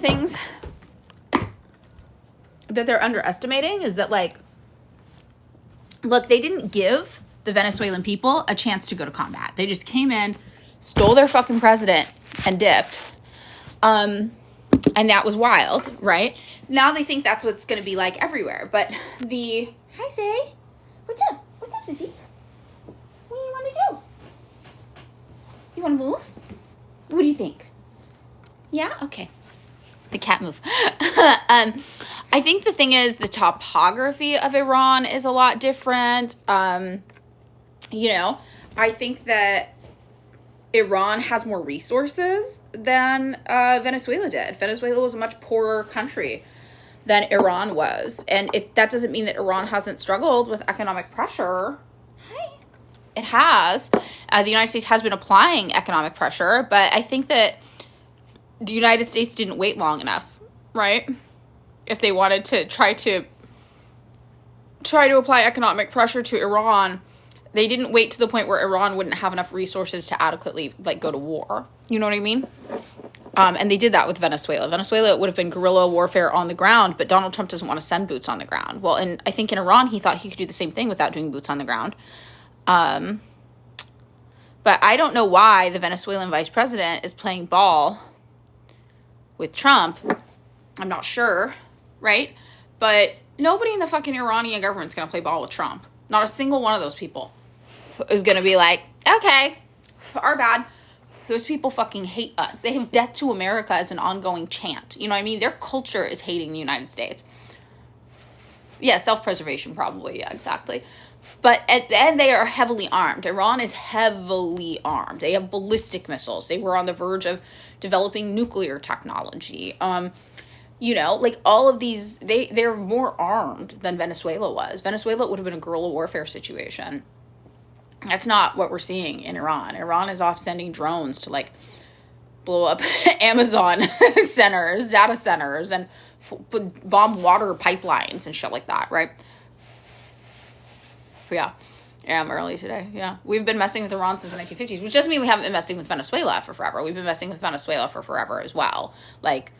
things that they're underestimating is that, like, look, they didn't give the Venezuelan people a chance to go to combat. They just came in, stole their fucking president, and dipped. And that was wild, right? Now they think that's what's going to be like everywhere. But hi, Zay. What's up? What's up, Sissy? What do you want to do? You want to move? What do you think? Yeah? Okay. The cat move. I think the thing is the topography of Iran is a lot different. You know, I think that Iran has more resources than Venezuela did. Venezuela was a much poorer country than Iran was. And that doesn't mean that Iran hasn't struggled with economic pressure. Hi. It has. The United States has been applying economic pressure, but I think that the United States didn't wait long enough, right? If they wanted to try to apply economic pressure to Iran, they didn't wait to the point where Iran wouldn't have enough resources to adequately, like, go to war. You know what I mean? And they did that with Venezuela. Venezuela would have been guerrilla warfare on the ground, but Donald Trump doesn't want to send boots on the ground. Well, and I think in Iran, he thought he could do the same thing without doing boots on the ground. But I don't know why the Venezuelan vice president is playing ball with Trump. I'm not sure, right? But nobody in the fucking Iranian government's going to play ball with Trump. Not a single one of those people is going to be like, okay, our bad. Those people fucking hate us. They have death to America as an ongoing chant. You know what I mean? Their culture is hating the United States. Yeah, self-preservation probably. Yeah, exactly. But at the end, they are heavily armed. Iran is heavily armed. They have ballistic missiles. They were on the verge of developing nuclear technology. You know, like all of these, they're more armed than Venezuela was. Venezuela would have been a guerrilla warfare situation. That's not what we're seeing in Iran. Iran is off sending drones to, like, blow up Amazon centers, data centers, and bomb water pipelines and shit like that, right? Yeah, I'm early today. Yeah, we've been messing with Iran since the 1950s, which doesn't mean we haven't been messing with Venezuela for forever. We've been messing with Venezuela for forever as well. Like,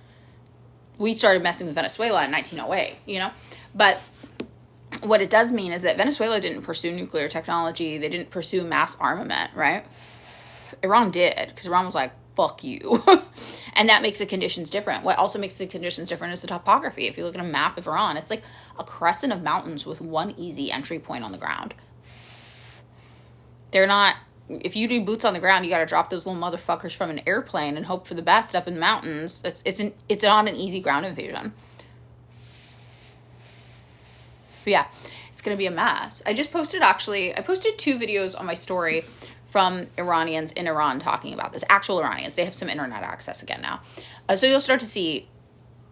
we started messing with Venezuela in 1908, you know? But what it does mean is that Venezuela didn't pursue nuclear technology. They didn't pursue mass armament, right? Iran did, because Iran was like, fuck you. And that makes the conditions different. What also makes the conditions different is the topography. If you look at a map of Iran, it's like a crescent of mountains with one easy entry point on the ground. They're not, if you do boots on the ground, you got to drop those little motherfuckers from an airplane and hope for the best up in the mountains. It's not an easy ground invasion. But yeah, it's going to be a mess. I posted 2 videos on my story from Iranians in Iran talking about this. Actual Iranians. They have some internet access again now. So you'll start to see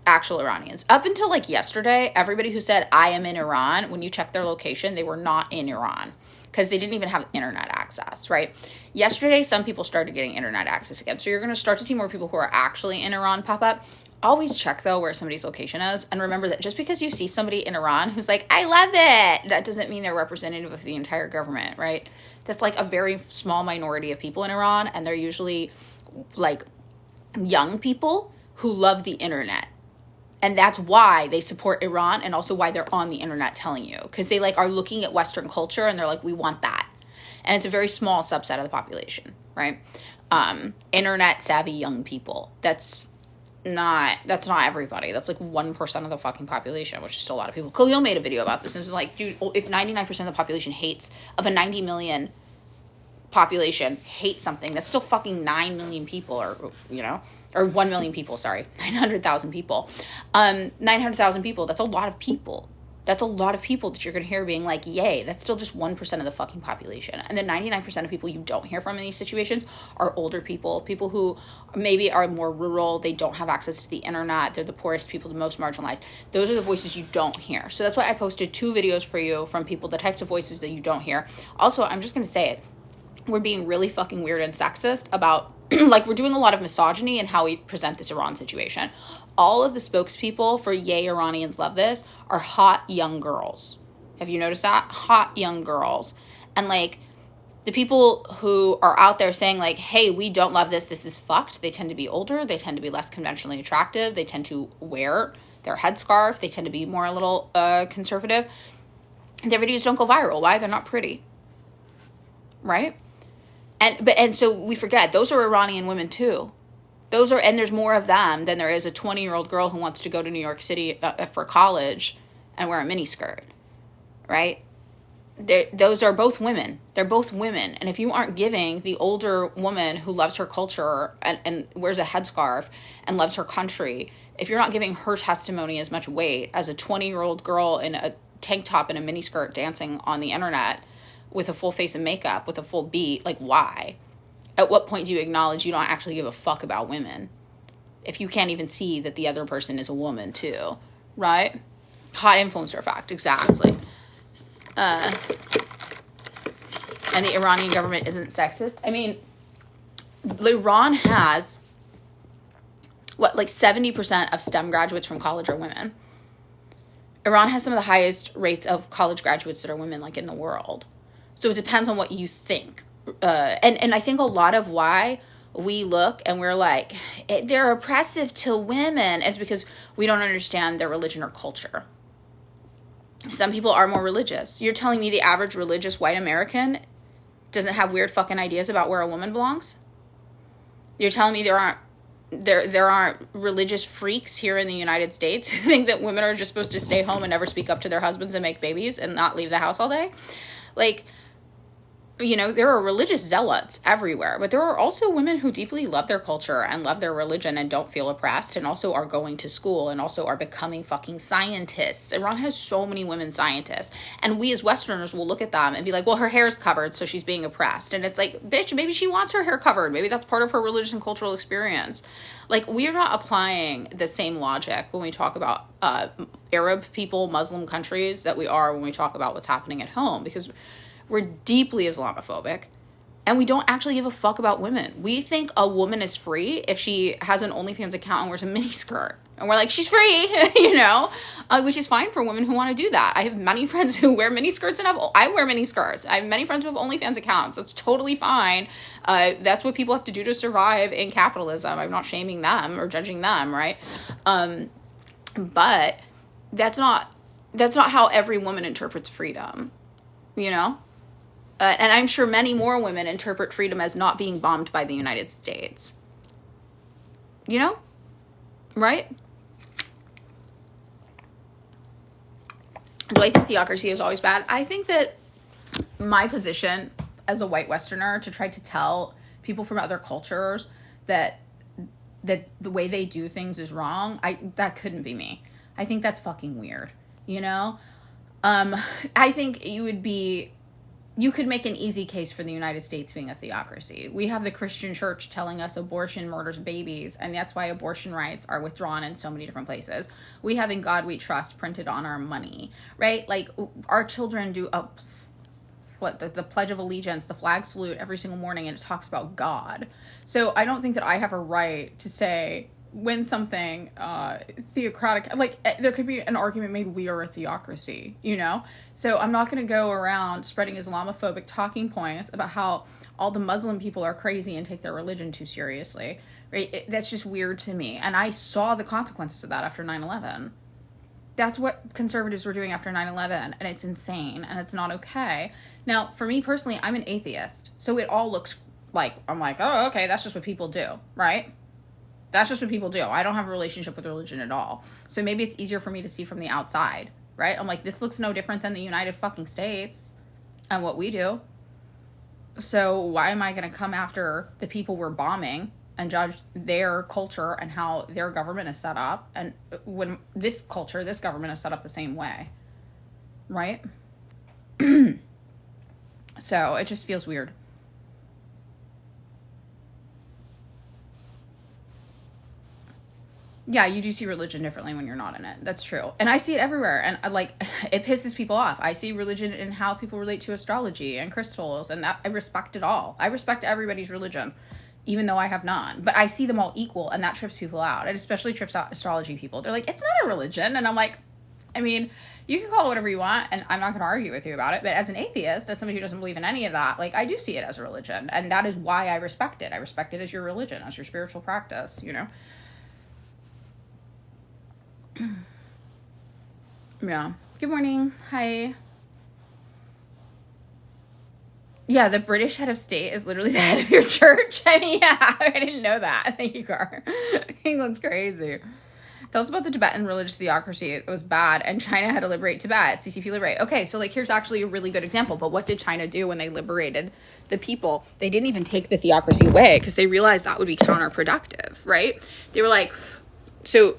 actual Iranians. Up until, like, yesterday, everybody who said, I am in Iran, when you check their location, they were not in Iran because they didn't even have internet access, right? Yesterday, some people started getting internet access again. So you're going to start to see more people who are actually in Iran pop up. Always check, though, where somebody's location is. And remember that just because you see somebody in Iran who's like, I love it, that doesn't mean they're representative of the entire government, right? That's like a very small minority of people in Iran. And they're usually like young people who love the internet. And that's why they support Iran and also why they're on the internet telling you. Because they like are looking at Western culture and they're like, we want that. And it's a very small subset of the population, right? Internet savvy young people. That's not everybody. That's like 1% of the fucking population, which is still a lot of people. Khalil made a video about this and it's like, dude, if 99% of the population of a 90 million population hates something, that's still fucking 9 million people, or, you know, or 1 million people, sorry, 900,000 people. 900,000 people, that's a lot of people. That's a lot of people that you're going to hear being like, yay, that's still just 1% of the fucking population. And then 99% of people you don't hear from in these situations are older people who maybe are more rural, they don't have access to the internet, they're the poorest people, the most marginalized. Those are the voices you don't hear. So that's why I posted 2 videos for you from people, the types of voices that you don't hear. Also, I'm just going to say it. We're being really fucking weird and sexist about, like, we're doing a lot of misogyny in how we present this Iran situation. All of the spokespeople for Yay Iranians Love This are hot young girls. Have you noticed that? Hot young girls. And, like, The people who are out there saying, like, hey, we don't love this, this is fucked, they tend to be older, they tend to be less conventionally attractive, they tend to wear their headscarf, they tend to be more a little conservative. Their videos don't go viral. Why? They're not pretty. Right? And so we forget, those are Iranian women too. And there's more of them than there is a 20-year-old girl who wants to go to New York City for college and wear a miniskirt, right? Those are both women. They're both women. And if you aren't giving the older woman who loves her culture and wears a headscarf and loves her country, if you're not giving her testimony as much weight as a 20-year-old girl in a tank top and a miniskirt dancing on the internet with a full face of makeup, with a full beat, like, why? At what point do you acknowledge you don't actually give a fuck about women? If you can't even see that the other person is a woman too, right? Hot influencer effect, exactly. And the Iranian government isn't sexist. I mean, Iran has, like 70% of STEM graduates from college are women. Iran has some of the highest rates of college graduates that are women, like, in the world. So it depends on what you think. And I think a lot of why we look and we're like, they're oppressive to women is because we don't understand their religion or culture. Some people are more religious. You're telling me the average religious white American doesn't have weird fucking ideas about where a woman belongs? You're telling me there aren't religious freaks here in the United States who think that women are just supposed to stay home and never speak up to their husbands and make babies and not leave the house all day? Like, you know, there are religious zealots everywhere, but there are also women who deeply love their culture and love their religion and don't feel oppressed and also are going to school and also are becoming fucking scientists. Iran has so many women scientists. And we as Westerners will look at them and be like, well, her hair's covered, so she's being oppressed. And it's like, bitch, maybe she wants her hair covered. Maybe that's part of her religious and cultural experience. Like, we're not applying the same logic when we talk about Arab people, Muslim countries, that we are when we talk about what's happening at home, because we're deeply Islamophobic, and we don't actually give a fuck about women. We think a woman is free if she has an OnlyFans account and wears a miniskirt. And we're like, she's free, you know, which is fine for women who want to do that. I have many friends who wear miniskirts, and I wear miniskirts. I have many friends who have OnlyFans accounts. That's totally fine. That's what people have to do to survive in capitalism. I'm not shaming them or judging them, right? But that's not how every woman interprets freedom, you know? And I'm sure many more women interpret freedom as not being bombed by the United States. You know? Right? Do I think theocracy is always bad? I think that my position as a white Westerner to try to tell people from other cultures that the way they do things is wrong, that couldn't be me. I think that's fucking weird, you know? I think you could make an easy case for the United States being a theocracy. We have the Christian church telling us abortion murders babies, and that's why abortion rights are withdrawn in so many different places. We have In God We Trust printed on our money, right? Like, our children do the Pledge of Allegiance, the flag salute every single morning, and it talks about God. So I don't think that I have a right to say when something theocratic, like, there could be an argument made we are a theocracy, you know? So I'm not going to go around spreading Islamophobic talking points about how all the Muslim people are crazy and take their religion too seriously, right? That's just weird to me. And I saw the consequences of that after 9/11. That's what conservatives were doing after 9/11, and it's insane, and it's not okay. Now, for me personally, I'm an atheist, so it all looks like, I'm like, oh, okay, that's just what people do, right? That's just what people do. I don't have a relationship with religion at all. So maybe it's easier for me to see from the outside, right? I'm like, this looks no different than the United fucking States and what we do. So why am I going to come after the people we're bombing and judge their culture and how their government is set up? And when this government is set up the same way, right? So it just feels weird. Yeah, you do see religion differently when you're not in it. That's true. And I see it everywhere. And it pisses people off. I see religion in how people relate to astrology and crystals, and that I respect it all. I respect everybody's religion, even though I have none. But I see them all equal, and that trips people out. It especially trips out astrology people. They're like, it's not a religion. And I'm like, I mean, you can call it whatever you want, and I'm not going to argue with you about it. But as an atheist, as somebody who doesn't believe in any of that, like, I do see it as a religion. And that is why I respect it. I respect it as your religion, as your spiritual practice, you know? Yeah. Good morning. Hi. Yeah, the British head of state is literally the head of your church. I mean, yeah, I didn't know that. Thank you, Car. England's crazy. Tell us about the Tibetan religious theocracy. It was bad, and China had to liberate Tibet. CCP liberate. Okay, so, like, here's actually a really good example. But what did China do when they liberated the people? They didn't even take the theocracy away because they realized that would be counterproductive, right? They were like, so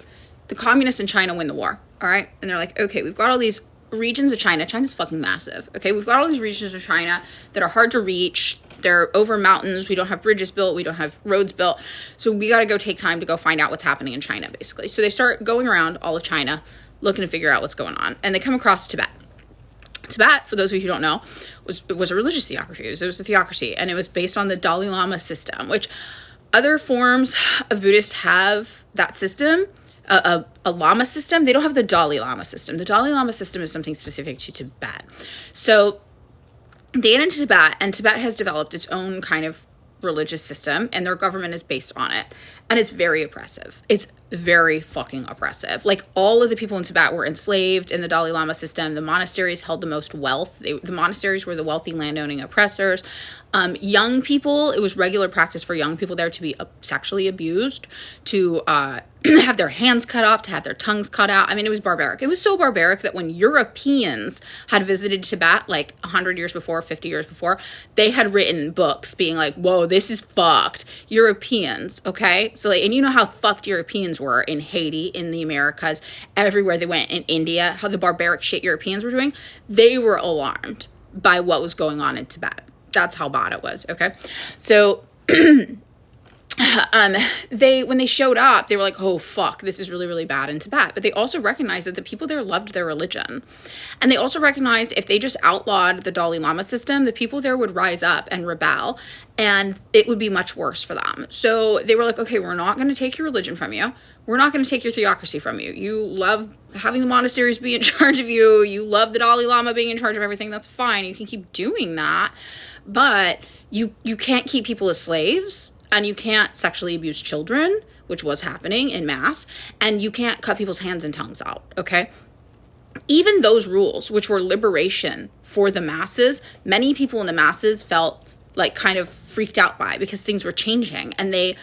the communists in China win the war, all right? And they're like, okay, we've got all these regions of China. China's fucking massive. Okay, we've got all these regions of China that are hard to reach. They're over mountains. We don't have bridges built. We don't have roads built. So we got to go take time to go find out what's happening in China, basically. So they start going around all of China, looking to figure out what's going on. And they come across Tibet. Tibet, for those of you who don't know, was a religious theocracy. It was a theocracy, and it was based on the Dalai Lama system, which other forms of Buddhists have that system. A Lama system. They don't have the Dalai Lama system. The Dalai Lama system is something specific to Tibet. So they get into Tibet, and Tibet has developed its own kind of religious system, and their government is based on it. And it's very oppressive. It's very fucking oppressive. Like, all of the people in Tibet were enslaved in the Dalai Lama system. The monasteries held the most wealth. The monasteries were the wealthy landowning oppressors. Young people, it was regular practice for young people there to be sexually abused, to have their hands cut off, to have their tongues cut out. I mean, it was barbaric. It was so barbaric that when Europeans had visited Tibet, like 100 years before, 50 years before, they had written books being like, whoa, this is fucked. Europeans, okay? So, like, and you know how fucked Europeans were in Haiti, in the Americas, everywhere they went, in India, how the barbaric shit Europeans were doing. They were alarmed by what was going on in Tibet. That's how bad it was, okay? So when they showed up, they were like, oh, fuck, this is really, really bad in Tibet. But they also recognized that the people there loved their religion. And they also recognized if they just outlawed the Dalai Lama system, the people there would rise up and rebel, and it would be much worse for them. So they were like, okay, we're not going to take your religion from you. We're not going to take your theocracy from you. You love having the monasteries be in charge of you. You love the Dalai Lama being in charge of everything. That's fine. You can keep doing that. But you can't keep people as slaves. And you can't sexually abuse children, which was happening in mass, and you can't cut people's hands and tongues out, okay? Even those rules, which were liberation for the masses, many people in the masses felt like kind of freaked out by, because things were changing. And they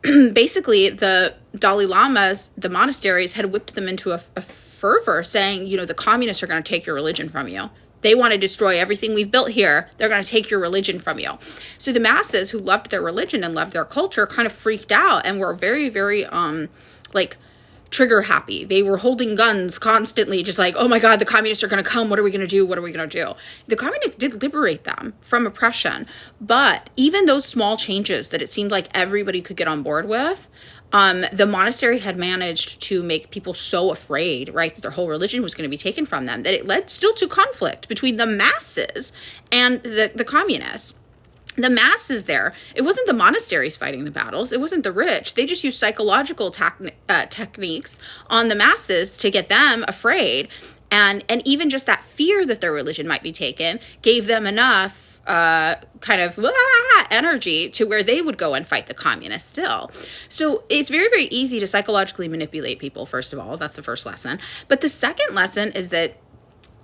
basically, the Dalai Lamas, the monasteries, had whipped them into a fervor saying, you know, the communists are going to take your religion from you. They want to destroy everything we've built here. They're going to take your religion from you. So the masses who loved their religion and loved their culture kind of freaked out and were very, very, like, trigger happy. They were holding guns constantly, just like, oh my God, the communists are going to come. What are we going to do? What are we going to do? The communists did liberate them from oppression. But even those small changes that it seemed like everybody could get on board with, the monastery had managed to make people so afraid, right, that their whole religion was going to be taken from them, that it led still to conflict between the masses and the communists. The masses there, it wasn't the monasteries fighting the battles. It wasn't the rich. They just used psychological techniques on the masses to get them afraid. And even just that fear that their religion might be taken gave them enough kind of energy to where they would go and fight the communists still. So it's very, very easy to psychologically manipulate people, first of all. That's the first lesson. But the second lesson is that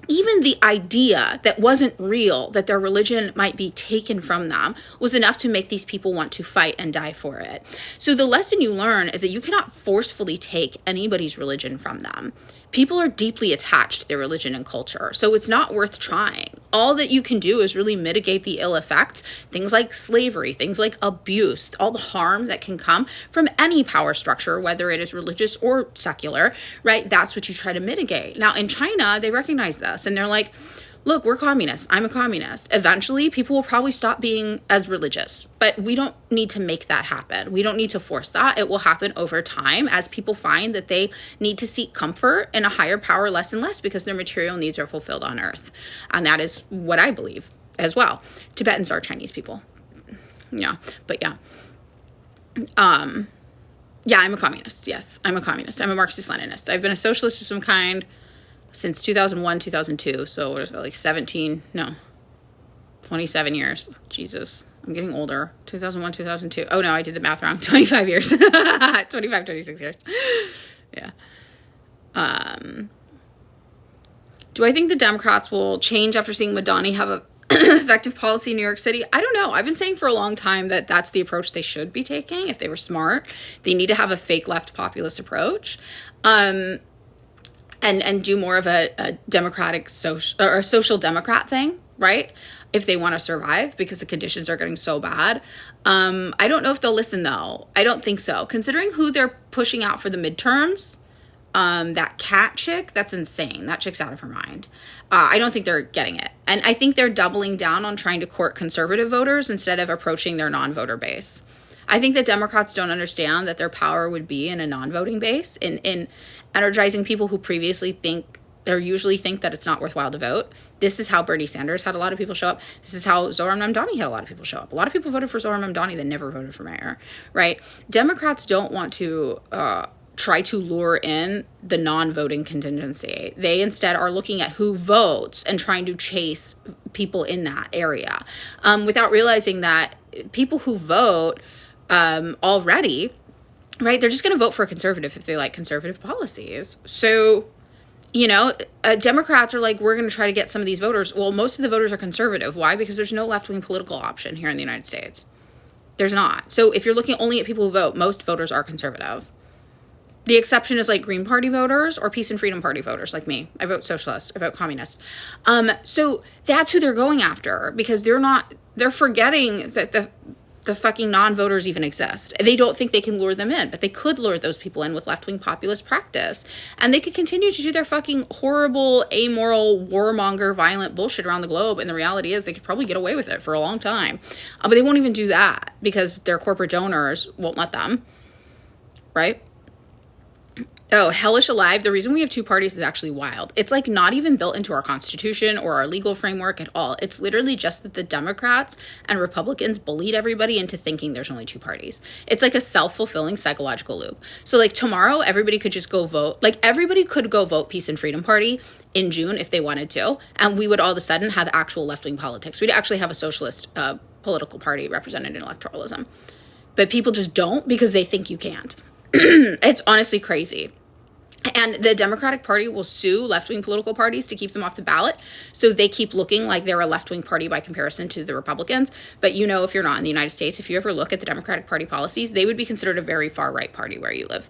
even the idea that wasn't real, that their religion might be taken from them, was enough to make these people want to fight and die for it. So the lesson you learn is that you cannot forcefully take anybody's religion from them. People are deeply attached to their religion and culture, so it's not worth trying. All that you can do is really mitigate the ill effects, things like slavery, things like abuse, all the harm that can come from any power structure, whether it is religious or secular, right? That's what you try to mitigate. Now, in China, they recognize this, and they're like, look, we're communists. I'm a communist. Eventually, people will probably stop being as religious, but we don't need to make that happen. We don't need to force that. It will happen over time as people find that they need to seek comfort in a higher power less and less because their material needs are fulfilled on earth. And that is what I believe as well. Tibetans are Chinese people. Yeah, but yeah. Yeah, I'm a communist. Yes, I'm a communist. I'm a Marxist-Leninist. I've been a socialist of some kind since 2001, 2002. So what is it, like 27 years. Jesus, I'm getting older. 2001, 2002. Oh no, I did the math wrong. 25 years. 26 years. Yeah. Do I think the Democrats will change after seeing Madani have a effective policy in New York City? I don't know. I've been saying for a long time that that's the approach they should be taking if they were smart. They need to have a fake left populist approach. And do more of a democratic social or a social democrat thing, right? If they want to survive, because the conditions are getting so bad. I don't know if they'll listen though. I don't think so. Considering who they're pushing out for the midterms, that cat chick, that's insane. That chick's out of her mind. I don't think they're getting it. And I think they're doubling down on trying to court conservative voters instead of approaching their non-voter base. I think that Democrats don't understand that their power would be in a non-voting base, in energizing people who previously usually think that it's not worthwhile to vote. This is how Bernie Sanders had a lot of people show up. This is how Zohran Mamdani had a lot of people show up. A lot of people voted for Zohran Mamdani that never voted for mayor, right? Democrats don't want to try to lure in the non-voting contingency. They instead are looking at who votes and trying to chase people in that area, without realizing that people who vote already, right, they're just going to vote for a conservative if they like conservative policies. So, Democrats are like, we're going to try to get some of these voters. Well, most of the voters are conservative. Why? Because there's no left-wing political option here in the United States. There's not. So if you're looking only at people who vote, most voters are conservative. The exception is like Green Party voters or Peace and Freedom Party voters like me. I vote socialist. I vote communist. So that's who they're going after, because they're forgetting that the fucking non-voters even exist. They don't think they can lure them in, but they could lure those people in with left-wing populist practice. And they could continue to do their fucking horrible, amoral, warmonger, violent bullshit around the globe. And the reality is they could probably get away with it for a long time. But they won't even do that because their corporate donors won't let them. Right? Oh, hellish alive. The reason we have two parties is actually wild. It's like not even built into our Constitution or our legal framework at all. It's literally just that the Democrats and Republicans bullied everybody into thinking there's only two parties. It's like a self-fulfilling psychological loop. So like tomorrow, everybody could just go vote. Like everybody could go vote Peace and Freedom Party in June if they wanted to. And we would all of a sudden have actual left-wing politics. We'd actually have a socialist political party represented in electoralism. But people just don't because they think you can't. It's honestly crazy. And the Democratic Party will sue left-wing political parties to keep them off the ballot. So they keep looking like they're a left-wing party by comparison to the Republicans. But if you're not in the United States, if you ever look at the Democratic Party policies, they would be considered a very far-right party where you live.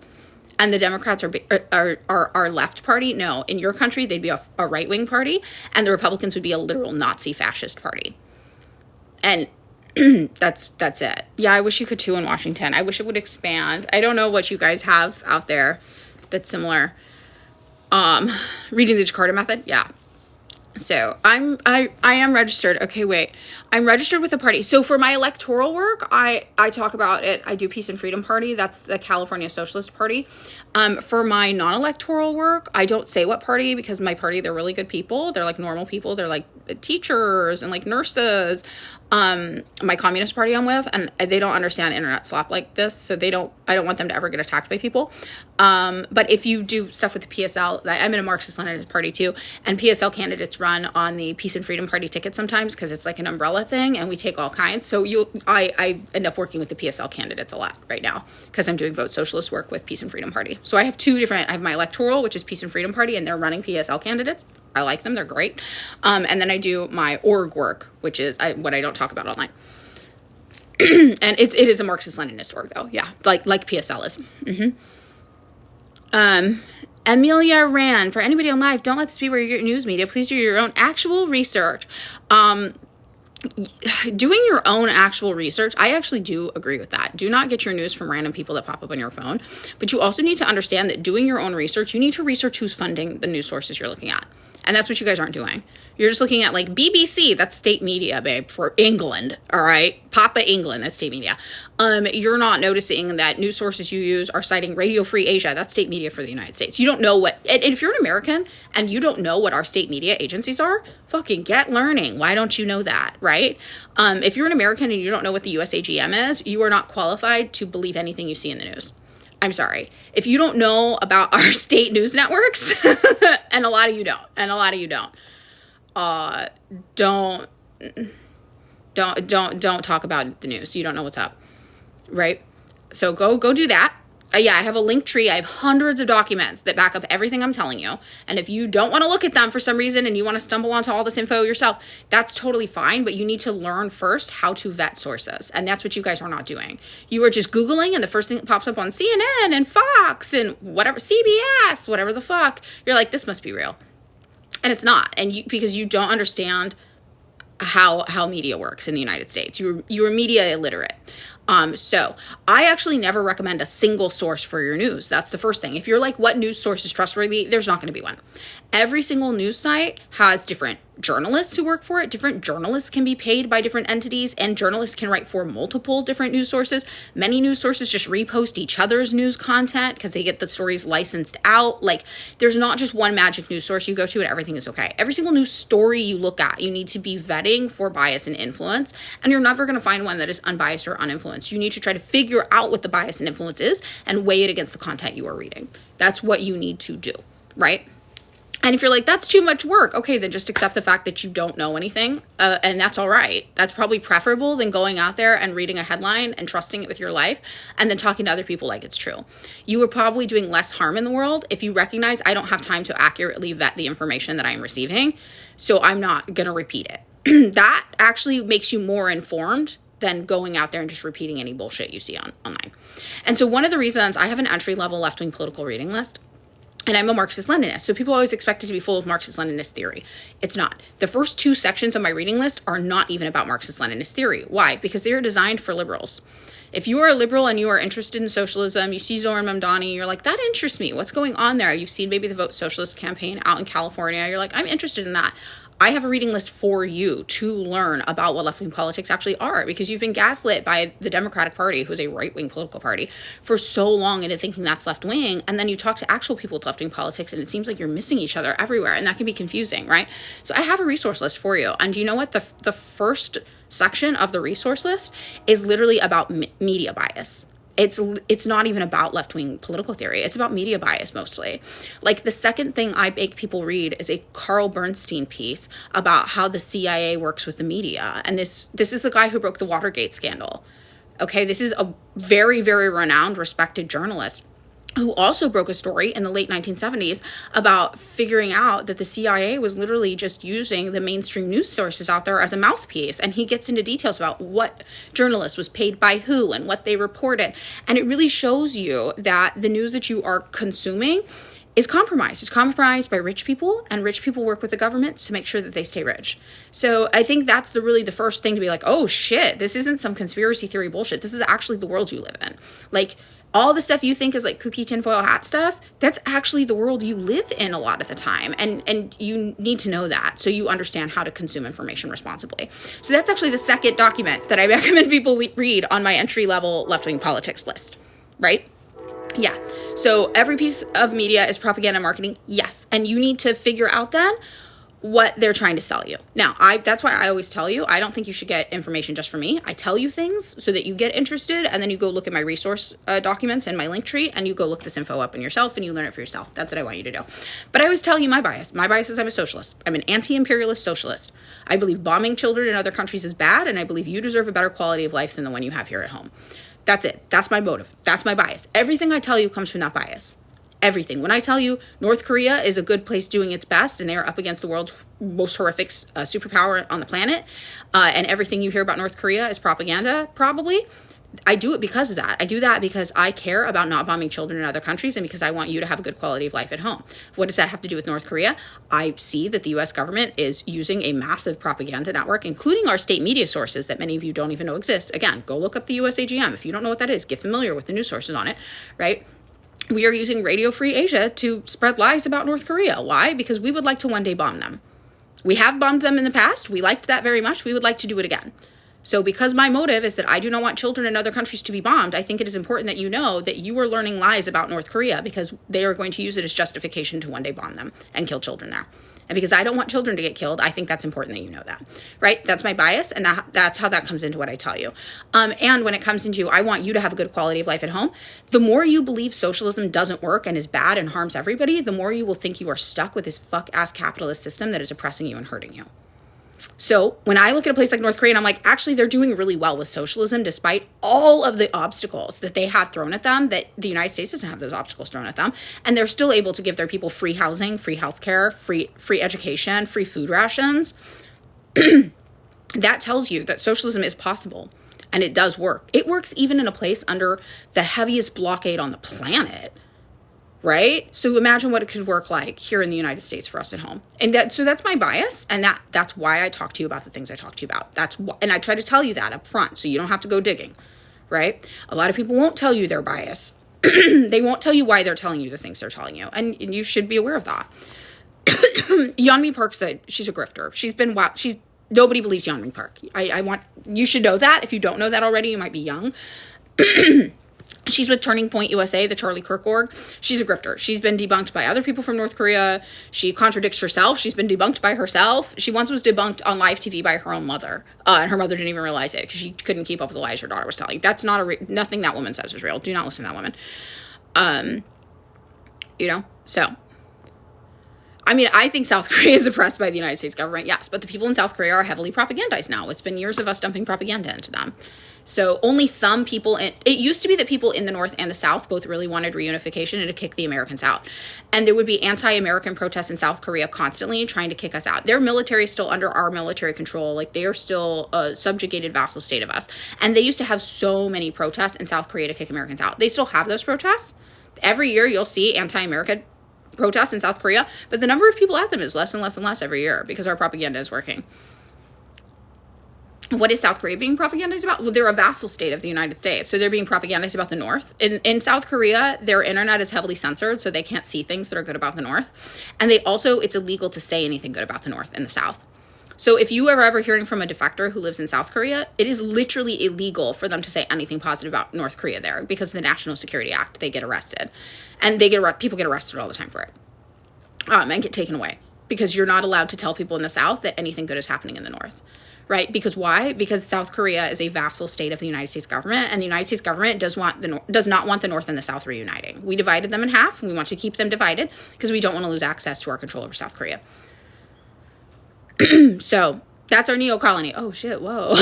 And the Democrats are left party. No, in your country, they'd be a right-wing party. And the Republicans would be a literal Nazi fascist party. And that's it. Yeah, I wish you could too in Washington. I wish it would expand. I don't know what you guys have out there that's similar. Reading the Jakarta method. Yeah. So I am registered. Okay, wait. I'm registered with a party. So for my electoral work, I talk about it. I do Peace and Freedom Party. That's the California Socialist Party. For my non-electoral work, I don't say what party because my party, they're really good people. They're like normal people. They're like teachers and like nurses. My communist party I'm with, and they don't understand internet slop like this. So I don't want them to ever get attacked by people. But if you do stuff with the PSL, I'm in a Marxist-Leninist party too, and PSL candidates run on the Peace and Freedom Party ticket sometimes because it's like an umbrella thing, and we take all kinds. So I end up working with the PSL candidates a lot right now because I'm doing vote socialist work with Peace and Freedom Party. So I have I have my electoral, which is Peace and Freedom Party, and they're running PSL candidates. I like them. They're great. And then I do my org work, which is what I don't talk about online. And it is a Marxist-Leninist org, though. Yeah, like PSL is. Amelia Rand, for anybody on live, don't let this be where you get news media. Please do your own actual research. Doing your own actual research, I actually do agree with that. Do not get your news from random people that pop up on your phone. But you also need to understand that doing your own research, you need to research who's funding the news sources you're looking at. And that's what you guys aren't doing. You're just looking at like BBC, that's state media, babe, for England, all right? Papa England, that's state media. You're not noticing that news sources you use are citing Radio Free Asia, that's state media for the United States. You don't know and if you're an American and you don't know what our state media agencies are, fucking get learning. Why don't you know that, right? If you're an American and you don't know what the USAGM is, you are not qualified to believe anything you see in the news. I'm sorry. If you don't know about our state news networks, and a lot of you don't, don't talk about the news. You don't know what's up, right? So go do that. Yeah, I have a link tree. I have hundreds of documents that back up everything I'm telling you. And if you don't want to look at them for some reason and you want to stumble onto all this info yourself, that's totally fine. But you need to learn first how to vet sources. And that's what you guys are not doing. You are just Googling, and the first thing that pops up on CNN and Fox and whatever, CBS, whatever the fuck, you're like, this must be real. And it's not. And because you don't understand how media works in the United States. You're media illiterate. So I actually never recommend a single source for your news. That's the first thing. If you're like, what news source is trustworthy? There's not going to be one. Every single news site has different journalists who work for it. Different journalists can be paid by different entities, and journalists can write for multiple different news sources. Many news sources just repost each other's news content because they get the stories licensed out. Like, there's not just one magic news source you go to and everything is okay. Every single news story you look at, you need to be vetting for bias and influence, and you're never going to find one that is unbiased or uninfluenced. You need to try to figure out what the bias and influence is and weigh it against the content you are reading. That's what you need to do, right? And if you're like, that's too much work, okay, then just accept the fact that you don't know anything, and that's all right. That's probably preferable than going out there and reading a headline and trusting it with your life and then talking to other people like it's true. You are probably doing less harm in the world if you recognize I don't have time to accurately vet the information that I'm receiving, so I'm not going to repeat it. That actually makes you more informed than going out there and just repeating any bullshit you see online. And so one of the reasons I have an entry-level left-wing political reading list, and I'm a Marxist-Leninist, so people always expect it to be full of Marxist-Leninist theory. It's not. The first 2 sections of my reading list are not even about Marxist-Leninist theory. Why? Because they are designed for liberals. If you are a liberal and you are interested in socialism, you see Zoran Mamdani, you're like, that interests me. What's going on there? You've seen maybe the Vote Socialist campaign out in California. You're like, I'm interested in that. I have a reading list for you to learn about what left-wing politics actually are, because you've been gaslit by the Democratic Party, who is a right-wing political party, for so long into thinking that's left-wing, and then you talk to actual people with left-wing politics, and it seems like you're missing each other everywhere, and that can be confusing, right? So I have a resource list for you, and you know what? The first section of the resource list is literally about media bias. It's not even about left-wing political theory. It's about media bias mostly. Like, the second thing I make people read is a Carl Bernstein piece about how the CIA works with the media. And this is the guy who broke the Watergate scandal. Okay, this is a very, very renowned, respected journalist who also broke a story in the late 1970s about figuring out that the CIA was literally just using the mainstream news sources out there as a mouthpiece. And he gets into details about what journalist was paid by who and what they reported. And it really shows you that the news that you are consuming is compromised. It's compromised by rich people, and rich people work with the government to make sure that they stay rich. So I think that's really the first thing to be like, oh shit, this isn't some conspiracy theory bullshit. This is actually the world you live in. Like, all the stuff you think is like kooky tinfoil hat stuff, that's actually the world you live in a lot of the time. And you need to know that so you understand how to consume information responsibly. So that's actually the second document that I recommend people read on my entry-level left-wing politics list, right? Yeah. So every piece of media is propaganda marketing. Yes. And you need to figure out then what they're trying to sell you. Now, that's why I always tell you, I don't think you should get information just from me. I tell you things so that you get interested, and then you go look at my resource documents and my link tree, and you go look this info up in yourself, and you learn it for yourself. That's what I want you to do. But I always tell you my bias. My bias is I'm a socialist. I'm an anti-imperialist socialist. I believe bombing children in other countries is bad, and I believe you deserve a better quality of life than the one you have here at home. That's it. That's my motive. That's my bias. Everything I tell you comes from that bias. Everything. When I tell you North Korea is a good place doing its best and they are up against the world's most horrific superpower on the planet, and everything you hear about North Korea is propaganda, probably, I do it because of that. I do that because I care about not bombing children in other countries and because I want you to have a good quality of life at home. What does that have to do with North Korea? I see that the U.S. government is using a massive propaganda network, including our state media sources that many of you don't even know exist. Again, go look up the USAGM. If you don't know what that is, get familiar with the news sources on it, right? We are using Radio Free Asia to spread lies about North Korea. Why? Because we would like to one day bomb them. We have bombed them in the past. We liked that very much. We would like to do it again. So because my motive is that I do not want children in other countries to be bombed, I think it is important that you know that you are learning lies about North Korea because they are going to use it as justification to one day bomb them and kill children there. And because I don't want children to get killed, I think that's important that you know that, right? That's my bias, and that's how that comes into what I tell you. And when it comes into, I want you to have a good quality of life at home, the more you believe socialism doesn't work and is bad and harms everybody, the more you will think you are stuck with this fuck-ass capitalist system that is oppressing you and hurting you. So when I look at a place like North Korea, and I'm like, actually, they're doing really well with socialism, despite all of the obstacles that they have thrown at them, that the United States doesn't have those obstacles thrown at them. And they're still able to give their people free housing, free healthcare, free education, free food rations. That tells you that socialism is possible, and it does work. It works even in a place under the heaviest blockade on the planet. Right? So imagine what it could work like here in the United States for us at home. And so that's my bias. And that's why I talk to you about the things I talk to you about. And I try to tell you that up front, so you don't have to go digging, right? A lot of people won't tell you their bias. They won't tell you why they're telling you the things they're telling you. And you should be aware of that. Yeonmi Park said she's a grifter. Nobody believes Yeonmi Park. You should know that. If you don't know that already, you might be young. She's with Turning Point USA, the Charlie Kirk org. She's a grifter. She's been debunked by other people from North Korea. She contradicts herself. She's been debunked by herself. She once was debunked on live TV by her own mother. And her mother didn't even realize it because she couldn't keep up with the lies her daughter was telling. That's not nothing that woman says is real. Do not listen to that woman. So. I mean, I think South Korea is oppressed by the United States government, yes. But the people in South Korea are heavily propagandized now. It's been years of us dumping propaganda into them. So only some people, it used to be that people in the North and the South both really wanted reunification and to kick the Americans out. And there would be anti-American protests in South Korea constantly trying to kick us out. Their military is still under our military control. Like, they are still a subjugated vassal state of us. And they used to have so many protests in South Korea to kick Americans out. They still have those protests. Every year you'll see anti-American protests in South Korea, but the number of people at them is less and less and less every year because our propaganda is working. What is South Korea being propagandized about? Well, they're a vassal state of the United States, so they're being propagandized about the North. In South Korea, their internet is heavily censored, so they can't see things that are good about the North. And it's illegal to say anything good about the North in the South. So if you are ever hearing from a defector who lives in South Korea, it is literally illegal for them to say anything positive about North Korea there because of the National Security Act. They get arrested. And people get arrested all the time for it. And get taken away. Because you're not allowed to tell people in the South that anything good is happening in the North. Right? Because why? Because South Korea is a vassal state of the United States government, and the United States government does not want the North and the South reuniting. We divided them in half, and we want to keep them divided because we don't want to lose access to our control over South Korea. So that's our neo-colony. Oh shit! Whoa.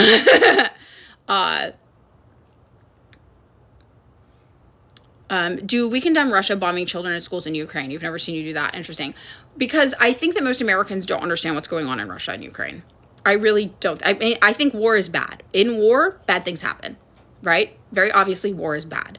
Do we condemn Russia bombing children in schools in Ukraine? You've never seen you do that. Interesting. Because I think that most Americans don't understand what's going on in Russia and Ukraine. I really don't. I think war is bad. In war, bad things happen, right? Very obviously, war is bad.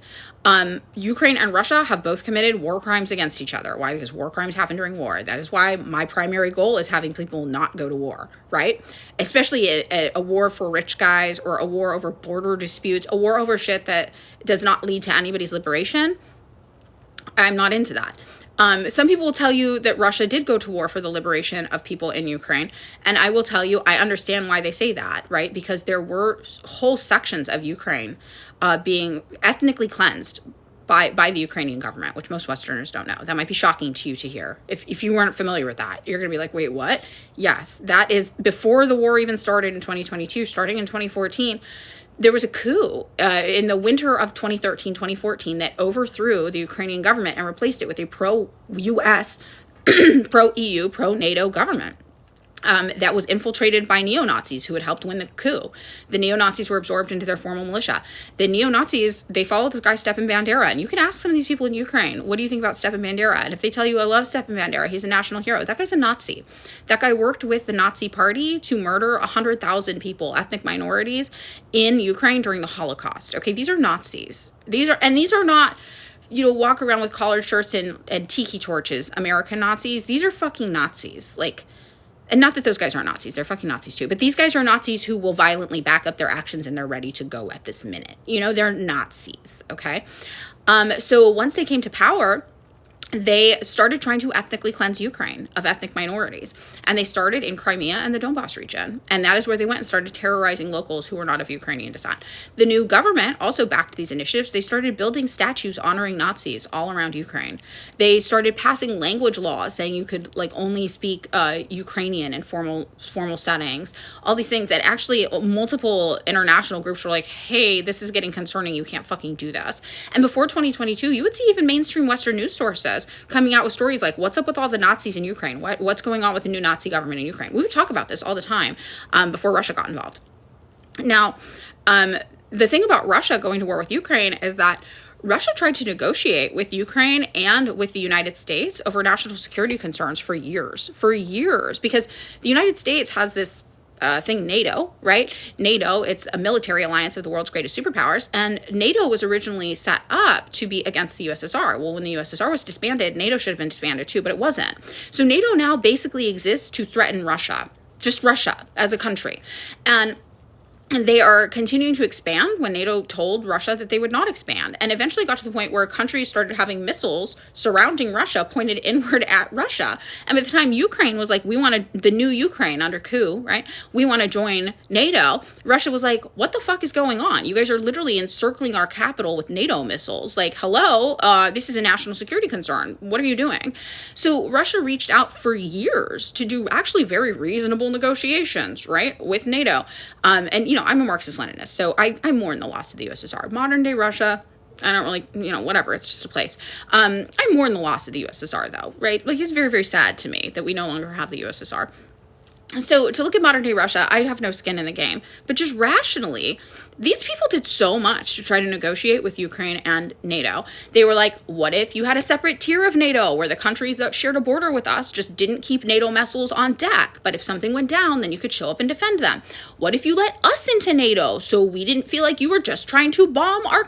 Ukraine and Russia have both committed war crimes against each other. Why? Because war crimes happen during war. That is why my primary goal is having people not go to war, right? Especially a war for rich guys or a war over border disputes, a war over shit that does not lead to anybody's liberation. I'm not into that. Some people will tell you that Russia did go to war for the liberation of people in Ukraine. And I will tell you, I understand why they say that, right? Because there were whole sections of Ukraine being ethnically cleansed by the Ukrainian government, which most Westerners don't know. That might be shocking to you to hear. If you weren't familiar with that, you're going to be like, wait, what? Yes, that is before the war even started in 2022, starting in 2014. There was a coup in the winter of 2013, 2014 that overthrew the Ukrainian government and replaced it with a pro-US, pro-EU, pro-NATO government that was infiltrated by neo-Nazis who had helped win the coup. The neo-Nazis were absorbed into their formal militia. The neo-Nazis, they followed this guy Stepan Bandera. And you can ask some of these people in Ukraine, what do you think about Stepan Bandera? And if they tell you, I love Stepan Bandera, he's a national hero. That guy's a Nazi. That guy worked with the Nazi party to murder 100,000 people, ethnic minorities, in Ukraine during the Holocaust. Okay, these are Nazis. These are not, walk around with collared shirts and tiki torches, American Nazis. These are fucking Nazis. And not that those guys aren't Nazis. They're fucking Nazis too. But these guys are Nazis who will violently back up their actions and they're ready to go at this minute. They're Nazis, okay? So once they came to power, they started trying to ethnically cleanse Ukraine of ethnic minorities. And they started in Crimea and the Donbas region. And that is where they went and started terrorizing locals who were not of Ukrainian descent. The new government also backed these initiatives. They started building statues honoring Nazis all around Ukraine. They started passing language laws saying you could like only speak Ukrainian in formal settings. All these things that actually multiple international groups were like, hey, this is getting concerning. You can't fucking do this. And before 2022, you would see even mainstream Western news sources coming out with stories like, what's up with all the Nazis in Ukraine? What's going on with the new Nazi government in Ukraine? We would talk about this all the time before Russia got involved. Now, the thing about Russia going to war with Ukraine is that Russia tried to negotiate with Ukraine and with the United States over national security concerns for years, because the United States has this thing, NATO, right? NATO, it's a military alliance of the world's greatest superpowers. And NATO was originally set up to be against the USSR. Well, when the USSR was disbanded, NATO should have been disbanded too, but it wasn't. So NATO now basically exists to threaten Russia, just Russia as a country. And they are continuing to expand when NATO told Russia that they would not expand, and eventually got to the point where countries started having missiles surrounding Russia pointed inward at Russia. And by the time Ukraine was like, we want the new Ukraine under coup, right? We want to join NATO. Russia was like, what the fuck is going on? You guys are literally encircling our capital with NATO missiles. Like, hello, this is a national security concern. What are you doing? So Russia reached out for years to do actually very reasonable negotiations, right, with NATO. And, I'm a Marxist-Leninist, so I mourn the loss of the USSR. Modern day Russia, I don't really, whatever, it's just a place. I mourn the loss of the USSR, though, right? Like, it's very, very sad to me that we no longer have the USSR. So to look at modern day Russia, I have no skin in the game. But just rationally, these people did so much to try to negotiate with Ukraine and NATO. They were like, what if you had a separate tier of NATO where the countries that shared a border with us just didn't keep NATO missiles on deck? But if something went down, then you could show up and defend them. What if you let us into NATO so we didn't feel like you were just trying to bomb our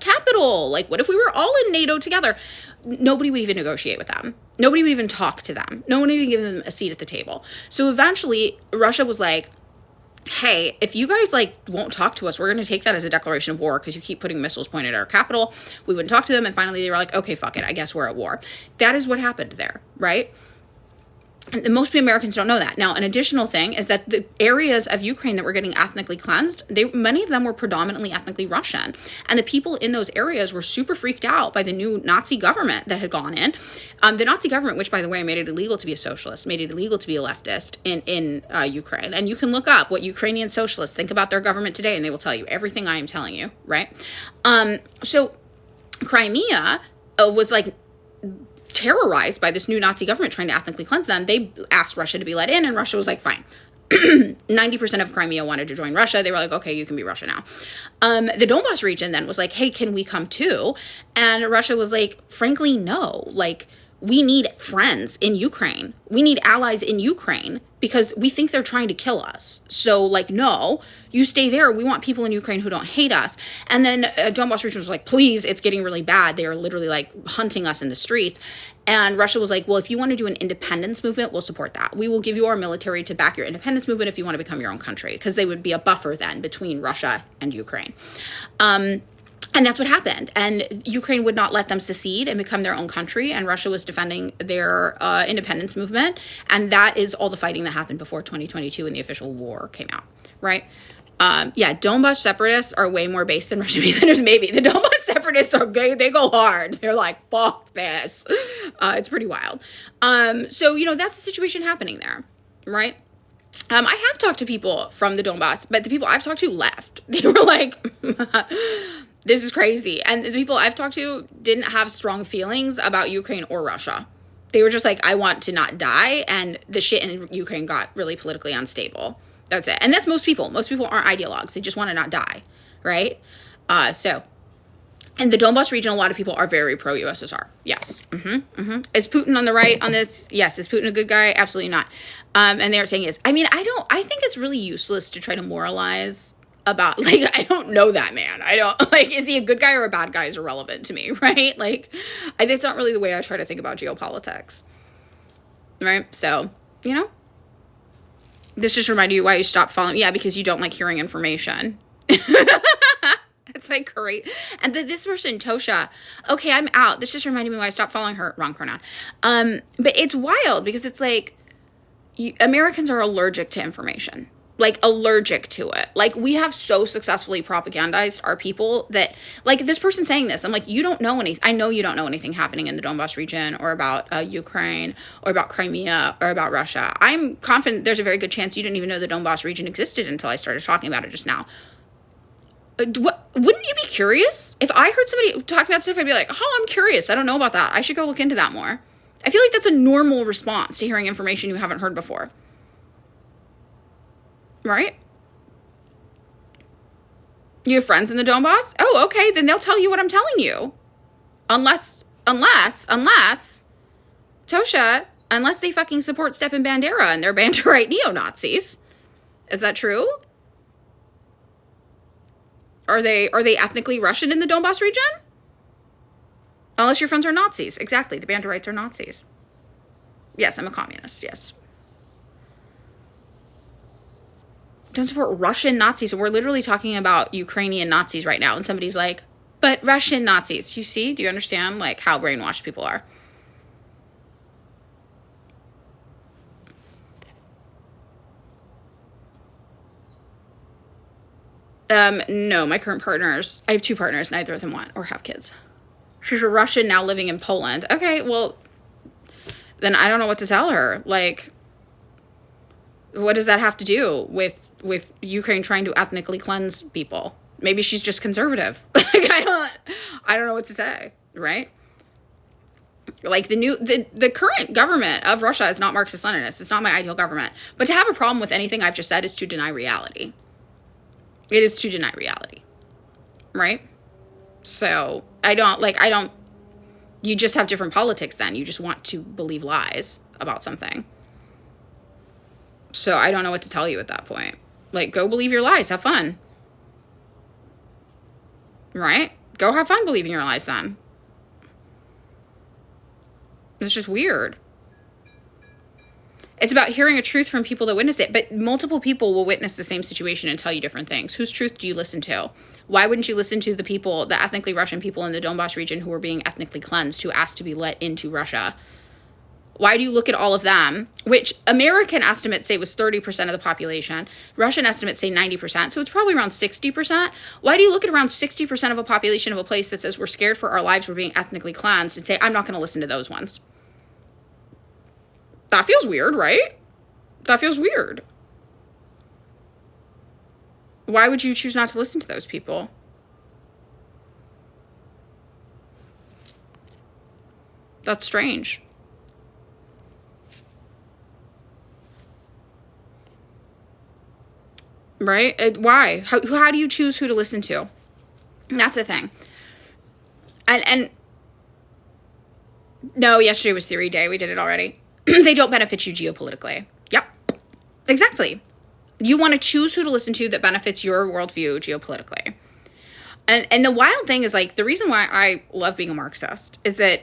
capital? Like, what if we were all in NATO together? Nobody would even negotiate with them. Nobody would even talk to them. No one would even give them a seat at the table. So eventually, Russia was like, hey, if you guys won't talk to us, we're going to take that as a declaration of war because you keep putting missiles pointed at our capital. We wouldn't talk to them. And finally, they were like, okay, fuck it. I guess we're at war. That is what happened there, right? And most Americans don't know that. Now, an additional thing is that the areas of Ukraine that were getting ethnically cleansed, many of them were predominantly ethnically Russian. And the people in those areas were super freaked out by the new Nazi government that had gone in. The Nazi government, which, by the way, made it illegal to be a socialist, made it illegal to be a leftist in Ukraine. And you can look up what Ukrainian socialists think about their government today, and they will tell you everything I am telling you, right? So Crimea was terrorized by this new Nazi government trying to ethnically cleanse them. They asked Russia to be let in, and Russia was like, fine. 90% of Crimea wanted to join Russia. They were like, okay, you can be Russia now. The Donbas region then was like, hey, can we come too? And Russia was like, frankly, no. We need friends in Ukraine. We need allies in Ukraine because we think they're trying to kill us. So, no, you stay there. We want people in Ukraine who don't hate us. And then Donbas region was like, please, it's getting really bad. They are literally hunting us in the streets. And Russia was like, well, if you want to do an independence movement, we'll support that. We will give you our military to back your independence movement if you want to become your own country, because they would be a buffer then between Russia and Ukraine. And that's what happened. And Ukraine would not let them secede and become their own country. And Russia was defending their independence movement. And that is all the fighting that happened before 2022 when the official war came out, right? Donbas separatists are way more based than Russian defenders, maybe. The Donbas separatists are gay. They go hard. They're like, fuck this. It's pretty wild. So, that's the situation happening there, right? I have talked to people from the Donbas, but the people I've talked to left. They were like... This is crazy. And the people I've talked to didn't have strong feelings about Ukraine or Russia. They were just like, I want to not die. And the shit in Ukraine got really politically unstable. That's it. And that's most people. Most people aren't ideologues. They just want to not die. Right? In the Donbas region, a lot of people are very pro-USSR. Yes. Is Putin on the right on this? Yes. Is Putin a good guy? Absolutely not. And they're saying yes. I mean, I think it's really useless to try to moralize about, I don't know that man. I don't, is he a good guy or a bad guy is irrelevant to me, right? That's not really the way I try to think about geopolitics, right? So, this just reminded you why you stopped following. Yeah, because you don't like hearing information. It's like great. And this person, Tosha, okay, I'm out. This just reminded me why I stopped following her. Wrong pronoun. But it's wild because it's like Americans are allergic to information. Like, allergic to it. Like, we have so successfully propagandized our people that, like, this person saying this, I'm like, you don't know anything. I know you don't know anything happening in the Donbass region or about Ukraine or about Crimea or about Russia. I'm confident there's a very good chance you didn't even know the Donbass region existed until I started talking about it just now. Wouldn't you be curious? If I heard somebody talking about stuff, I'd be like, oh, I'm curious. I don't know about that. I should go look into that more. I feel like that's a normal response to hearing information you haven't heard before. Right? You have friends in the Donbass? Oh, okay, then they'll tell you what I'm telling you. Unless, Tosha, unless they fucking support Stepan Bandera and they're Banderite neo-Nazis. Is that true? Are they ethnically Russian in the Donbass region? Unless your friends are Nazis. Exactly, the Banderites are Nazis. Yes, I'm a communist, yes. Don't support Russian Nazis. We're literally talking about Ukrainian Nazis right now. And somebody's like, but Russian Nazis. You see? Do you understand, like, how brainwashed people are? No, my current partners, I have 2 partners, neither of them want or have kids. She's a Russian now living in Poland. Okay, well, then I don't know what to tell her. Like, what does that have to do with Ukraine trying to ethnically cleanse people? Maybe she's just conservative. Like, I don't know what to say, right? Like, the current government of Russia is not Marxist-Leninist. It's not my ideal government. But to have a problem with anything I've just said is to deny reality. It is to deny reality, right? So you just have different politics then. You just want to believe lies about something. So I don't know what to tell you at that point. Like, go believe your lies. Have fun. Right? Go have fun believing your lies then. It's just weird. It's about hearing a truth from people that witness it, but multiple people will witness the same situation and tell you different things. Whose truth do you listen to? Why wouldn't you listen to the ethnically Russian people in the Donbass region who were being ethnically cleansed, who asked to be let into Russia? Why do you look at all of them, which American estimates say was 30% of the population? Russian estimates say 90%, so it's probably around 60%. Why do you look at around 60% of a population of a place that says we're scared for our lives, we're being ethnically cleansed, and say, I'm not going to listen to those ones? That feels weird, right? That feels weird. Why would you choose not to listen to those people? That's strange. Right? Why? How do you choose who to listen to? And that's the thing. And no, yesterday was theory day. We did it already. They don't benefit you geopolitically. Yep. Exactly. You want to choose who to listen to that benefits your worldview geopolitically. And the wild thing is, like, the reason why I love being a Marxist is that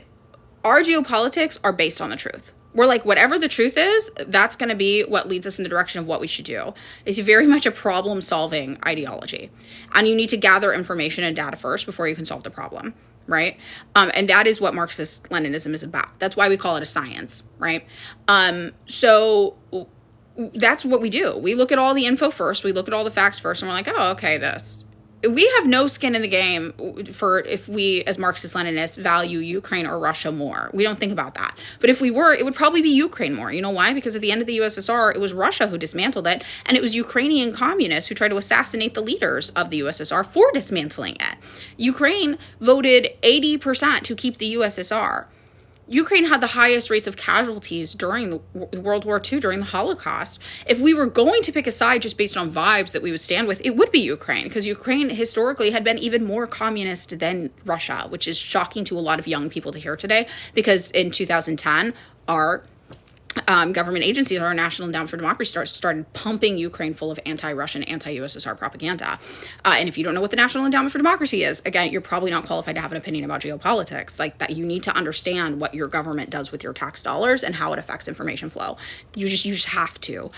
our geopolitics are based on the truth. We're like, whatever the truth is, that's going to be what leads us in the direction of what we should do. It's very much a problem-solving ideology. And you need to gather information and data first before you can solve the problem, right? And that is what Marxist-Leninism is about. That's why we call it a science, right? So that's what we do. We look at all the info first. We look at all the facts first, and we're like, oh, okay, this. We have no skin in the game for if we, as Marxist-Leninists, value Ukraine or Russia more. We don't think about that. But if we were, it would probably be Ukraine more. You know why? Because at the end of the USSR, it was Russia who dismantled it, and it was Ukrainian communists who tried to assassinate the leaders of the USSR for dismantling it. Ukraine voted 80% to keep the USSR. Ukraine had the highest rates of casualties during World War II, during the Holocaust. If we were going to pick a side just based on vibes that we would stand with, it would be Ukraine, because Ukraine historically had been even more communist than Russia, which is shocking to a lot of young people to hear today, because in 2010, our government agencies, our National Endowment for Democracy, started pumping Ukraine full of anti-Russian, anti-USSR propaganda. And if you don't know what the National Endowment for Democracy is, again, you're probably not qualified to have an opinion about geopolitics. Like that, you need to understand what your government does with your tax dollars and how it affects information flow. You just have to.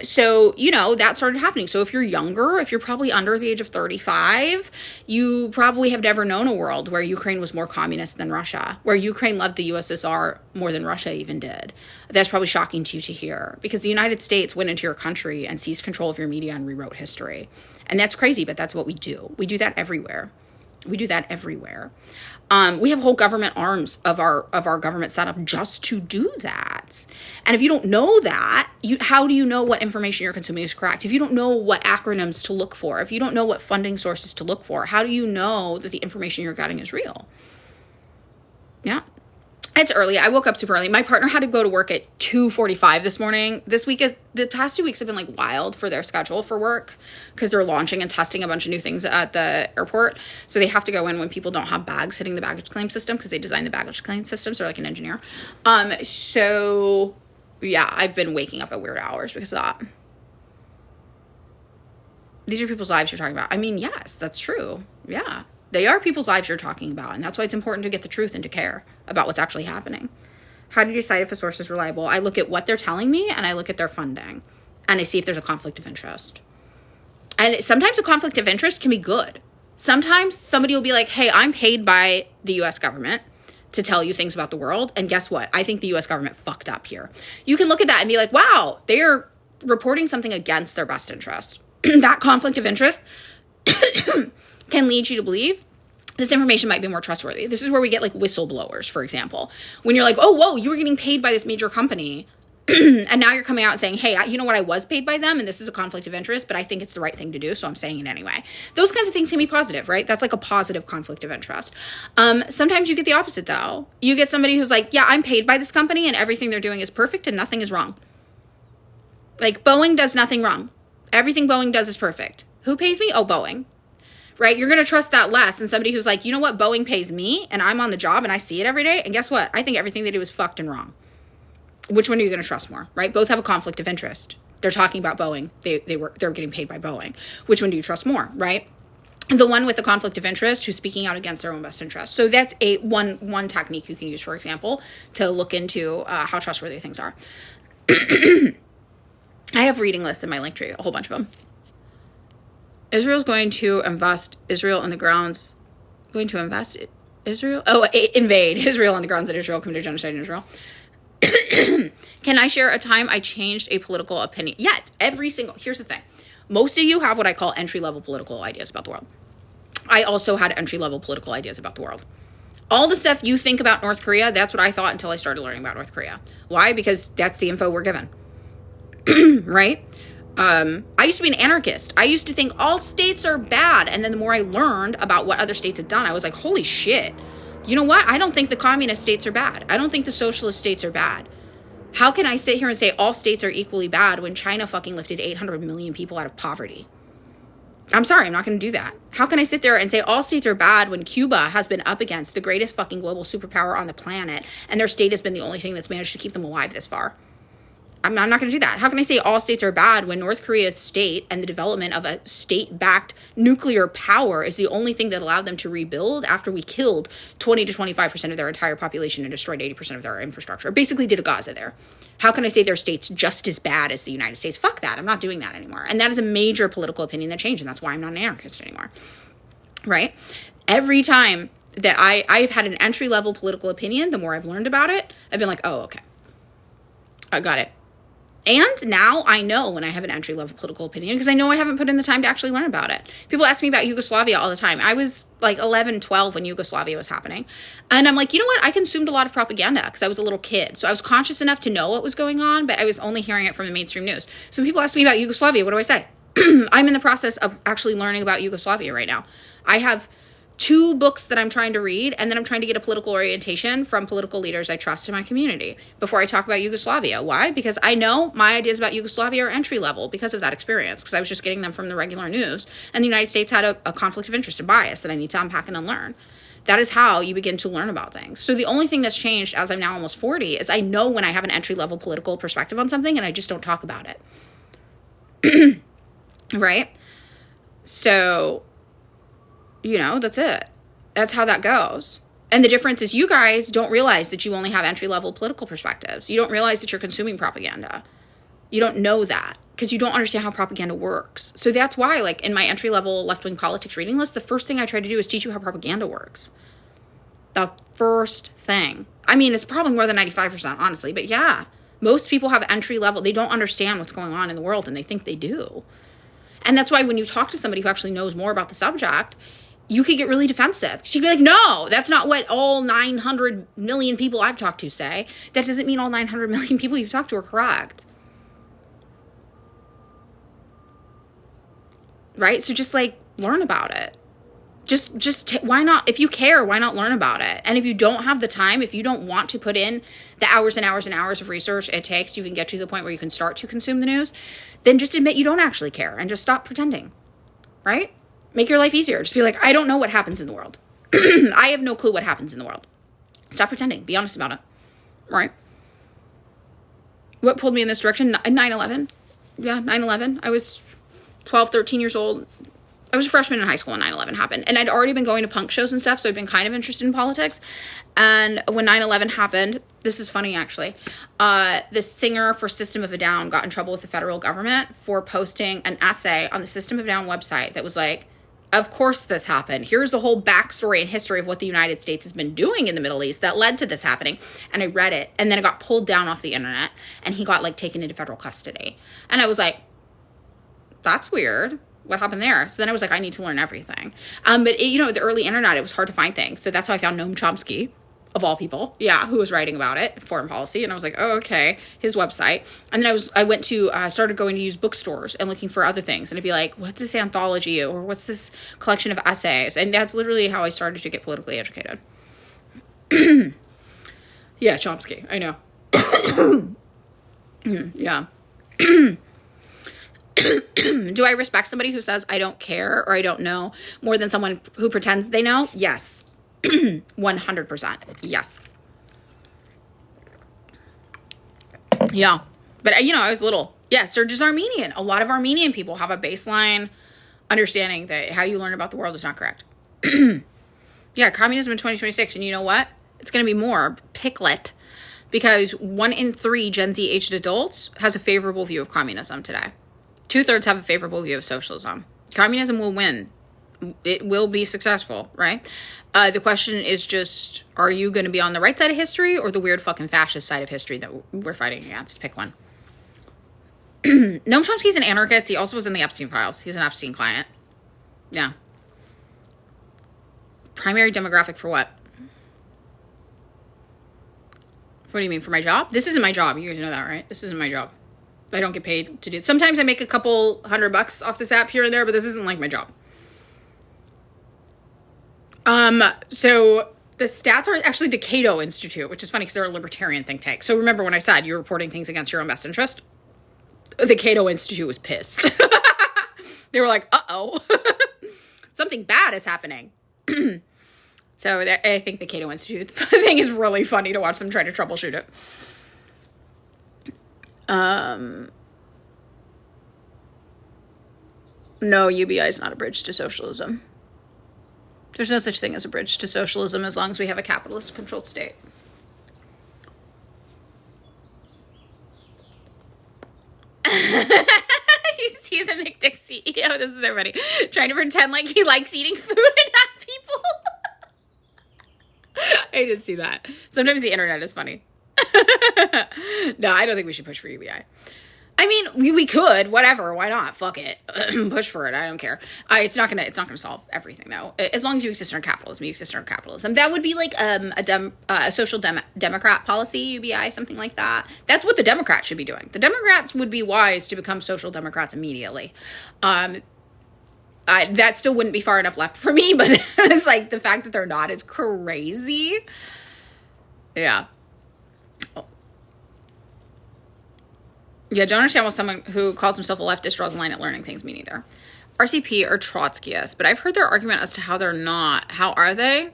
So, that started happening. So if you're younger, if you're probably under the age of 35, you probably have never known a world where Ukraine was more communist than Russia, where Ukraine loved the USSR more than Russia even did. That's probably shocking to you to hear, because the United States went into your country and seized control of your media and rewrote history. And that's crazy, but that's what we do. We do that everywhere. We have whole government arms of our government set up just to do that. And if you don't know that, how do you know what information you're consuming is correct? If you don't know what acronyms to look for, if you don't know what funding sources to look for, how do you know that the information you're getting is real? Yeah. It's early. I woke up super early. My partner had to go to work at 2:45 this morning. The past 2 weeks have been like wild for their schedule for work because they're launching and testing a bunch of new things at the airport. So they have to go in when people don't have bags hitting the baggage claim system because they designed the baggage claim system. So they're like an engineer. So yeah, I've been waking up at weird hours because of that. These are people's lives you're talking about. I mean, yes, that's true. Yeah. They are people's lives you're talking about, and that's why it's important to get the truth and to care about what's actually happening. How do you decide if a source is reliable? I look at what they're telling me, and I look at their funding, and I see if there's a conflict of interest. And sometimes a conflict of interest can be good. Sometimes somebody will be like, hey, I'm paid by the U.S. government to tell you things about the world, and guess what? I think the U.S. government fucked up here. You can look at that and be like, wow, they're reporting something against their best interest. That conflict of interest can lead you to believe this information might be more trustworthy. This is where we get like whistleblowers, for example. When you're like, oh, whoa, you were getting paid by this major company. And now you're coming out and saying, hey, you know what? I was paid by them and this is a conflict of interest, but I think it's the right thing to do. So I'm saying it anyway. Those kinds of things can be positive, right? That's like a positive conflict of interest. Sometimes you get the opposite though. You get somebody who's like, yeah, I'm paid by this company and everything they're doing is perfect and nothing is wrong. Like Boeing does nothing wrong. Everything Boeing does is perfect. Who pays me? Oh, Boeing. Right? You're going to trust that less than somebody who's like, you know what? Boeing pays me and I'm on the job and I see it every day. And guess what? I think everything they do is fucked and wrong. Which one are you going to trust more? Right? Both have a conflict of interest. They're talking about Boeing. They're getting paid by Boeing. Which one do you trust more? Right? The one with the conflict of interest who's speaking out against their own best interest. So that's one technique you can use, for example, to look into how trustworthy things are. I have reading lists in my link tree, a whole bunch of them. Israel's going to invest Israel on the grounds. Going to invest Israel? Oh, invade Israel on the grounds that Israel committed genocide in Israel. Can I share a time I changed a political opinion? Yes, here's the thing. Most of you have what I call entry-level political ideas about the world. I also had entry-level political ideas about the world. All the stuff you think about North Korea, that's what I thought until I started learning about North Korea. Why? Because that's the info we're given. Right? I used to be an anarchist. I used to think all states are bad. And then the more I learned about what other states had done, I was like, holy shit. You know what? I don't think the communist states are bad. I don't think the socialist states are bad. How can I sit here and say all states are equally bad when China fucking lifted 800 million people out of poverty? I'm sorry, I'm not going to do that. How can I sit there and say all states are bad when Cuba has been up against the greatest fucking global superpower on the planet and their state has been the only thing that's managed to keep them alive this far? I'm not going to do that. How can I say all states are bad when North Korea's state and the development of a state-backed nuclear power is the only thing that allowed them to rebuild after we killed 20 to 25% of their entire population and destroyed 80% of their infrastructure? Basically did a Gaza there. How can I say their state's just as bad as the United States? Fuck that. I'm not doing that anymore. And that is a major political opinion that changed, and that's why I'm not an anarchist anymore. Right? Every time that I've had an entry-level political opinion, the more I've learned about it, I've been like, oh, okay. I got it. And now I know when I have an entry-level political opinion because I know I haven't put in the time to actually learn about it. People ask me about Yugoslavia all the time. I was like 11, 12 when Yugoslavia was happening. And I'm like, you know what? I consumed a lot of propaganda because I was a little kid. So I was conscious enough to know what was going on, but I was only hearing it from the mainstream news. So when people ask me about Yugoslavia, what do I say? I'm in the process of actually learning about Yugoslavia right now. I have 2 books that I'm trying to read, and then I'm trying to get a political orientation from political leaders I trust in my community before I talk about Yugoslavia. Why? Because I know my ideas about Yugoslavia are entry level because of that experience, because I was just getting them from the regular news, and the United States had a conflict of interest, a bias that I need to unpack and unlearn. That is how you begin to learn about things. So the only thing that's changed as I'm now almost 40 is I know when I have an entry-level political perspective on something and I just don't talk about it. Right? So, that's it. That's how that goes. And the difference is you guys don't realize that you only have entry-level political perspectives. You don't realize that you're consuming propaganda. You don't know that because you don't understand how propaganda works. So that's why, like, in my entry-level left-wing politics reading list, the first thing I try to do is teach you how propaganda works. The first thing. I mean, it's probably more than 95%, honestly. But yeah, most people have entry-level. They don't understand what's going on in the world, and they think they do. And that's why when you talk to somebody who actually knows more about the subject, you could get really defensive. She'd be like, no, that's not what all 900 million people I've talked to say. That doesn't mean all 900 million people you've talked to are correct. Right? So just like learn about it. Why not? If you care, why not learn about it? And if you don't have the time, if you don't want to put in the hours and hours and hours of research it takes to even get to the point where you can start to consume the news, then just admit you don't actually care and just stop pretending. Right? Make your life easier. Just be like, I don't know what happens in the world. I have no clue what happens in the world. Stop pretending. Be honest about it. Right? What pulled me in this direction? 9/11. Yeah, 9/11. I was 12, 13 years old. I was a freshman in high school when 9/11 happened. And I'd already been going to punk shows and stuff, so I'd been kind of interested in politics. And when 9/11 happened, this is funny actually, the singer for System of a Down got in trouble with the federal government for posting an essay on the System of a Down website that was like, of course this happened. Here's the whole backstory and history of what the United States has been doing in the Middle East that led to this happening. And I read it, and then it got pulled down off the internet, and he got like taken into federal custody. And I was like, that's weird. What happened there? So then I was like, I need to learn everything. But the early internet, it was hard to find things. So that's how I found Noam Chomsky, of all people. Yeah, who was writing about it, foreign policy. And I was like, oh, okay, his website. And then I started going to used bookstores and looking for other things. And I'd be like, what's this anthology? Or what's this collection of essays? And that's literally how I started to get politically educated. Yeah, Chomsky. I know. Yeah. Do I respect somebody who says I don't care or I don't know more than someone who pretends they know? Yes. 100%. Yes. Yeah. But, I was little. Yeah, Serge is Armenian. A lot of Armenian people have a baseline understanding that how you learn about the world is not correct. Yeah, communism in 2026. And you know what? It's going to be more Picklet because 1 in 3 Gen Z aged adults has a favorable view of communism today. 2/3 have a favorable view of socialism. Communism will win. It will be successful, right? The question is just, are you going to be on the right side of history or the weird fucking fascist side of history that we're fighting against? Pick one. Noam Chomsky's an anarchist. He also was in the Epstein files. He's an Epstein client. Yeah. Primary demographic for what? What do you mean, for my job? This isn't my job. You guys know that, right? This isn't my job. I don't get paid to do it. Sometimes I make a couple $100 off this app here and there, but this isn't like my job. So the stats are actually the Cato Institute, which is funny because they're a libertarian think tank. So remember when I said you're reporting things against your own best interest? The Cato Institute was pissed. They were like, uh-oh, something bad is happening. So I think the Cato Institute thing is really funny to watch them try to troubleshoot it. No, UBI is not a bridge to socialism. There's no such thing as a bridge to socialism as long as we have a capitalist-controlled state. You see the McDick CEO? This is so funny. Trying to pretend like he likes eating food and not people. I did see that. Sometimes the internet is funny. No, I don't think we should push for UBI. I mean, we could, whatever, why not? Fuck it. Push for it. I don't care. It's not gonna solve everything though. As long as you exist under capitalism, you exist under capitalism. That would be like a social democrat policy, UBI, something like that. That's what the Democrats should be doing. The Democrats would be wise to become social democrats immediately. That still wouldn't be far enough left for me, but it's like the fact that they're not is crazy. Yeah. Yeah, don't understand why someone who calls himself a leftist draws a line at learning things. Me neither. RCP or Trotskyists, but I've heard their argument as to how they're not. How are they?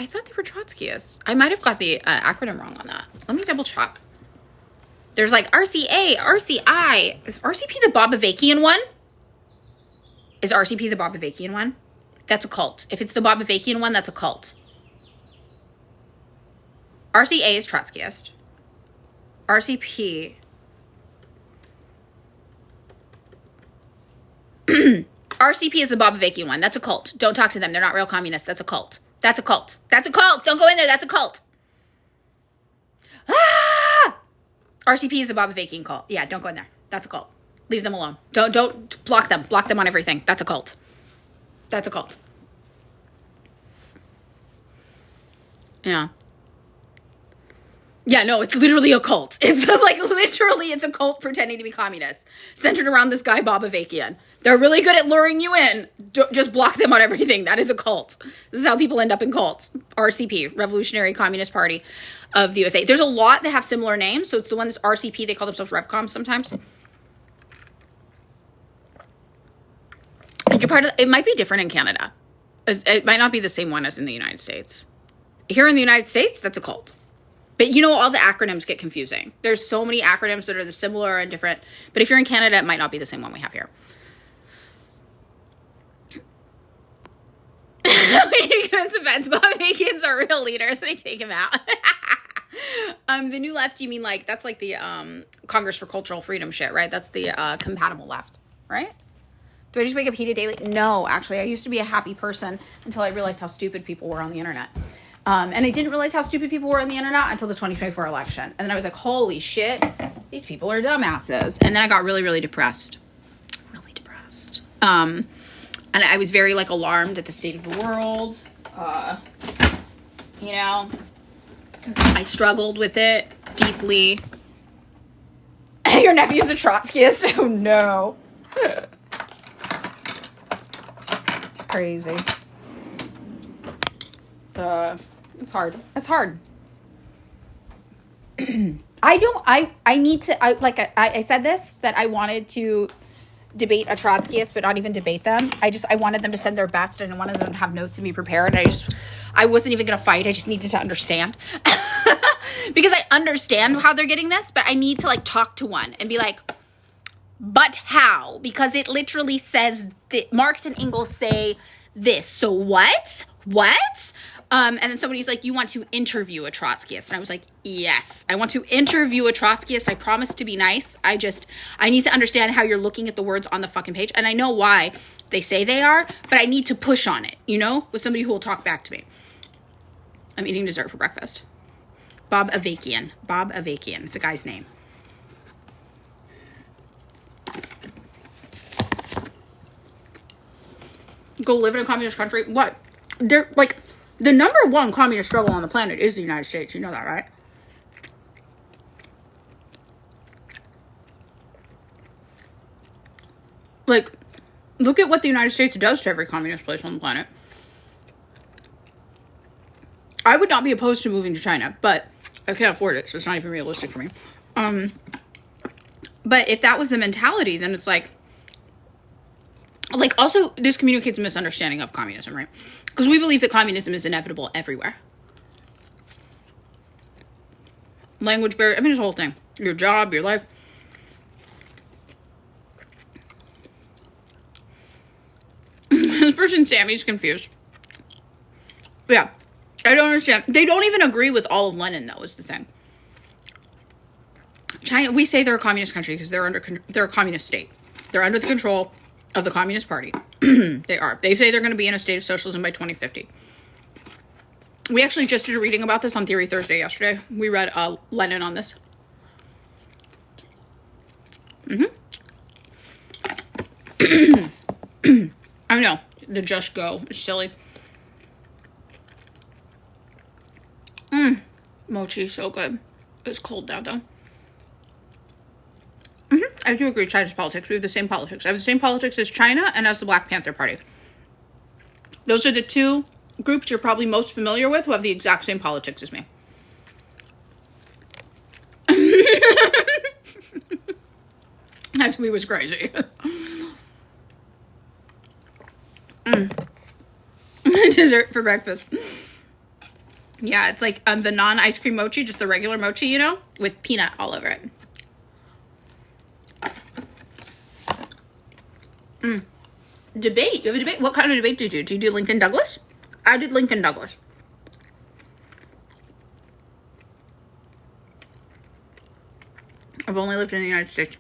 I thought they were Trotskyists. I might have got the acronym wrong on that. Let me double check. There's like RCA, RCI. Is RCP the Bobavakian one? Is RCP the Bobavakian one? That's a cult. If it's the Bobavakian one, that's a cult. RCA is Trotskyist. RCP. RCP is the Bobavakian one. That's a cult. Don't talk to them. They're not real communists. That's a cult. That's a cult. That's a cult. Don't go in there. That's a cult. Ah! RCP is a Bobavakian cult. Yeah, don't go in there. That's a cult. Leave them alone. Don't block them. Block them on everything. That's a cult. That's a cult. Yeah. Yeah, no, it's literally a cult. It's like literally it's a cult pretending to be communist, centered around this guy Bobavakian. They're really good at luring you in. Just block them on everything. That is a cult. This is how people end up in cults. RCP, Revolutionary Communist Party of the USA. There's a lot that have similar names. So it's the one that's RCP. They call themselves RevCom sometimes. You're part of. It might be different in Canada. It might not be the same one as in the United States. Here in the United States, that's a cult. But you know, all the acronyms get confusing. There's so many acronyms that are the similar and different. But if you're in Canada, it might not be the same one we have here. Events, Bobavakians are real leaders. They take him out. The new left, you mean like, that's like the Congress for Cultural Freedom shit, right? That's the compatible left, right? Do I just wake up heated daily? No, actually, I used to be a happy person until I realized how stupid people were on the internet. And I didn't realize how stupid people were on the internet until the 2024 election. And then I was like, holy shit, these people are dumbasses. And then I got really, really depressed. Really depressed. And I was very, like, alarmed at the state of the world. You know, I struggled with it deeply. Your nephew's a Trotskyist? Oh, no. Crazy. It's hard. It's hard. I said this, that I wanted to debate a Trotskyist, but not even debate them. I wanted them to send their best, and I wanted them to have notes and be prepared. I wasn't even going to fight. I just needed to understand. Because I understand how they're getting this, but I need to, like, talk to one and be like, but how? Because it literally says that Marx and Engels say this. So what? What? And then somebody's like, you want to interview a Trotskyist. And I was like, yes, I want to interview a Trotskyist. I promise to be nice. I need to understand how you're looking at the words on the fucking page. And I know why they say they are, but I need to push on it, you know, with somebody who will talk back to me. I'm eating dessert for breakfast. Bobavakian. Bobavakian. It's a guy's name. Go live in a communist country? What? They're like, the number one communist struggle on the planet is the United States. You know that, right? Like, look at what the United States does to every communist place on the planet. I would not be opposed to moving to China, but I can't afford it, so it's not even realistic for me. But if that was the mentality, then it's like, also, this communicates a misunderstanding of communism, right? Because we believe that communism is inevitable everywhere. Language barrier, I mean, this whole thing. Your job, your life. This person, Sammy's confused. Yeah, I don't understand. They don't even agree with all of Lenin, though, is the thing. China, we say they're a communist country because they're a communist state. They're under the control of the Communist Party. They are. They say they're going to be in a state of socialism by 2050. We actually just did a reading about this on Theory Thursday yesterday. We read Lenin on this. I know. The just go is silly. Mochi, so good. It's cold now, though. I do agree, China's politics. We have the same politics. I have the same politics as China and as the Black Panther Party. Those are the two groups you're probably most familiar with who have the exact same politics as me. That to me was crazy. Dessert for breakfast. Yeah, it's like the non-ice cream mochi, just the regular mochi, you know, with peanut all over it. Debate. You have a debate? What kind of debate do you do? Do you do Lincoln Douglas? I did Lincoln Douglas. I've only lived in the United States.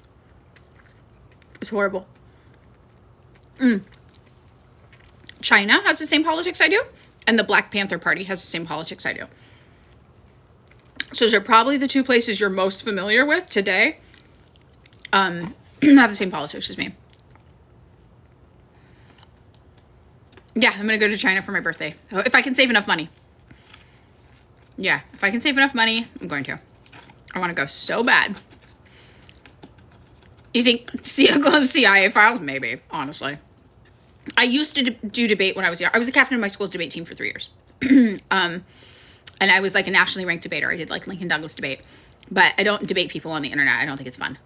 It's horrible. China has the same politics I do, and the Black Panther Party has the same politics I do. So those are probably the two places you're most familiar with today. Have the same politics as me. Yeah, I'm going to go to China for my birthday. If I can save enough money. Yeah, if I can save enough money, I'm going to. I want to go so bad. You think CIA files? Maybe, honestly. I used to do debate when I was young. I was the captain of my school's debate team for 3 years. And I was like a nationally ranked debater. I did like Lincoln Douglas debate. But I don't debate people on the internet. I don't think it's fun.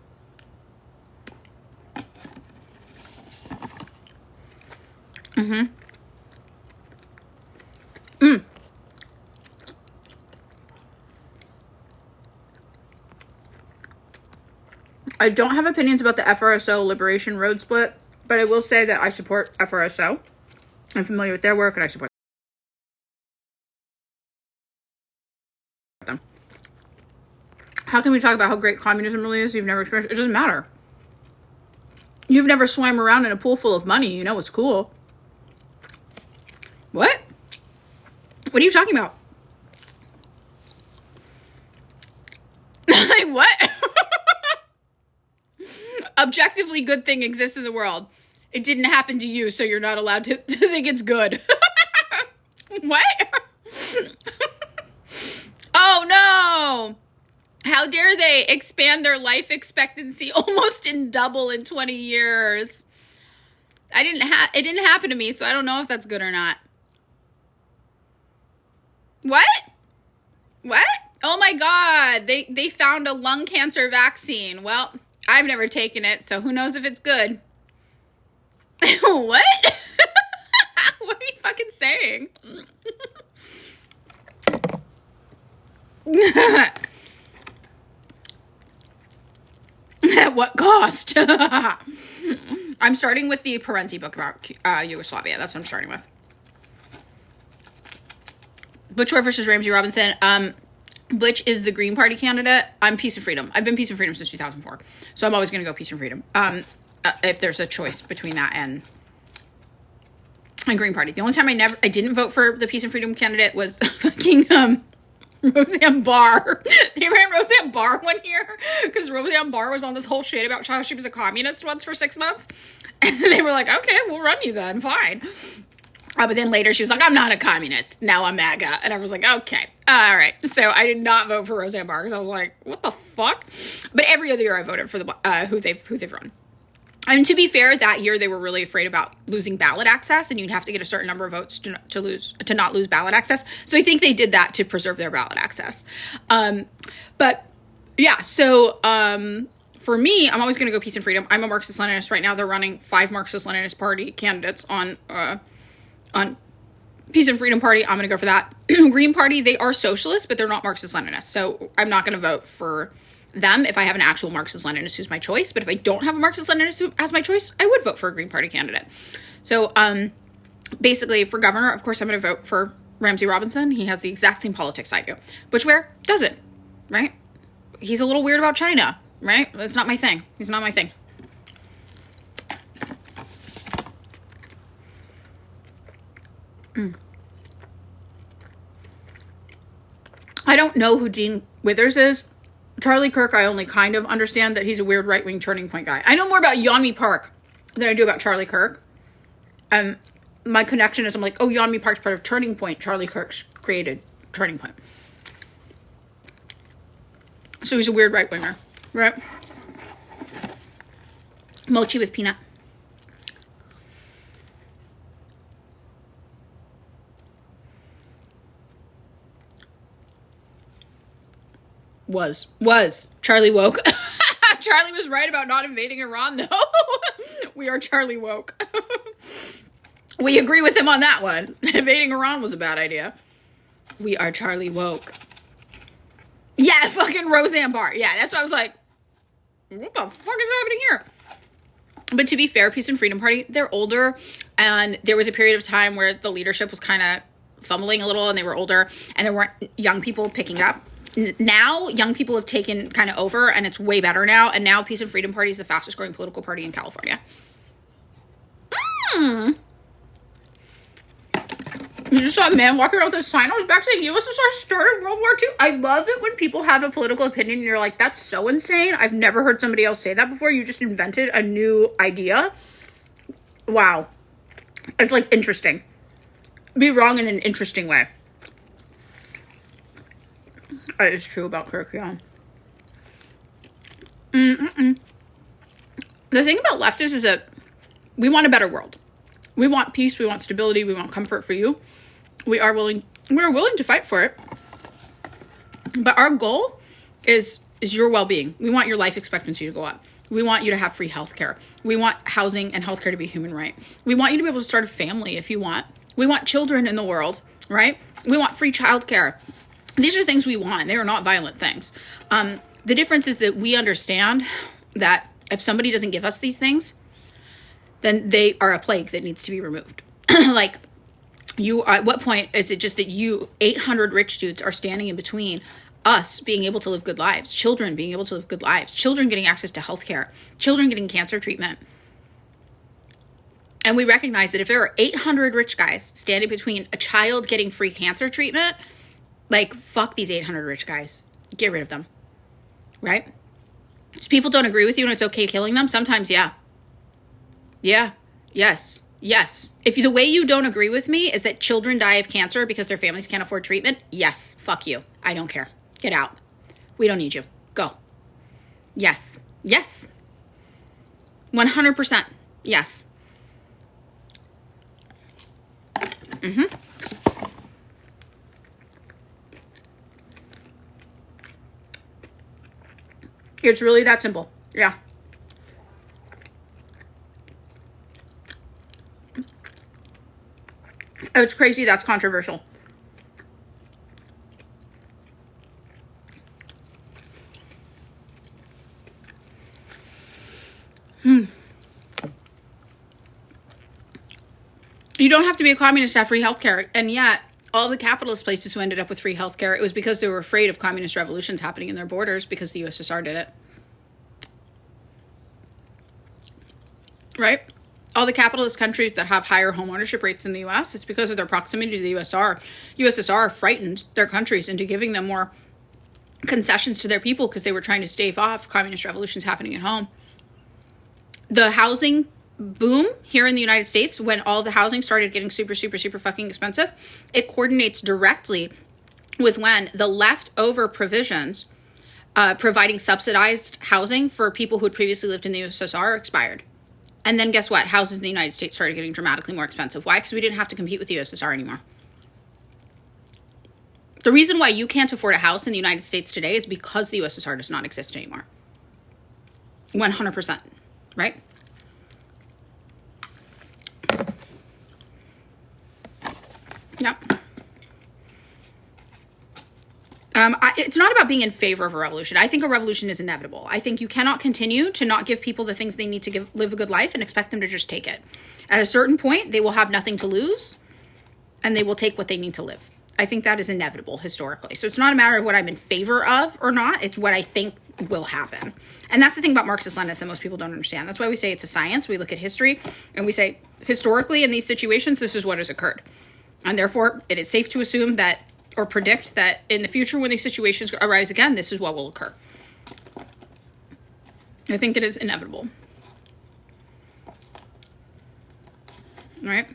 I don't have opinions about the FRSO Liberation Road split, but I will say that I support FRSO. I'm familiar with their work, and I support them. How can we talk about how great communism really is? You've never experienced it. It doesn't matter. You've never swam around in a pool full of money. You know it's cool. What? What are you talking about? Like, what? Objectively good thing exists in the world. It didn't happen to you, so you're not allowed to think it's good. What? Oh, no. How dare they expand their life expectancy almost in double in 20 years? It didn't happen to me, so I don't know if that's good or not. What? What? Oh my God. They found a lung cancer vaccine. Well, I've never taken it, so who knows if it's good. What? What are you fucking saying? At what cost? I'm starting with the Parenti book about Yugoslavia. That's what I'm starting with. Butch versus Ramsey Robinson. Butch is the Green Party candidate. I'm Peace and Freedom. I've been Peace and Freedom since 2004. So I'm always going to go Peace and Freedom. If there's a choice between that and Green Party. The only time I didn't vote for the Peace and Freedom candidate was fucking Roseanne Barr. They ran Roseanne Barr one year because Roseanne Barr was on this whole shit about how she was a communist once for 6 months. And they were like, okay, we'll run you then. Fine. But then later she was like, I'm not a communist. Now I'm MAGA. And I was like, okay. All right. So I did not vote for Roseanne Barr because I was like, what the fuck? But every other year I voted for the who they've run. And to be fair, that year they were really afraid about losing ballot access, and you'd have to get a certain number of votes to not lose ballot access. So I think they did that to preserve their ballot access. But yeah, so for me, I'm always going to go Peace and Freedom. I'm a Marxist-Leninist right now. They're running 5 Marxist-Leninist Party candidates on Peace and Freedom Party. I'm going to go for that. Green Party, they are socialists, but they're not Marxist-Leninists. So I'm not going to vote for them if I have an actual Marxist-Leninist who's my choice. But if I don't have a Marxist-Leninist who has my choice, I would vote for a Green Party candidate. So basically for governor, of course, I'm going to vote for Ramsey Robinson. He has the exact same politics I do. Butch Ware doesn't, right? He's a little weird about China, right? That's not my thing. He's not my thing. I don't know who Dean Withers is. Charlie Kirk, I only kind of understand that he's a weird right-wing Turning Point guy. I know more about Yeonmi Park than I do about Charlie Kirk. My connection is I'm like, oh, Yeonmi Park's part of Turning Point. Charlie Kirk's created Turning Point. So he's a weird right-winger, right? Mochi with peanut. Was. Charlie woke. Charlie was right about not invading Iran, though. We are Charlie woke. We agree with him on that one. Invading Iran was a bad idea. We are Charlie woke. Yeah, fucking Roseanne Barr. Yeah, that's why I was like, what the fuck is happening here? But to be fair, Peace and Freedom Party, they're older, and there was a period of time where the leadership was kind of fumbling a little, and they were older, and there weren't young people picking up. Now, young people have taken kind of over, and it's way better now, and now Peace and Freedom Party is the fastest growing political party in California. You just saw a man walking around with a sign on his back saying USSR started World War II. I love it when people have a political opinion and you're like, that's so insane. I've never heard somebody else say that before. You just invented a new idea. Wow. It's like interesting. Be wrong in an interesting way. That is true about Kirk, yeah. The thing about leftists is that we want a better world. We want peace, we want stability, we want comfort for you. We're willing to fight for it. But our goal is your well-being. We want your life expectancy to go up. We want you to have free healthcare. We want housing and healthcare to be a human right. We want you to be able to start a family if you want. We want children in the world, right? We want free childcare. These are things we want. They are not violent things. The difference is that we understand that if somebody doesn't give us these things, then they are a plague that needs to be removed. Like, at what point is it just that 800 rich dudes are standing in between us being able to live good lives, children being able to live good lives, children getting access to healthcare, children getting cancer treatment. And we recognize that if there are 800 rich guys standing between a child getting free cancer treatment, like, fuck these 800 rich guys. Get rid of them. Right? Just people don't agree with you and it's okay killing them? Sometimes, yeah. Yeah. Yes. Yes. If the way you don't agree with me is that children die of cancer because their families can't afford treatment, yes. Fuck you. I don't care. Get out. We don't need you. Go. Yes. Yes. 100%. Yes. It's really that simple. Yeah. It's crazy that's controversial. You don't have to be a communist to have free healthcare, and yet all the capitalist places who ended up with free healthcare, it was because they were afraid of communist revolutions happening in their borders because the USSR did it. Right? All the capitalist countries that have higher home ownership rates than the US, it's because of their proximity to the USSR frightened their countries into giving them more concessions to their people because they were trying to stave off communist revolutions happening at home. The housing boom here in the United States, when all the housing started getting super, super, super fucking expensive, it coordinates directly with when the leftover provisions providing subsidized housing for people who had previously lived in the USSR expired. And then guess what? Houses in the United States started getting dramatically more expensive. Why? Because we didn't have to compete with the USSR anymore. The reason why you can't afford a house in the United States today is because the USSR does not exist anymore. 100%. Right? Yep. It's not about being in favor of a revolution. I think a revolution is inevitable. I think you cannot continue to not give people the things they need to live a good life and expect them to just take it. At a certain point, they will have nothing to lose, and they will take what they need to live. I think that is inevitable historically. So it's not a matter of what I'm in favor of or not. It's what I think will happen. And that's the thing about Marxist-Leninists that most people don't understand. That's why we say it's a science. We look at history, and we say, historically, in these situations, this is what has occurred. And therefore, it is safe to assume that, or predict that in the future when these situations arise again, this is what will occur. I think it is inevitable. All right?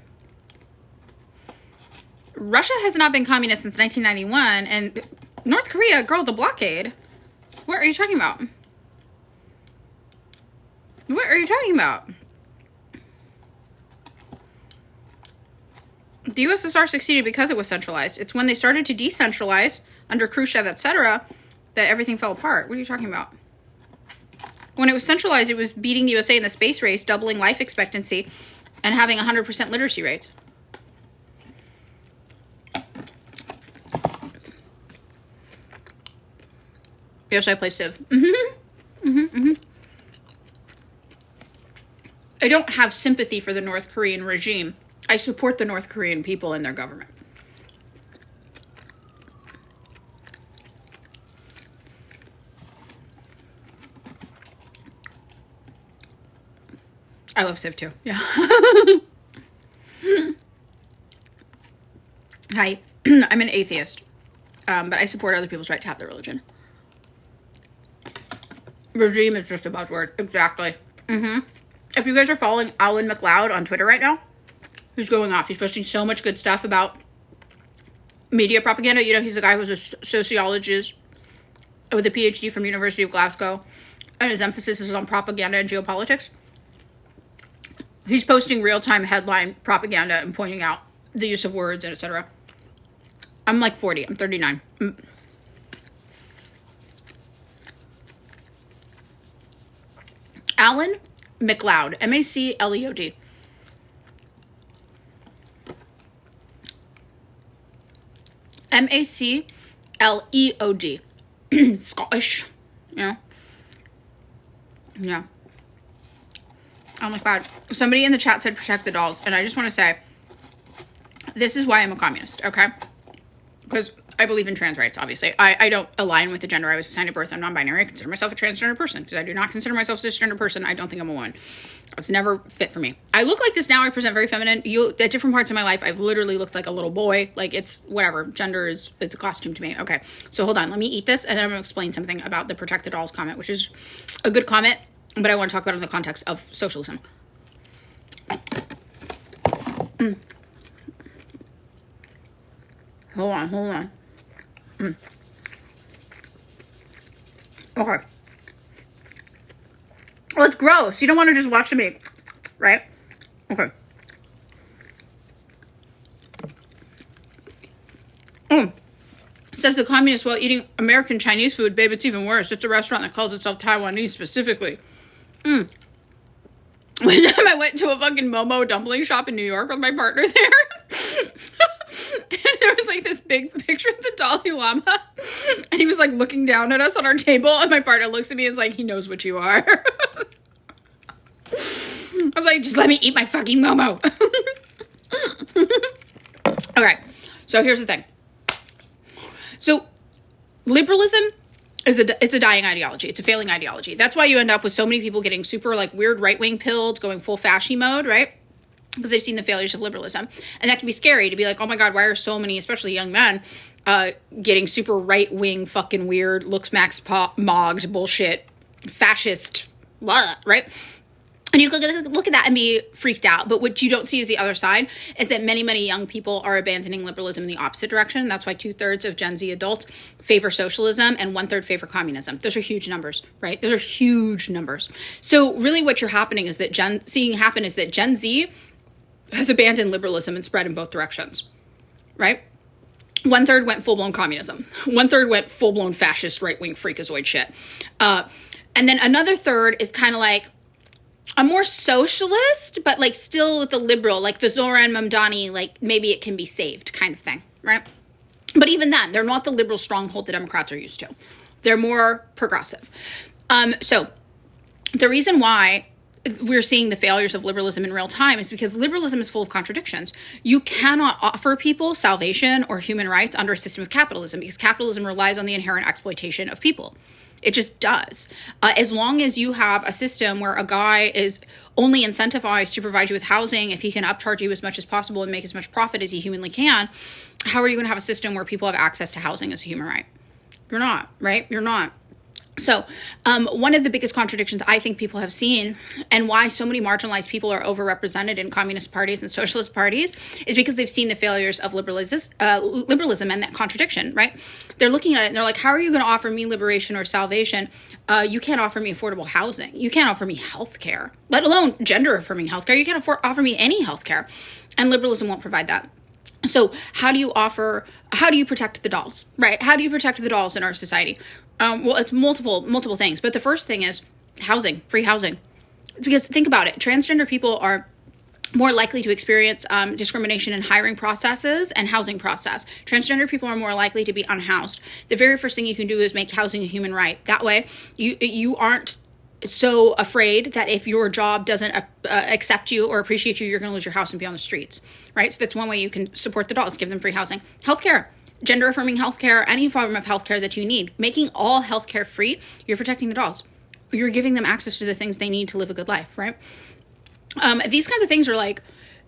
Russia has not been communist since 1991, and North Korea, girl, the blockade. What are you talking about? What are you talking about? The USSR succeeded because it was centralized. It's when they started to decentralize under Khrushchev, etc., that everything fell apart. What are you talking about? When it was centralized, it was beating the USA in the space race, doubling life expectancy, and having 100% literacy rates. Yes, I play Civ. I don't have sympathy for the North Korean regime. I support the North Korean people and their government. I love Civ too. Yeah. Hi. I'm an atheist. But I support other people's right to have their religion. Regime is just a buzzword. Exactly. If you guys are following Alan McLeod on Twitter right now, he's going off. He's posting so much good stuff about media propaganda. You know, he's the guy who's a sociologist with a PhD from University of Glasgow, and his emphasis is on propaganda and geopolitics. He's posting real-time headline propaganda and pointing out the use of words and etc. I'm like 40. I'm 39. Alan McLeod. MacLeod. MacLeod. Scottish. Yeah. Yeah. Oh my God. Somebody in the chat said protect the dolls. And I just want to say, this is why I'm a communist, okay? Because I believe in trans rights, obviously. I don't align with the gender I was assigned at birth. I'm non-binary. I consider myself a transgender person. Because I do not consider myself a cisgender person. I don't think I'm a woman. It's never fit for me. I look like this now. I present very feminine. At different parts of my life, I've literally looked like a little boy. Like, it's whatever. Gender is, it's a costume to me. Okay. So hold on. Let me eat this. And then I'm going to explain something about the protect the dolls comment, which is a good comment. But I want to talk about it in the context of socialism. Hold on. Okay. Well, it's gross. You don't want to just watch somebody, right? Okay. Says the communist while eating American Chinese food. Babe, it's even worse. It's a restaurant that calls itself Taiwanese specifically. One time I went to a fucking Momo dumpling shop in New York with my partner there. And there was like this big picture of the Dalai Lama. And he was like looking down at us on our table. And my partner looks at me and is like, he knows what you are. I was like, just let me eat my fucking Momo. Okay. So here's the thing. So liberalism it's a dying ideology. It's a failing ideology. That's why you end up with so many people getting super like weird right-wing pilled, going full fasci mode, right? Because they've seen the failures of liberalism. And that can be scary to be like, oh my God, why are so many, especially young men, getting super right-wing fucking weird, looks max mogged bullshit, fascist, blah, right? And you could look at that and be freaked out. But what you don't see is the other side is that many, many young people are abandoning liberalism in the opposite direction. That's why 2/3 of Gen Z adults favor socialism and 1/3 favor communism. Those are huge numbers, right? Those are huge numbers. So really what you're happening is that Gen Z has abandoned liberalism and spread in both directions, right? 1/3 went full-blown communism. 1/3 went full-blown fascist right-wing freakazoid shit. And then another third is kind of like a more socialist, but like still the liberal, like the Zoran Mamdani, like maybe it can be saved kind of thing, right? But even then, they're not the liberal stronghold the Democrats are used to. They're more progressive. So the reason why we're seeing the failures of liberalism in real time is because liberalism is full of contradictions. You cannot offer people salvation or human rights under a system of capitalism because capitalism relies on the inherent exploitation of people. It just does. As long as you have a system where a guy is only incentivized to provide you with housing if he can upcharge you as much as possible and make as much profit as he humanly can, how are you going to have a system where people have access to housing as a human right? You're not, right? You're not. So one of the biggest contradictions I think people have seen and why so many marginalized people are overrepresented in communist parties and socialist parties is because they've seen the failures of liberalism and that contradiction, right? They're looking at it and they're like, how are you going to offer me liberation or salvation? You can't offer me affordable housing. You can't offer me healthcare, let alone gender affirming healthcare. You can't offer me any healthcare. And liberalism won't provide that. So how do you protect the dolls, right? How do you protect the dolls in our society? Well, it's multiple things. But the first thing is housing, free housing. Because think about it. Transgender people are more likely to experience discrimination in hiring processes and housing process. Transgender people are more likely to be unhoused. The very first thing you can do is make housing a human right. That way, you aren't so afraid that if your job doesn't accept you or appreciate you, you're going to lose your house and be on the streets, right? So that's one way you can support the dolls, give them free housing. Healthcare, gender affirming healthcare, any form of healthcare that you need. Making all healthcare free, you're protecting the dolls. You're giving them access to the things they need to live a good life, right? These kinds of things are like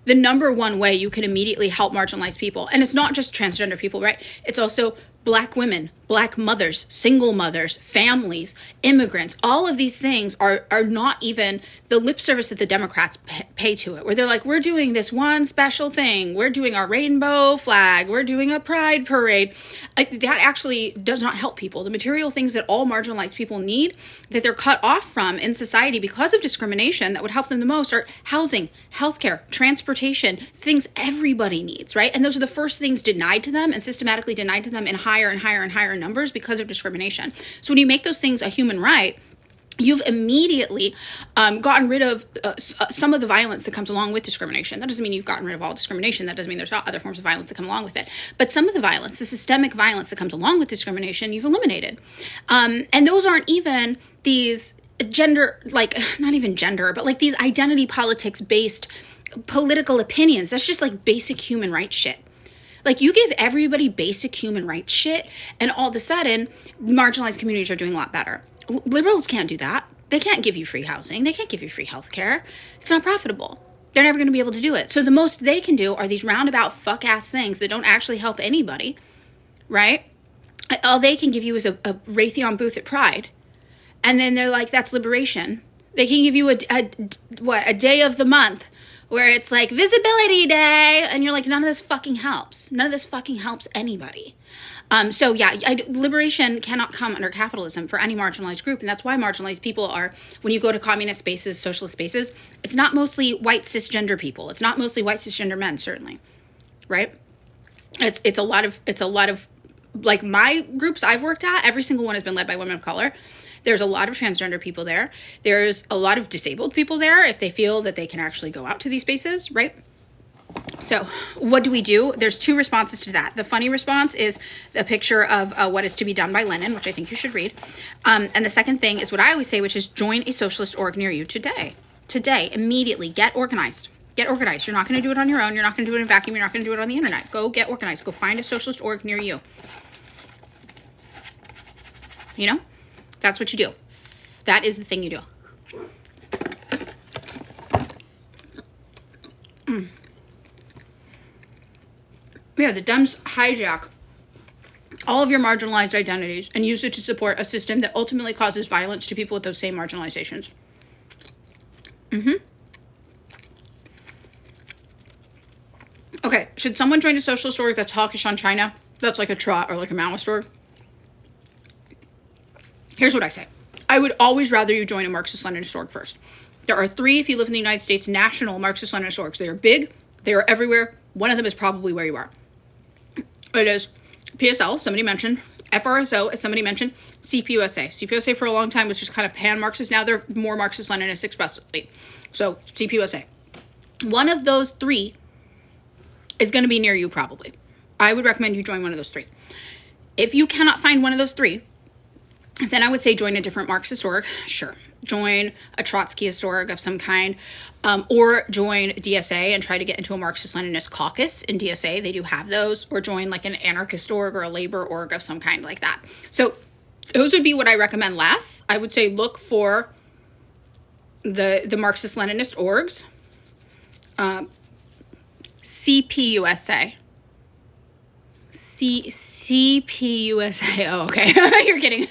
the number one way you can immediately help marginalized people. And it's not just transgender people, right? It's also Black women, Black mothers, single mothers, families, immigrants. All of these things are not even the lip service that the Democrats pay to it, where they're like, we're doing this one special thing. We're doing our rainbow flag. We're doing a pride parade. That actually does not help people. The material things that all marginalized people need, that they're cut off from in society because of discrimination, that would help them the most are housing, healthcare, transportation, things everybody needs, right? And those are the first things denied to them and systematically denied to them in higher and higher and higher numbers because of discrimination. So when you make those things a human right, you've immediately gotten rid of some of the violence that comes along with discrimination. That doesn't mean you've gotten rid of all discrimination. That doesn't mean there's not other forms of violence that come along with it. But some of the violence, the systemic violence that comes along with discrimination, you've eliminated. And those aren't even these gender, like, not even gender, but like these identity politics based political opinions. That's just like basic human rights shit. Like, you give everybody basic human rights shit, and all of a sudden, marginalized communities are doing a lot better. Liberals can't do that. They can't give you free housing. They can't give you free healthcare. It's not profitable. They're never going to be able to do it. So the most they can do are these roundabout fuck-ass things that don't actually help anybody, right? All they can give you is a Raytheon booth at Pride. And then they're like, that's liberation. They can give you a day of the month where it's like visibility day, and you're like, none of this fucking helps. None of this fucking helps anybody. So yeah, liberation cannot come under capitalism for any marginalized group, and that's why marginalized people are, when you go to communist spaces, socialist spaces, it's not mostly white cisgender people. It's not mostly white cisgender men, certainly, right? It's a lot of like my groups I've worked at, every single one has been led by women of color. There's a lot of transgender people there. There's a lot of disabled people there if they feel that they can actually go out to these spaces, right? So what do? There's two responses to that. The funny response is a picture of What Is to Be Done by Lenin, which I think you should read. And the second thing is what I always say, which is join a socialist org near you today. Today, immediately, get organized. Get organized. You're not going to do it on your own. You're not going to do it in a vacuum. You're not going to do it on the internet. Go get organized. Go find a socialist org near you. You know? That's what you do. That is the thing you do. Yeah, the Dems hijack all of your marginalized identities and use it to support a system that ultimately causes violence to people with those same marginalizations. Okay, should someone join a socialist org that's hawkish on China? That's like a trot or like a Maoist org? Here's what I say. I would always rather you join a Marxist-Leninist org first. There are 3, if you live in the United States, national Marxist-Leninist orgs. They are big. They are everywhere. One of them is probably where you are. It is PSL, somebody mentioned. FRSO, as somebody mentioned. CPUSA. CPUSA for a long time was just kind of pan-Marxist. Now they're more Marxist-Leninist explicitly. So, CPUSA. One of those 3 is going to be near you probably. I would recommend you join one of those 3. If you cannot find one of those 3, then I would say join a different Marxist org. Sure. Join a Trotskyist org of some kind, or join DSA and try to get into a Marxist-Leninist caucus in DSA. They do have those. Or join like an anarchist org or a labor org of some kind like that. So those would be what I recommend less. I would say look for the Marxist-Leninist orgs. CPUSA. CPUSA. Oh, okay. You're kidding.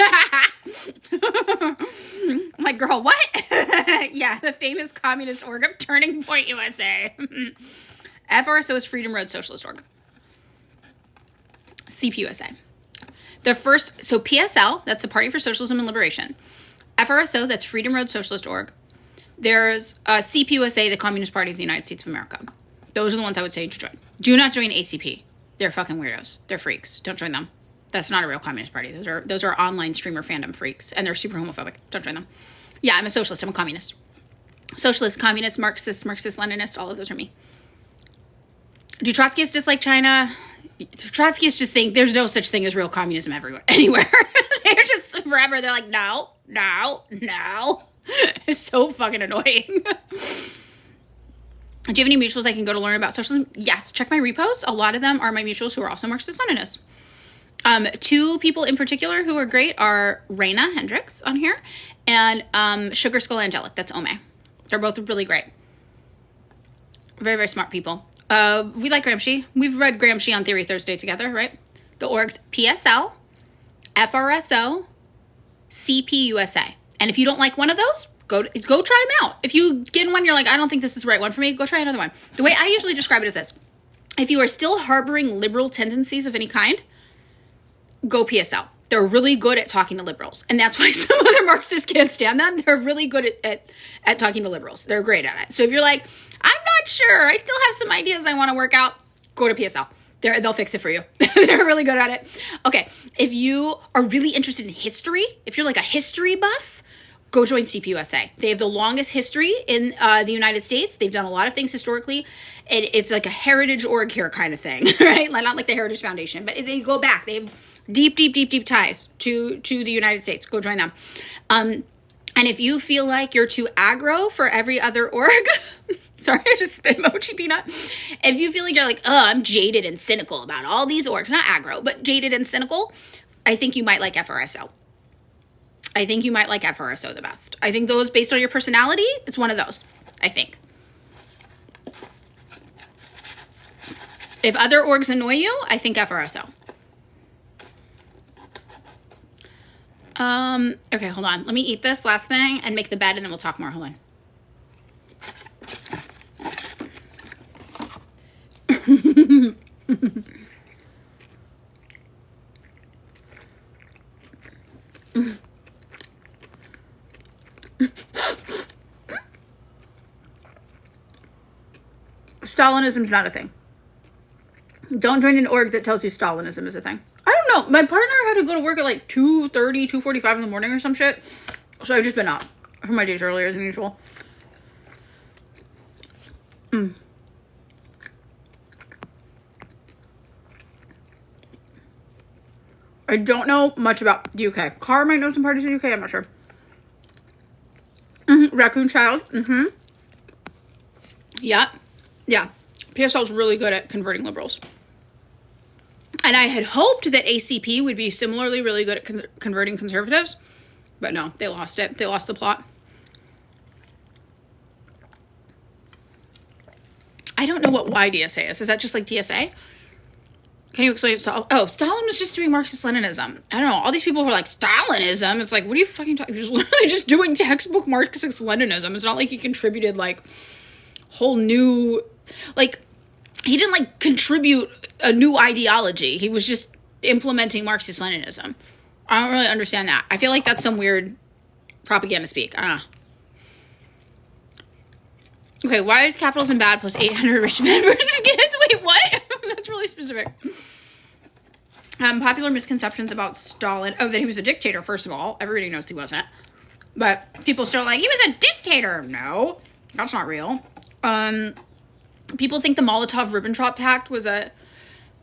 I'm like, girl, what? Yeah, the famous communist org of Turning Point USA. FRSO is Freedom Road Socialist Org. CPUSA. The first, so PSL, that's the Party for Socialism and Liberation. FRSO, that's Freedom Road Socialist Org. There's CPUSA, the Communist Party of the United States of America. Those are the ones I would say to join. Do not join ACP. They're fucking weirdos. They're freaks. Don't join them. That's not a real communist party. Those are online streamer fandom freaks, and they're super homophobic. Don't join them. Yeah, I'm a socialist. I'm a communist. Socialist, communist, Marxist, Leninist, all of those are me. Do Trotskyists dislike China? Trotskyists just think there's no such thing as real communism anywhere. They're just forever, they're like, no. It's so fucking annoying. Do you have any mutuals I can go to learn about socialism? Yes, check my reposts. A lot of them are my mutuals who are also Marxist-Leninists. 2 people in particular who are great are Raina Hendricks on here and Sugar Skull Angelic. That's Ome. They're both really great. Very, very smart people. We like Gramsci. We've read Gramsci on Theory Thursday together, right? The orgs PSL, FRSO, CPUSA. And if you don't like one of those, go try them out. If you get in one, you're like, I don't think this is the right one for me, go try another one. The way I usually describe it is this. If you are still harboring liberal tendencies of any kind, go PSL. They're really good at talking to liberals. And that's why some other Marxists can't stand them. They're really good at talking to liberals. They're great at it. So if you're like, I'm not sure, I still have some ideas I want to work out, go to PSL. They'll fix it for you. They're really good at it. Okay, if you are really interested in history, if you're like a history buff, go join CPUSA. They have the longest history in the United States. They've done a lot of things historically. It's like a heritage org here kind of thing, right? Not like the Heritage Foundation, but they go back. They have deep ties to the United States. Go join them. And if you feel like you're too aggro for every other org, sorry, I just spit mochi peanut. If you feel like you're like, oh, I'm jaded and cynical about all these orgs, not aggro, but jaded and cynical, I think you might like FRSO. I think you might like FRSO the best. I think those, based on your personality, it's one of those, I think. If other orgs annoy you, I think FRSO. Okay, hold on. Let me eat this last thing and make the bed, and then we'll talk more. Hold on. Stalinism's not a thing. Don't join an org that tells you Stalinism is a thing. I don't know. My partner had to go to work at like 2:30, 2:45 in the morning or some shit. So I've just been up for my days earlier than usual. I don't know much about the UK. Car might know some parties in the UK. I'm not sure. Raccoon Child. Yeah. PSL is really good at converting liberals. And I had hoped that ACP would be similarly really good at converting conservatives. But no, they lost it. They lost the plot. I don't know what YDSA is. Is that just like DSA? Can you explain? Oh, Stalin was just doing Marxist-Leninism. I don't know. All these people who are like, Stalinism? It's like, what are you fucking talking? You're literally just doing textbook Marxist-Leninism. It's not like he contributed like whole new, like, he didn't like contribute a new ideology. He was just implementing Marxist-Leninism. I don't really understand that. I feel like that's some weird propaganda speak. I don't know. Okay, why is capitalism bad plus 800 rich men versus kids? Wait, what? That's really specific. Popular misconceptions about Stalin. Oh, that he was a dictator, first of all. Everybody knows he wasn't. But people still like, he was a dictator. No, that's not real. People think the Molotov-Ribbentrop Pact was an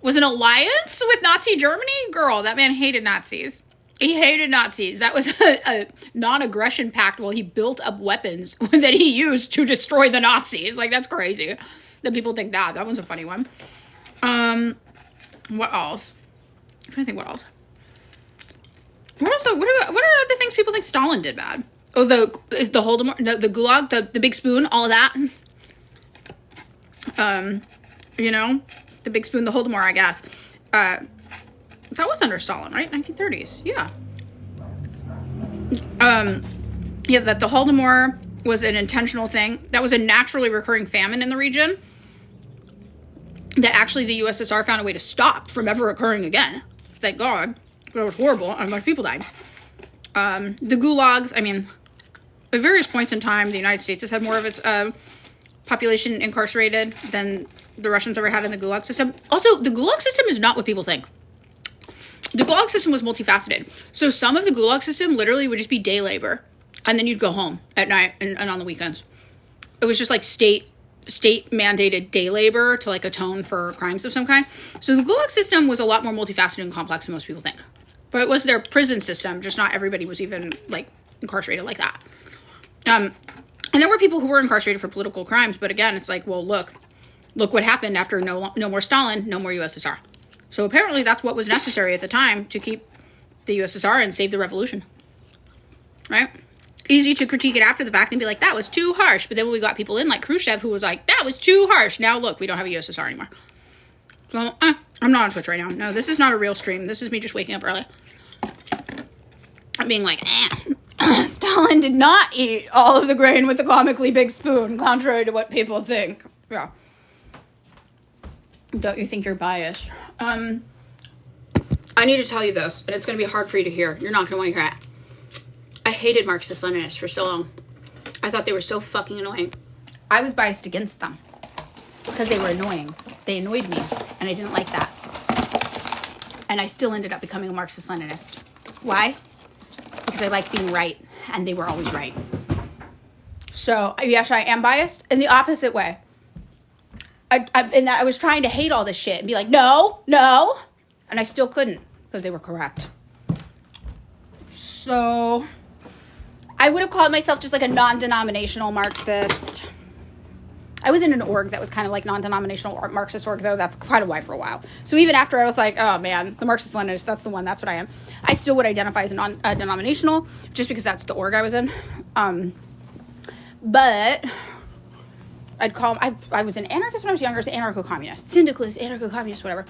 alliance with Nazi Germany? Girl, that man hated Nazis. He hated Nazis. That was a non-aggression pact while he built up weapons that he used to destroy the Nazis. Like, that's crazy that people think that. That one's a funny one. What else? I'm trying to think what else. What are the things people think Stalin did bad? Oh, the Holodomor, no, the Gulag, the big spoon, all of that. The big spoon, the Holodomor, I guess. That was under Stalin, right? 1930s. Yeah. That the Holodomor was an intentional thing. That was a naturally recurring famine in the region that actually the USSR found a way to stop from ever occurring again. Thank God. It was horrible and a bunch of people died. The gulags, I mean, at various points in time, the United States has had more of its population incarcerated than the Russians ever had in the gulag system. Also, the gulag system is not what people think. The gulag system was multifaceted. So some of the gulag system literally would just be day labor. And then you'd go home at night and on the weekends. it was just like state mandated day labor to like atone for crimes of some kind. So the Gulag system was a lot more multifaceted and complex than most people think. But it was their prison system, just not everybody was even like incarcerated like that. And there were people who were incarcerated for political crimes, but again, it's like, well, look what happened after no more Stalin, no more USSR. So apparently that's what was necessary at the time to keep the USSR and save the revolution. Right? Easy to critique it after the fact and be like, that was too harsh. But then when we got people in, like Khrushchev, who was like, that was too harsh. Now look, we don't have a USSR anymore. So, I'm not on Twitch right now. No, this is not a real stream. This is me just waking up early. I'm being like, Stalin did not eat all of the grain with a comically big spoon, contrary to what people think. Yeah. Don't you think you're biased? I need to tell you this, and it's going to be hard for you to hear. You're not going to want to hear it. I hated Marxist-Leninists for so long. I thought they were so fucking annoying. I was biased against them because they were annoying. They annoyed me, and I didn't like that. And I still ended up becoming a Marxist-Leninist. Why? Because I like being right, and they were always right. So, yes, I am biased in the opposite way. I was trying to hate all this shit and be like, no, and I still couldn't because they were correct. So, I would have called myself just like a non-denominational Marxist. I was in an org that was kind of like non-denominational Marxist org, though. That's quite a why for a while. So even after I was like, oh man, the Marxist-Leninist, that's the one, that's what I am. I still would identify as a non-denominational just because that's the org I was in. But I'd call, I was an anarchist when I was younger, so anarcho-communist, syndicalist, anarcho-communist, whatever.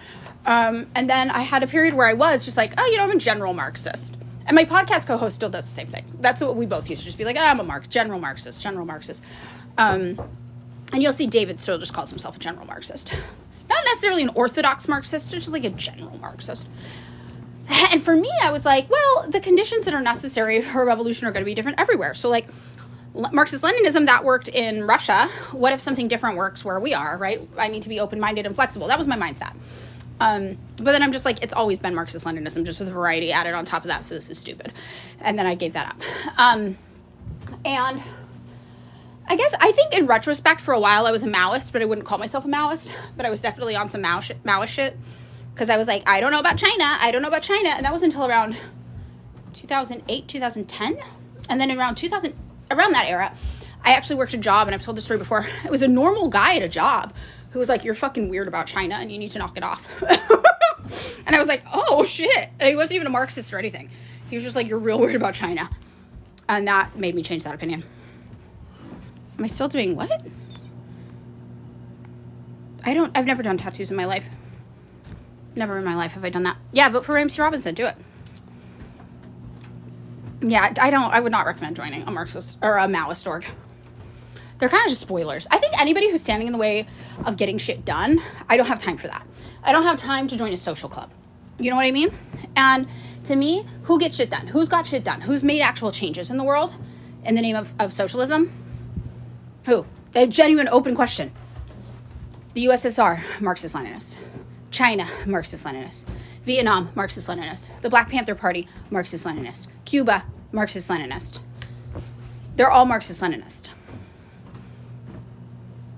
And then I had a period where I was just like, oh, I'm a general Marxist. And my podcast co-host still does the same thing. That's what we both used to just be like, I'm a general Marxist. And you'll see David still just calls himself a general Marxist. Not necessarily an orthodox Marxist, just like a general Marxist. And for me, I was like, well, the conditions that are necessary for a revolution are going to be different everywhere. So like Marxist-Leninism, that worked in Russia. What if something different works where we are, right? I need to be open-minded and flexible. That was my mindset. But then I'm just like, it's always been Marxist-Leninism, just with a variety added on top of that, so this is stupid. And then I gave that up. And I think in retrospect, for a while, I was a Maoist, but I wouldn't call myself a Maoist. But I was definitely on some Maoist shit. Because I was like, I don't know about China. And that was until around 2008, 2010. And then around that era, I actually worked a job, and I've told this story before. It was a normal guy at a job who was like, you're fucking weird about China, and you need to knock it off. And I was like, oh, shit. And he wasn't even a Marxist or anything. He was just like, you're real weird about China. And that made me change that opinion. Am I still doing what? I've never done tattoos in my life. Never in my life have I done that. Yeah, vote for Ramsey Robinson. Do it. Yeah, I would not recommend joining a Marxist or a Maoist org. They're kind of just spoilers. I think anybody who's standing in the way of getting shit done, I don't have time for that. I don't have time to join a social club. You know what I mean? And to me, who gets shit done? Who's got shit done? Who's made actual changes in the world in the name of socialism? Who? A genuine open question. The USSR, Marxist-Leninist. China, Marxist-Leninist. Vietnam, Marxist-Leninist. The Black Panther Party, Marxist-Leninist. Cuba, Marxist-Leninist. They're all Marxist-Leninist.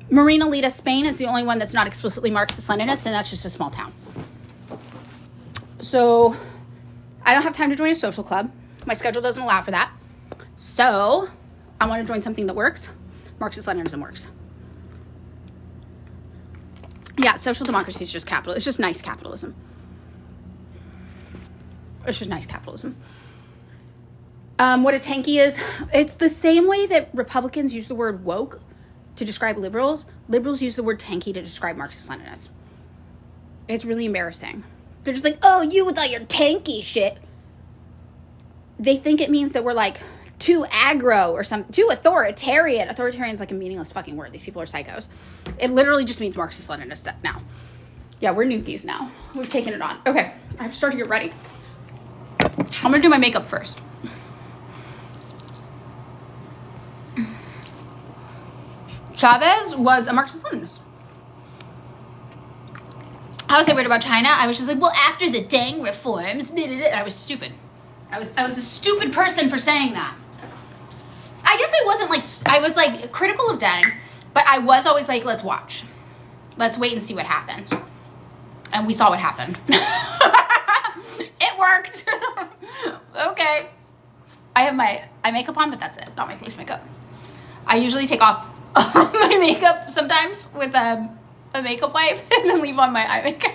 Marina Lita, Spain is the only one that's not explicitly Marxist-Leninist, and that's just a small town. So, I don't have time to join a social club. My schedule doesn't allow for that. So, I want to join something that works. Marxist-Leninism works. Yeah, social democracy is just capital. It's just nice capitalism. It's just nice capitalism. What a tanky is, it's the same way that Republicans use the word woke to describe liberals. Liberals use the word tanky to describe Marxist-Leninists. It's really embarrassing. They're just like, oh, you with all your tanky shit. They think it means that we're like too aggro or something, too authoritarian. Authoritarian is like a meaningless fucking word. These people are psychos. It literally just means Marxist-Leninist now. Yeah, we're nukies now. We've taken it on. Okay, I have to start to get ready. I'm gonna do my makeup first. Chavez was a Marxist-Leninist. I was worried about China. I was just like, well, after the Deng reforms, blah, blah, blah. I was stupid. I was a stupid person for saying that. I guess I wasn't like, I was like critical of Deng, but I was always like, let's watch. Let's wait and see what happens. And we saw what happened. It worked. Okay. I have my eye makeup on, but that's it. Not my face makeup. I usually take off my makeup sometimes with a makeup wipe and then leave on my eye makeup.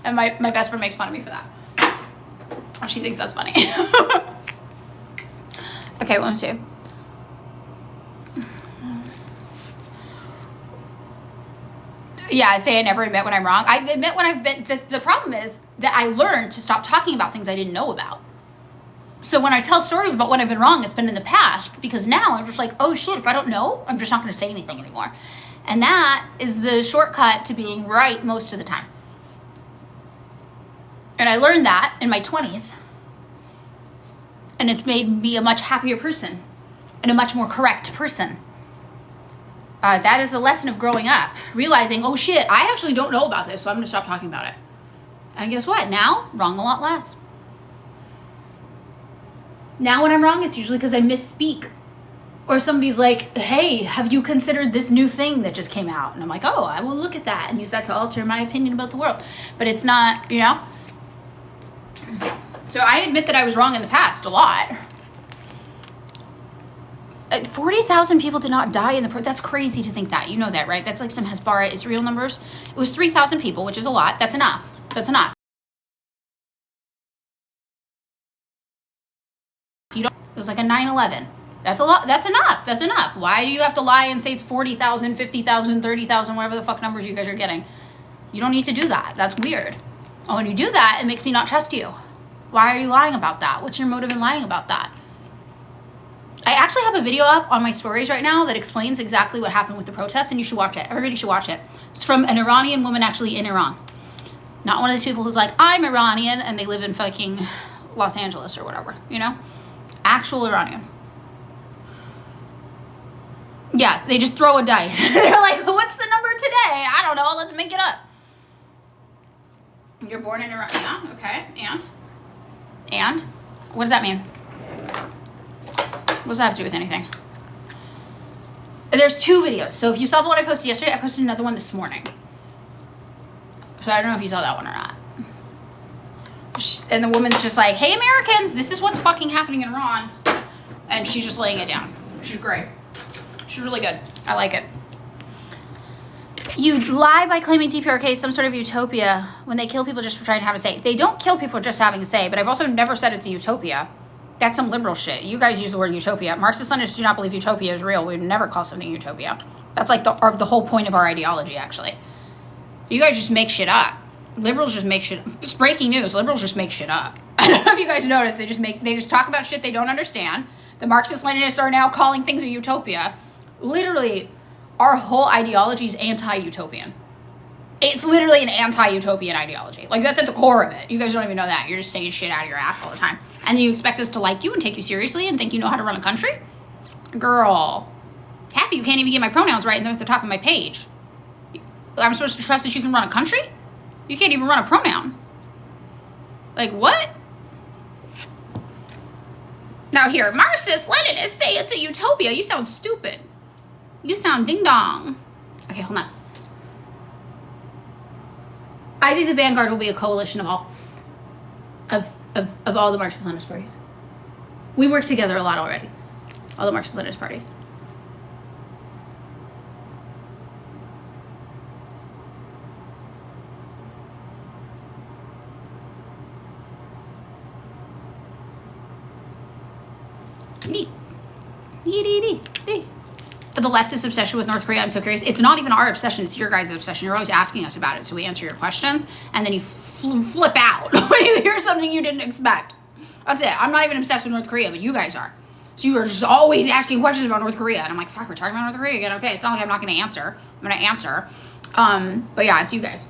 And my best friend makes fun of me for that. She thinks that's funny. Okay, let me see. Yeah, I say I never admit when I'm wrong. I admit when I've been... The problem is that I learned to stop talking about things I didn't know about. So when I tell stories about when I've been wrong, it's been in the past. Because now I'm just like, oh shit, if I don't know, I'm just not going to say anything anymore. And that is the shortcut to being right most of the time. And I learned that in my 20s. And it's made me a much happier person. And a much more correct person. That is the lesson of growing up. Realizing, oh shit, I actually don't know about this, so I'm going to stop talking about it. And guess what? Now, wrong a lot less. Now when I'm wrong, it's usually because I misspeak. Or somebody's like, hey, have you considered this new thing that just came out? And I'm like, oh, I will look at that and use that to alter my opinion about the world. But it's not, you know? So I admit that I was wrong in the past a lot. 40,000 people did not die in the... That's crazy to think that. You know that, right? That's like some Hezbollah Israel numbers. It was 3,000 people, which is a lot. That's enough. That's enough. You don't... It was like a 9/11. That's a lot. That's enough. That's enough. Why do you have to lie and say it's 40,000, 50,000, 30,000, whatever the fuck numbers you guys are getting? You don't need to do that. That's weird. Oh, when you do that, it makes me not trust you. Why are you lying about that? What's your motive in lying about that? I actually have a video up on my stories right now that explains exactly what happened with the protests, and you should watch it. Everybody should watch it. It's from an Iranian woman actually in Iran. Not one of these people who's like, I'm Iranian, and they live in fucking Los Angeles or whatever, you know? Actual Iranian. Yeah, they just throw a dice. They're like, what's the number today? I don't know, let's make it up. You're born in Iran. Yeah, okay. And? What does that mean? What does that have to do with anything? There's 2 videos. So if you saw the one I posted yesterday, I posted another one this morning. So I don't know if you saw that one or not. And the woman's just like, hey, Americans, this is what's fucking happening in Iran. And she's just laying it down. She's great. She's really good. I like it. You lie by claiming DPRK is some sort of utopia when they kill people just for trying to have a say. They don't kill people for just having a say, but I've also never said it's a utopia. That's some liberal shit. You guys use the word utopia. Marxist-Leninists do not believe utopia is real. We would never call something utopia. That's like the whole point of our ideology, actually. You guys just make shit up. Liberals just make shit up. It's breaking news. Liberals just make shit up. I don't know if you guys noticed. They just talk about shit they don't understand. The Marxist-Leninists are now calling things a utopia. Literally, our whole ideology is anti-utopian. It's literally an anti-utopian ideology. Like, that's at the core of it. You guys don't even know that. You're just saying shit out of your ass all the time. And then you expect us to like you and take you seriously and think you know how to run a country? Girl. Half of you can't even get my pronouns right and they're at the top of my page. I'm supposed to trust that you can run a country? You can't even run a pronoun. Like, what? Now here, Marxist-Leninists say it's a utopia. You sound stupid. You sound ding-dong. Okay, hold on. I think the Vanguard will be a coalition of all all the Marxist-Leninist parties. We work together a lot already. All the Marxist-Leninist parties. Neat. The leftist obsession with North Korea, I'm so curious. It's not even our obsession, it's your guys' obsession. You're always asking us about it, so we answer your questions, and then you flip out when you hear something you didn't expect. That's it. I'm not even obsessed with North Korea, but you guys are. So you are just always asking questions about North Korea, and I'm like, fuck, we're talking about North Korea again. Okay, it's not like I'm not going to answer. I'm going to answer. But yeah, it's you guys.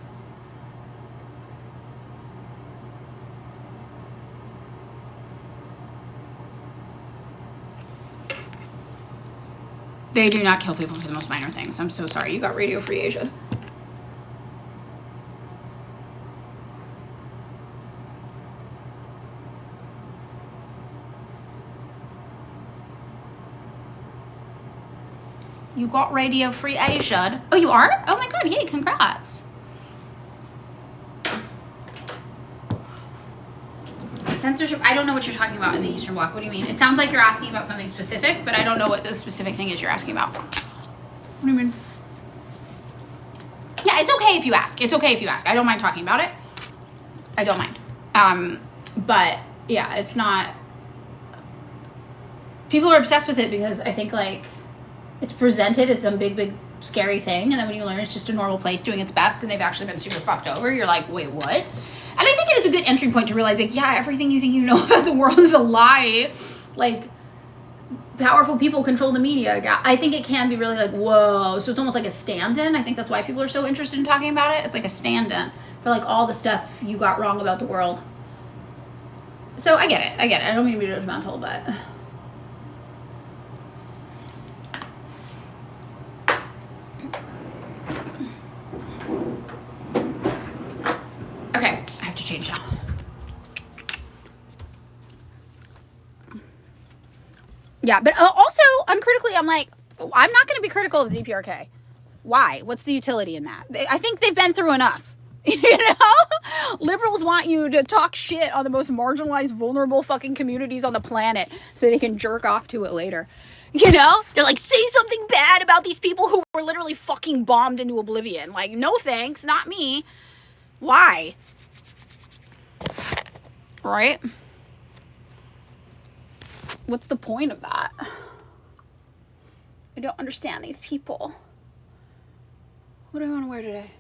They do not kill people for the most minor things. I'm so sorry. You got Radio Free Asia. You got Radio Free Asia. Oh, you are? Oh my god, yay, congrats. Censorship, I don't know what you're talking about in the Eastern Bloc. What do you mean? It sounds like you're asking about something specific, but I don't know what the specific thing is you're asking about. What do you mean? Yeah, it's okay if you ask. It's okay if you ask. I don't mind talking about it. I don't mind. But yeah, it's not. People are obsessed with it because I think like it's presented as some big scary thing, and then when you learn it's just a normal place doing its best, and they've actually been super fucked over, you're like, wait, what? And I think it is a good entry point to realize, like, yeah, everything you think you know about the world is a lie. Like, powerful people control the media. I think it can be really like, whoa. So it's almost like a stand-in. I think that's why people are so interested in talking about it. It's like a stand-in for like all the stuff you got wrong about the world. So I get it. I don't mean to be judgmental, but... Okay, I have to change now. Yeah, but also, uncritically, I'm like, I'm not going to be critical of the DPRK. Why? What's the utility in that? I think they've been through enough. You know? Liberals want you to talk shit on the most marginalized, vulnerable fucking communities on the planet so they can jerk off to it later. You know? They're like, say something bad about these people who were literally fucking bombed into oblivion. Like, no thanks, not me. Why? Right? What's the point of that? I don't understand these people. What do I want to wear today?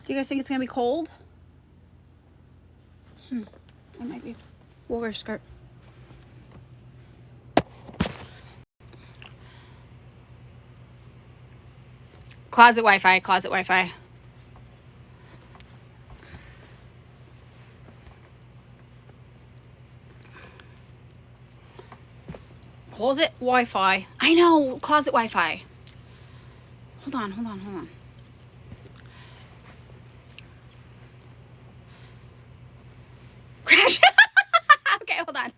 Do you guys think it's going to be cold? It might be. We'll wear a skirt. Closet Wi-Fi, closet Wi-Fi. Closet Wi-Fi. I know, closet Wi-Fi. Hold on. Crash. Okay, hold on.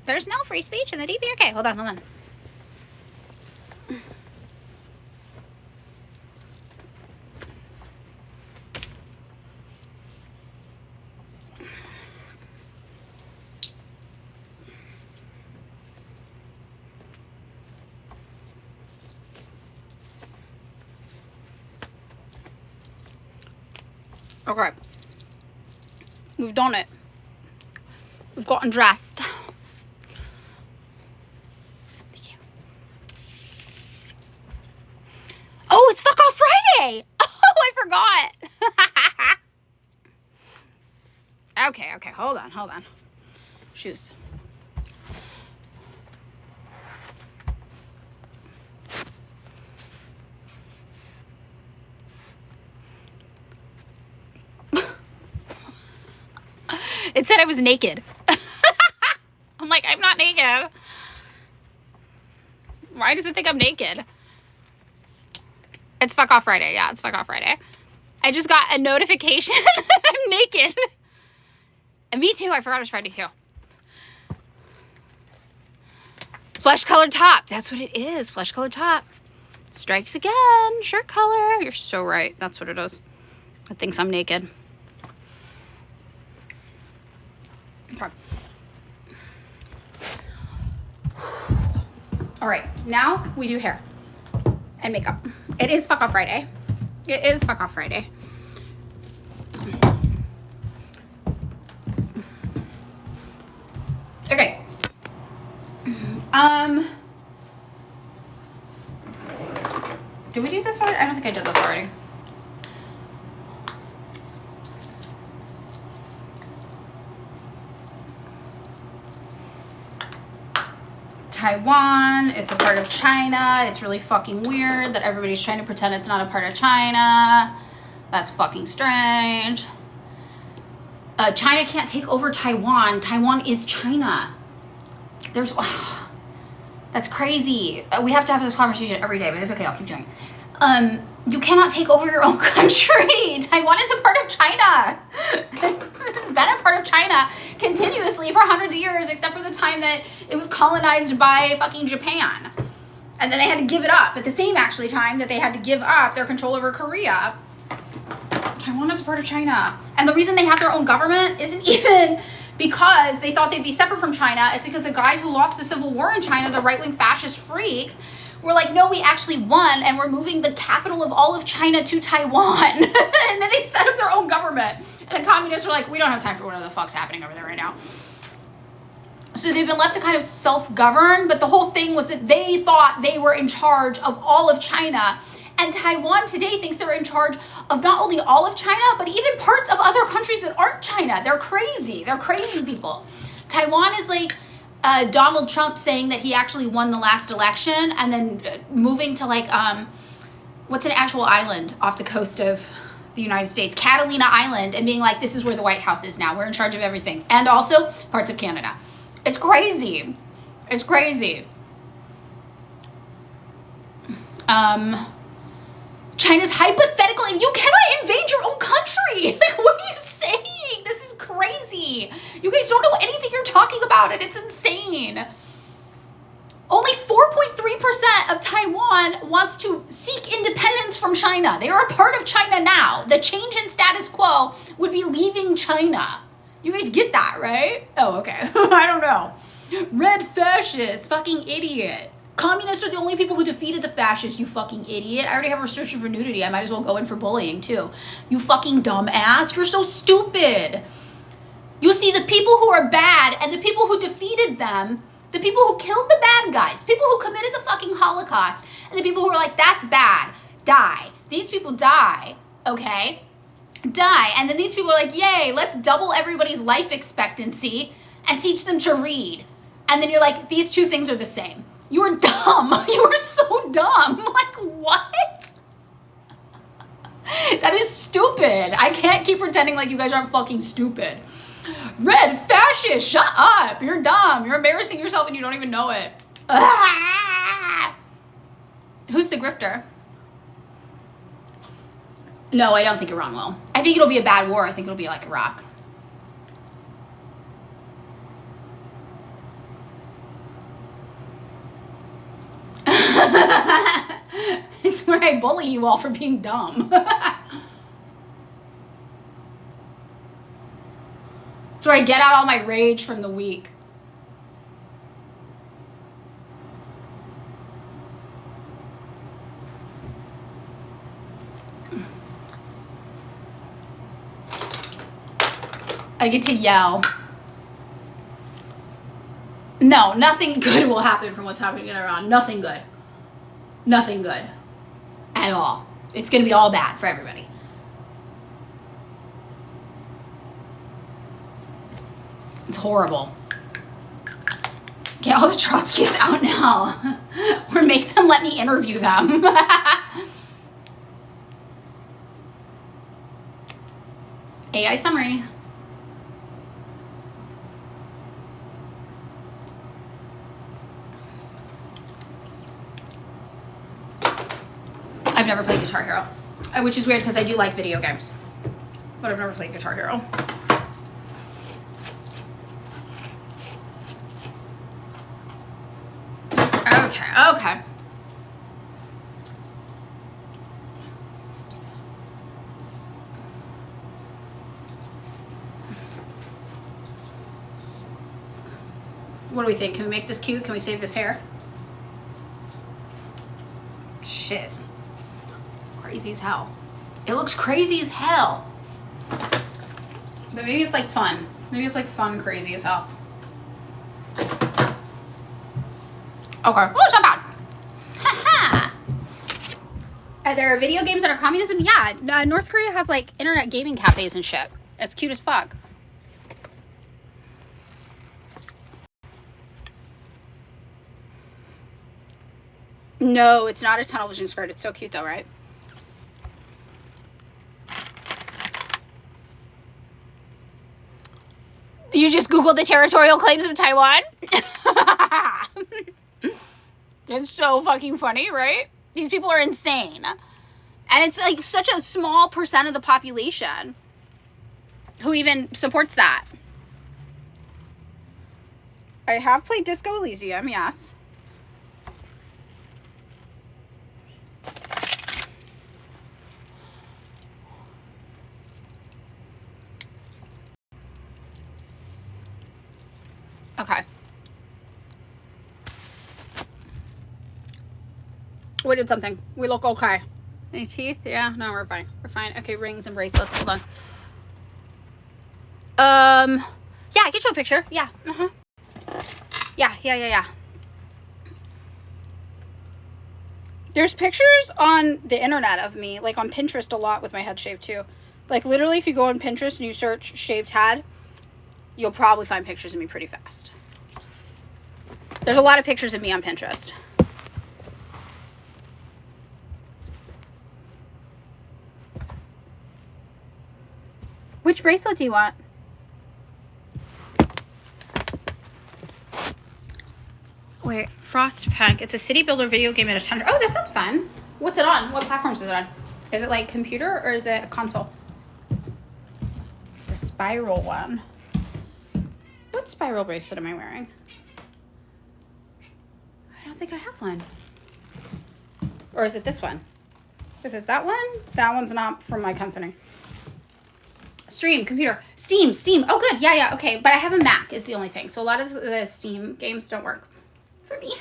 There's no free speech in the DPRK. Hold on. Okay. We've done it. We've gotten dressed. Thank you. Oh, it's Fuck Off Friday! Oh, I forgot. Okay. Hold on. Shoes. It said I was naked. I'm like, I'm not naked. Why does it think I'm naked? It's Fuck Off Friday. Yeah, it's Fuck Off Friday. I just got a notification that I'm naked. And me too. I forgot it was Friday too. Flesh-colored top. That's what it is. Flesh-colored top. Strikes again. Shirt color. You're so right. That's what it is. It thinks I'm naked. Okay. All right, now we do hair and makeup. It is Fuck Off Friday. Okay. Did we do this already? I don't think I did this already. Taiwan, it's a part of China. It's really fucking weird that everybody's trying to pretend it's not a part of China. That's fucking strange. China can't take over Taiwan. Taiwan is China. That's crazy. We have to have this conversation every day, but it's okay. I'll keep doing it. You cannot take over your own country. Taiwan is a part of China. It's been a part of China continuously for hundreds of years, except for the time that it was colonized by fucking Japan. And then they had to give it up at the same actually time that they had to give up their control over Korea. Taiwan is a part of China. And the reason they have their own government isn't even because they thought they'd be separate from China. It's because the guys who lost the civil war in China, the right-wing fascist freaks, were like, no, we actually won, and we're moving the capital of all of China to Taiwan. And then they set up their own government. And the communists were like, we don't have time for whatever the fuck's happening over there right now. So they've been left to kind of self-govern, but the whole thing was that they thought they were in charge of all of China. And Taiwan today thinks they're in charge of not only all of China, but even parts of other countries that aren't China. They're crazy. They're crazy people. Taiwan is like Donald Trump saying that he actually won the last election and then moving to like, what's an actual island off the coast of the United States? Catalina Island, and being like, this is where the White House is now. We're in charge of everything. And also parts of Canada. It's crazy. It's crazy. China's hypothetical, you cannot invade your own country. Like, what are you saying? This is crazy. You guys don't know anything you're talking about, and it's insane. Only 4.3% of Taiwan wants to seek independence from China. They are a part of China now. The change in status quo would be leaving China. You guys get that, right? Oh, okay. I don't know. Red fascist, fucking idiot. Communists are the only people who defeated the fascists, you fucking idiot. I already have a restriction for nudity. I might as well go in for bullying, too. You fucking dumbass. You're so stupid. You see, the people who are bad and the people who defeated them, the people who killed the bad guys, people who committed the fucking Holocaust, and the people who are like, that's bad, die. These people die, okay? Die. And then these people are like, yay, let's double everybody's life expectancy and teach them to read. And then you're like, these two things are the same. You are dumb. You are so dumb. Like, what? That is stupid. I can't keep pretending like you guys aren't fucking stupid. Red fascist, shut up. You're dumb. You're embarrassing yourself and you don't even know it. Ah! Who's the grifter? No, I don't think Iran will. I think it'll be a bad war. I think it'll be like Iraq. It's where I bully you all for being dumb. It's where I get out all my rage from the week. I get to yell. No, nothing good will happen from what's happening in Iran. Nothing good. Nothing good. At all. It's going to be all bad for everybody. It's horrible. Get all the Trotskyists out now. Or make them let me interview them. AI summary. I've never played Guitar Hero, which is weird because I do like video games, but I've never played Guitar Hero. Okay. What do we think? Can we make this cute? Can we save this hair? Shit. Crazy as hell. It looks crazy as hell. But maybe it's like fun. Maybe it's like fun crazy as hell. Okay. Oh, it's not bad. Haha. Are there video games that are communism? Yeah. North Korea has like internet gaming cafes and shit. It's cute as fuck. No, it's not a television skirt. It's so cute though, right? You just Googled the territorial claims of Taiwan? It's so fucking funny, right? These people are insane. And it's like such a small percent of the population who even supports that. I have played Disco Elysium, yes. Okay. We did something. We look okay. Any teeth? Yeah, no, we're fine. We're fine. Okay, rings and bracelets. Hold on. Yeah, I can show a picture. Yeah. Uh-huh. Yeah. There's pictures on the internet of me, like on Pinterest a lot with my head shaved too. Like literally if you go on Pinterest and you search shaved head, you'll probably find pictures of me pretty fast. There's a lot of pictures of me on Pinterest. Which bracelet do you want? Wait, Frostpunk. It's a city builder video game at a tundra. Oh, that sounds fun. What's it on? What platforms is it on? Is it like computer or is it a console? The spiral one. What spiral bracelet am I wearing? I don't think I have one. Or is it this one? If it's that one's not from my company. Stream, computer, Steam. Oh, good. Yeah. Okay, but I have a Mac is the only thing. So a lot of the Steam games don't work for me.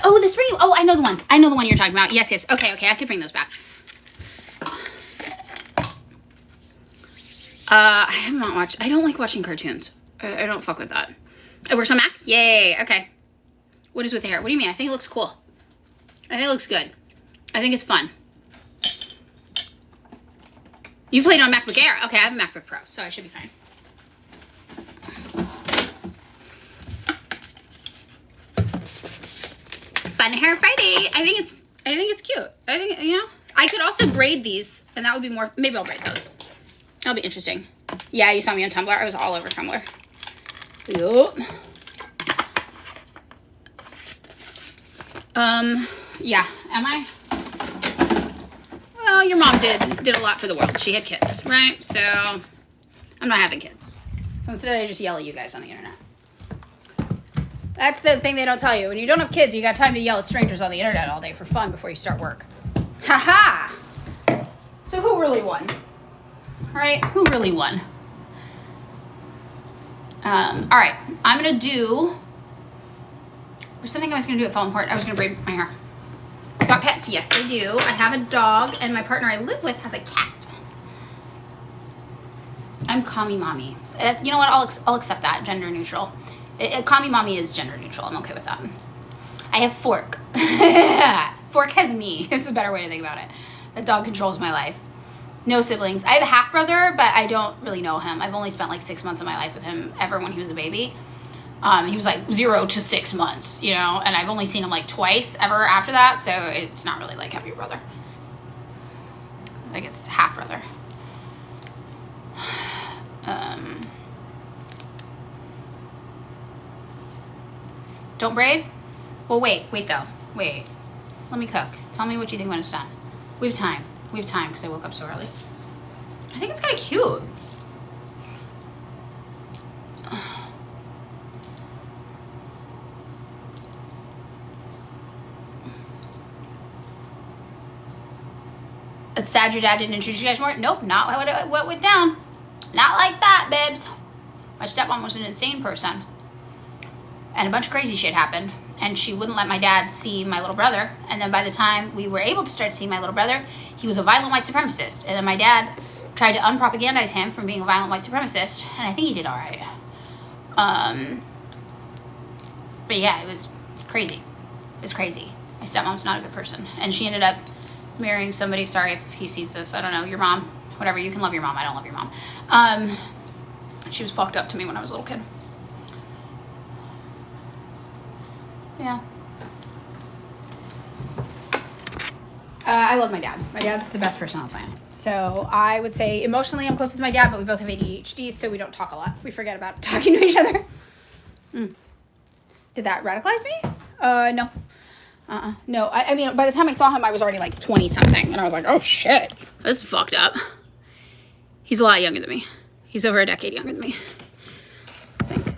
Oh, the stream. Oh, I know the ones. I know the one you're talking about. Yes. Okay. I could bring those back. I have not watched. I don't like watching cartoons. I don't fuck with that. It works on Mac? Yay. Okay. What is with the hair? What do you mean? I think it looks cool. I think it looks good. I think it's fun. You played on MacBook Air. Okay, I have a MacBook Pro, so I should be fine. Fun Hair Friday. I think it's cute. I think, you know, I could also braid these, and that would be more. Maybe I'll braid those. That'll be interesting. Yeah, you saw me on Tumblr. I was all over Tumblr. Yup. Yeah. Am I? Well, your mom did a lot for the world. She had kids, right? So I'm not having kids. So instead I just yell at you guys on the internet. That's the thing they don't tell you. When you don't have kids, you got time to yell at strangers on the internet all day for fun before you start work. Ha ha! So who really won? Right? Who really won? Alright. I'm gonna do... There's something I was gonna do at Fall Apart. I was gonna braid my hair. Got pets? Yes, I do. I have a dog, and my partner I live with has a cat. I'm Kami Mommy. You know what? I'll accept that. Gender neutral. Kami Mommy is gender neutral. I'm okay with that. I have Fork. Fork has me. Is a better way to think about it. The dog controls my life. No siblings. I have a half brother, but I don't really know him. I've only spent like 6 months of my life with him ever when he was a baby. He was like 0 to 6 months, you know, and I've only seen him like twice ever after that, so it's not really like having a brother. I guess half brother. Don't braid? Well, wait though. Wait. Let me cook. Tell me what you think when it's done. We have time because I woke up so early. I think it's kind of cute. It's sad your dad didn't introduce you guys more. Nope, not what went down. Not like that, babes. My stepmom was an insane person. And a bunch of crazy shit happened. And she wouldn't let my dad see my little brother. And then by the time we were able to start seeing my little brother, he was a violent white supremacist. And then my dad tried to unpropagandize him from being a violent white supremacist. And I think he did all right. But yeah, it was crazy. It was crazy. My stepmom's not a good person. And she ended up marrying somebody, sorry if he sees this, I don't know, your mom, whatever, you can love your mom, I don't love your mom. She was fucked up to me when I was a little kid. Yeah. I love my dad. My dad's the best person on the planet. So I would say emotionally I'm close with my dad, but we both have ADHD, so we don't talk a lot. We forget about talking to each other. Did that radicalize me? No. No, I mean, by the time I saw him, I was already like 20 something. And I was like, oh shit, this is fucked up. He's a lot younger than me. He's over a decade younger than me. I think.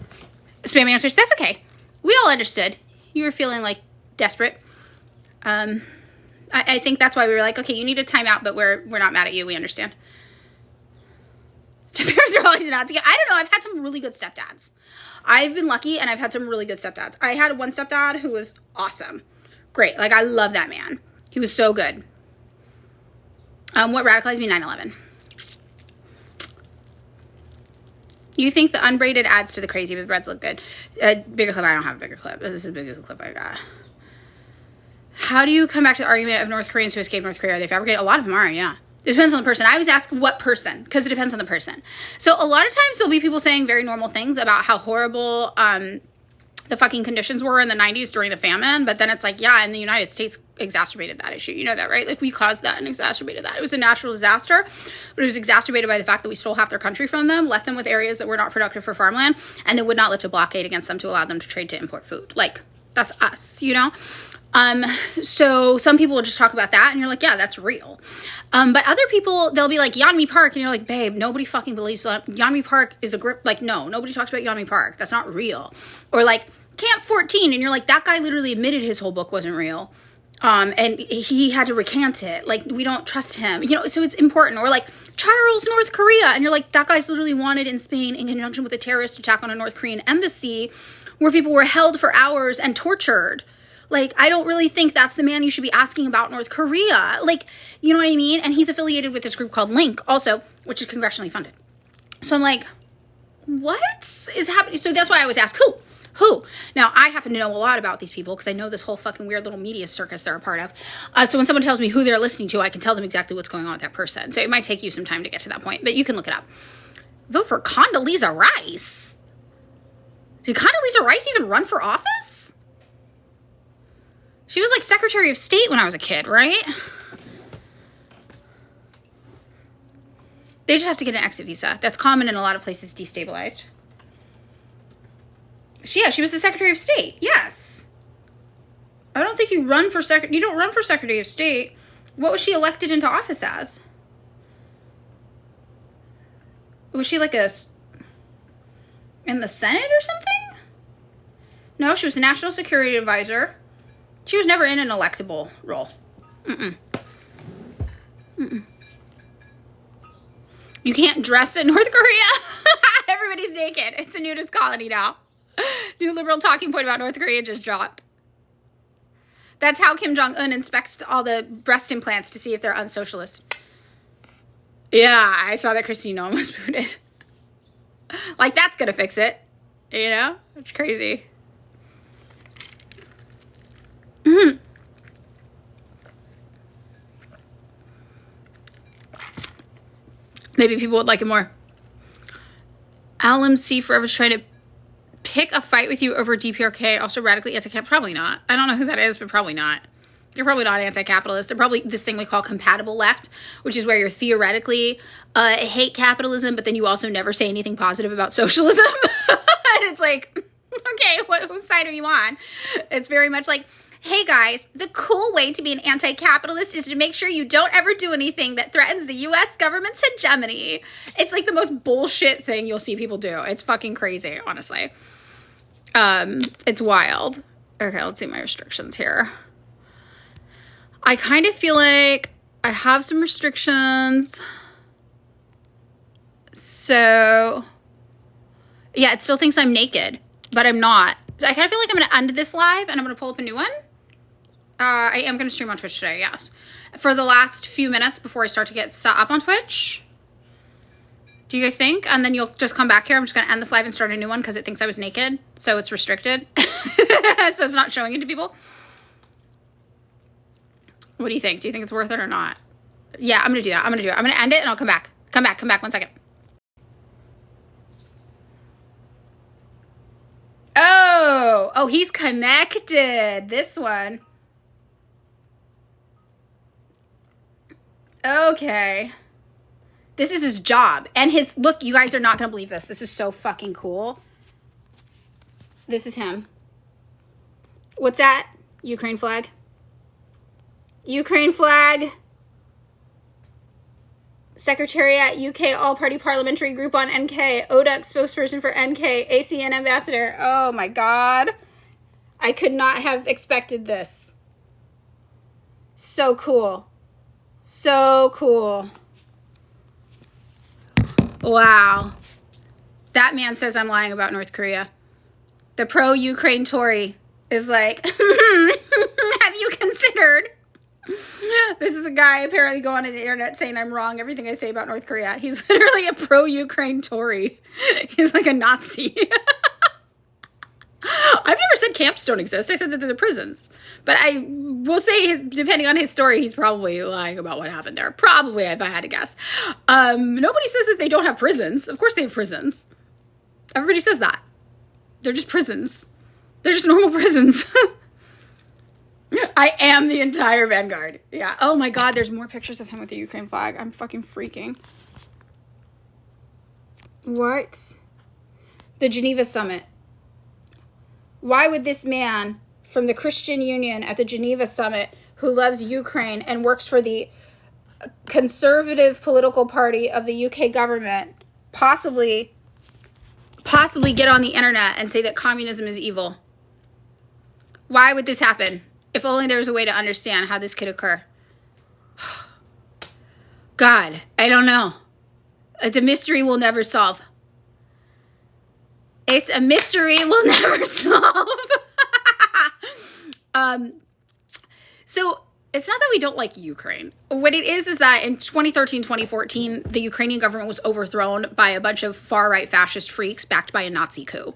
Spammy answers. That's okay. We all understood. You were feeling like desperate. I think that's why we were like, okay, you need a timeout, but we're not mad at you. We understand. Step-parents are always not together. I don't know. I've had some really good stepdads. I've been lucky, and I've had some really good stepdads. I had one stepdad who was awesome. Great. Like, I love that man. He was so good. What radicalized me? 9/11. You think the unbraided adds to the crazy, but the breads look good. Bigger clip. I don't have a bigger clip. This is the biggest clip I got. How do you come back to the argument of North Koreans who escaped North Korea? Are they fabricated? A lot of them are, yeah. It depends on the person. I always ask what person, because it depends on the person. So a lot of times there'll be people saying very normal things about how horrible the fucking conditions were in the 90s during the famine. But then it's like, yeah, and the United States exacerbated that issue. You know that, right? Like, we caused that and exacerbated that. It was a natural disaster, but it was exacerbated by the fact that we stole half their country from them, left them with areas that were not productive for farmland, and then would not lift a blockade against them to allow them to trade to import food. Like, that's us, you know? So some people will just talk about that and you're like, yeah, that's real. But other people, they'll be like Yeonmi Park and you're like, babe, nobody fucking believes that. Yeonmi Park is a grip. Like, no, nobody talks about Yeonmi Park. That's not real. Or like Camp 14 and you're like, that guy literally admitted his whole book wasn't real. And he had to recant it. Like, we don't trust him, you know, so it's important. Or like Charles, North Korea. And you're like, that guy's literally wanted in Spain in conjunction with a terrorist attack on a North Korean embassy where people were held for hours and tortured. Like, I don't really think that's the man you should be asking about North Korea. Like, you know what I mean? And he's affiliated with this group called Link also, which is congressionally funded. So I'm like, what is happening? So that's why I always ask, who? Now, I happen to know a lot about these people because I know this whole fucking weird little media circus they're a part of. So when someone tells me who they're listening to, I can tell them exactly what's going on with that person. So it might take you some time to get to that point, but you can look it up. Vote for Condoleezza Rice. Did Condoleezza Rice even run for office? She was like Secretary of State when I was a kid, right? They just have to get an exit visa. That's common in a lot of places destabilized. She was the Secretary of State. Yes. I don't think you don't run for Secretary of State. What was she elected into office as? Was she like in the Senate or something? No, she was a National Security Advisor. She was never in an electable role. You can't dress in North Korea. Everybody's naked. It's a nudist colony now. New liberal talking point about North Korea just dropped. That's how Kim Jong-un inspects all the breast implants to see if they're unsocialist. Yeah, I saw that Christine Noem was booted. Like, that's gonna fix it. You know? It's crazy. Maybe people would like it more. LMC Forever's trying to pick a fight with you over DPRK, also radically anti-capitalist. Probably not. I don't know who that is, but probably not. They're probably not anti-capitalist. They're probably this thing we call compatible left, which is where you're theoretically hate capitalism, but then you also never say anything positive about socialism. And it's like, okay, whose side are you on? It's very much like, hey guys, the cool way to be an anti-capitalist is to make sure you don't ever do anything that threatens the U.S. government's hegemony. It's like the most bullshit thing you'll see people do. It's fucking crazy, honestly. It's wild. Okay, let's see my restrictions here. I kind of feel like I have some restrictions. So, yeah, it still thinks I'm naked, but I'm not. I kind of feel like I'm going to end this live and I'm going to pull up a new one. I am going to stream on Twitch today, yes. For the last few minutes before I start to get set up on Twitch. Do you guys think? And then you'll just come back here. I'm just going to end this live and start a new one because it thinks I was naked. So it's restricted. So it's not showing it to people. What do you think? Do you think it's worth it or not? Yeah, I'm going to do that. I'm going to end it and I'll come back. Come back 1 second. Oh, he's connected. This one. Okay. This is his job. And look, you guys are not going to believe this. This is so fucking cool. This is him. What's that? Ukraine flag? Ukraine flag. Secretariat, UK All-Party Parliamentary Group on NK. ODUC spokesperson for NK. ACN ambassador. Oh my God. I could not have expected this. So cool. So cool. Wow. That man says I'm lying about North Korea. The pro-Ukraine Tory is like, have you considered? This is a guy apparently going on the internet saying I'm wrong, everything I say about North Korea. He's literally a pro-Ukraine Tory. He's like a Nazi. I've never said camps don't exist. I said that they're prisons. But I will say, depending on his story, he's probably lying about what happened there. Probably, if I had to guess. Nobody says that they don't have prisons. Of course they have prisons. Everybody says that. They're just prisons. They're just normal prisons. I am the entire vanguard. Yeah. Oh my God, there's more pictures of him with the Ukraine flag. I'm fucking freaking. What? The Geneva Summit. Why would this man from the Christian Union at the Geneva Summit, who loves Ukraine and works for the conservative political party of the UK government, possibly get on the internet and say that communism is evil? Why would this happen? If only there was a way to understand how this could occur. God, I don't know. It's a mystery we'll never solve. It's a mystery we'll never solve. So it's not that we don't like Ukraine. What it is that in 2013, 2014, the Ukrainian government was overthrown by a bunch of far-right fascist freaks backed by a Nazi coup.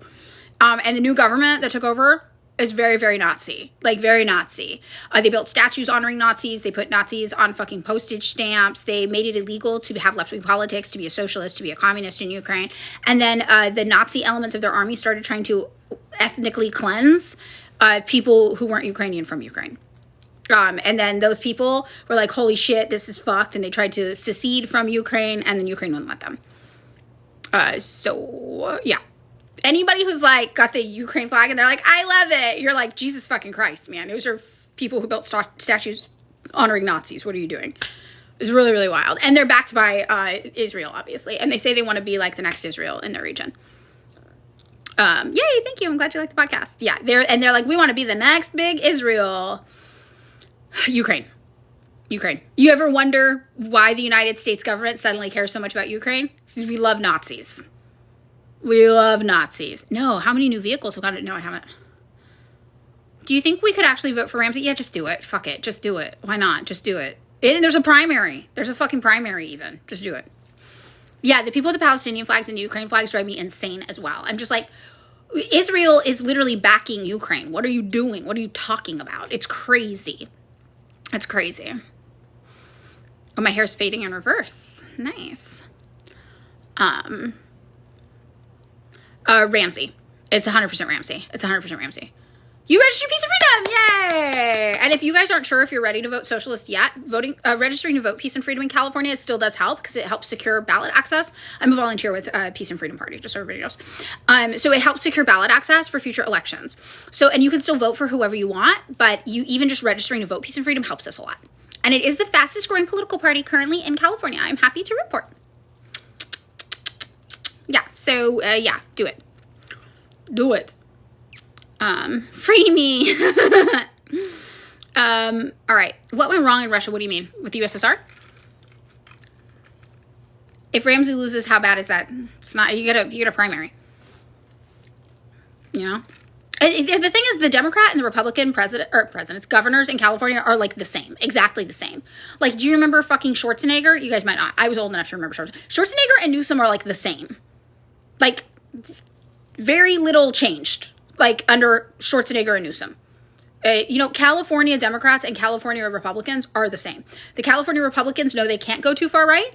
And the new government that took over is very, very Nazi. Like, very Nazi. They built statues honoring Nazis. They put Nazis on fucking postage stamps. They made it illegal to have left-wing politics, to be a socialist, to be a communist in Ukraine. And then the Nazi elements of their army started trying to ethnically cleanse people who weren't Ukrainian from Ukraine. And then those people were like, holy shit, this is fucked. And they tried to secede from Ukraine, and then Ukraine wouldn't let them. Yeah. Anybody who's like got the Ukraine flag and they're like, I love it. You're like, Jesus fucking Christ, man. Those are people who built statues honoring Nazis. What are you doing? It's really, really wild. And they're backed by Israel, obviously. And they say they want to be like the next Israel in their region. Yay, thank you. I'm glad you liked the podcast. Yeah, they're like, we want to be the next big Israel. Ukraine. You ever wonder why the United States government suddenly cares so much about Ukraine? Because we love Nazis. We love Nazis. No, how many new vehicles have got it? No, I haven't. Do you think we could actually vote for Ramsey? Yeah, just do it. Fuck it. Just do it. Why not? Just do it. There's a primary. There's a fucking primary even. Just do it. Yeah, the people with the Palestinian flags and the Ukraine flags drive me insane as well. I'm just like, Israel is literally backing Ukraine. What are you doing? What are you talking about? It's crazy. It's crazy. Oh, my hair's fading in reverse. Nice. Ramsey. It's 100% Ramsey. It's 100% Ramsey. You registered Peace and Freedom! Yay! And if you guys aren't sure if you're ready to vote socialist yet, registering to vote Peace and Freedom in California still does help because it helps secure ballot access. I'm a volunteer with Peace and Freedom Party, just so everybody knows. So it helps secure ballot access for future elections. And you can still vote for whoever you want, but even just registering to vote Peace and Freedom helps us a lot. And it is the fastest growing political party currently in California. I'm happy to report. Yeah, do it. Do it. Free me. All right. What went wrong in Russia? What do you mean? With the USSR? If Ramsey loses, how bad is that? It's not, you get a primary. You know? The thing is, the Democrat and the Republican presidents, governors in California are like the same, exactly the same. Like, do you remember fucking Schwarzenegger? You guys might not. I was old enough to remember Schwarzenegger and Newsom are like the same. Like, very little changed, like, under Schwarzenegger and Newsom. California Democrats and California Republicans are the same. The California Republicans know they can't go too far right,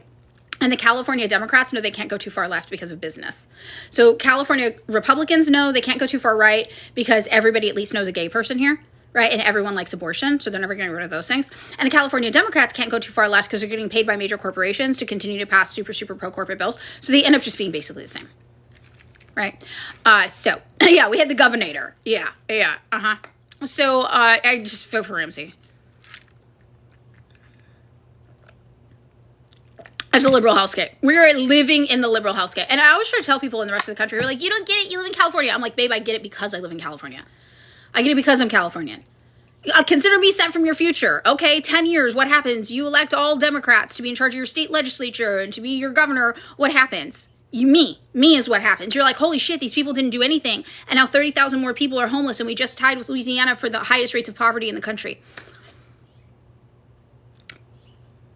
and the California Democrats know they can't go too far left because of business. So California Republicans know they can't go too far right because everybody at least knows a gay person here, right? And everyone likes abortion, so they're never getting rid of those things. And the California Democrats can't go too far left because they're getting paid by major corporations to continue to pass super, super pro-corporate bills. So they end up just being basically the same. Right? Yeah, we had the governor. Yeah, uh-huh. So, I just vote for Ramsey. as a liberal hellscape. We're living in the liberal hellscape. And I always try to tell people in the rest of the country, we're like, you don't get it, you live in California. I'm like, babe, I get it because I live in California. I get it because I'm Californian. Consider me sent from your future. Okay, 10 years, what happens? You elect all Democrats to be in charge of your state legislature and to be your governor. What happens? Me is what happens. You're like, holy shit, these people didn't do anything. And now 30,000 more people are homeless, and we just tied with Louisiana for the highest rates of poverty in the country.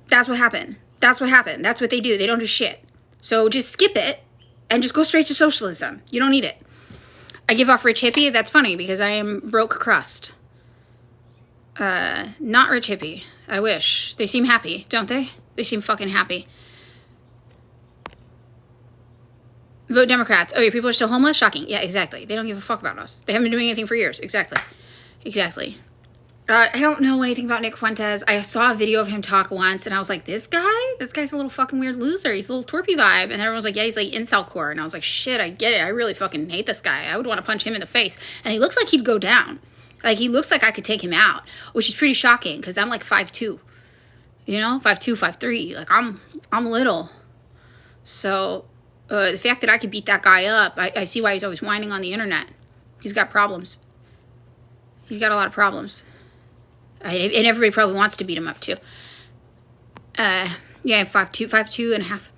That's what happened. That's what happened. That's what they do. They don't do shit. So just skip it and just go straight to socialism. You don't need it. I give off rich hippie. That's funny because I am broke crust. Not rich hippie. I wish. They seem happy, don't they? They seem fucking happy. Vote Democrats. Oh, your people are still homeless? Shocking. Yeah, exactly. They don't give a fuck about us. They haven't been doing anything for years. Exactly. I don't know anything about Nick Fuentes. I saw a video of him talk once, and I was like, this guy's a little fucking weird loser. He's a little twerpy vibe. And everyone was like, yeah, he's like incel core. And I was like, shit, I get it. I really fucking hate this guy. I would want to punch him in the face. And he looks like he'd go down. Like, he looks like I could take him out, which is pretty shocking because I'm like 5'2", you know, 5'2", 5'3". Like, I'm little. So the fact that I could beat that guy up, I see why he's always whining on the internet. He's got problems. He's got a lot of problems. And everybody probably wants to beat him up too. Yeah, 5'2" and a half.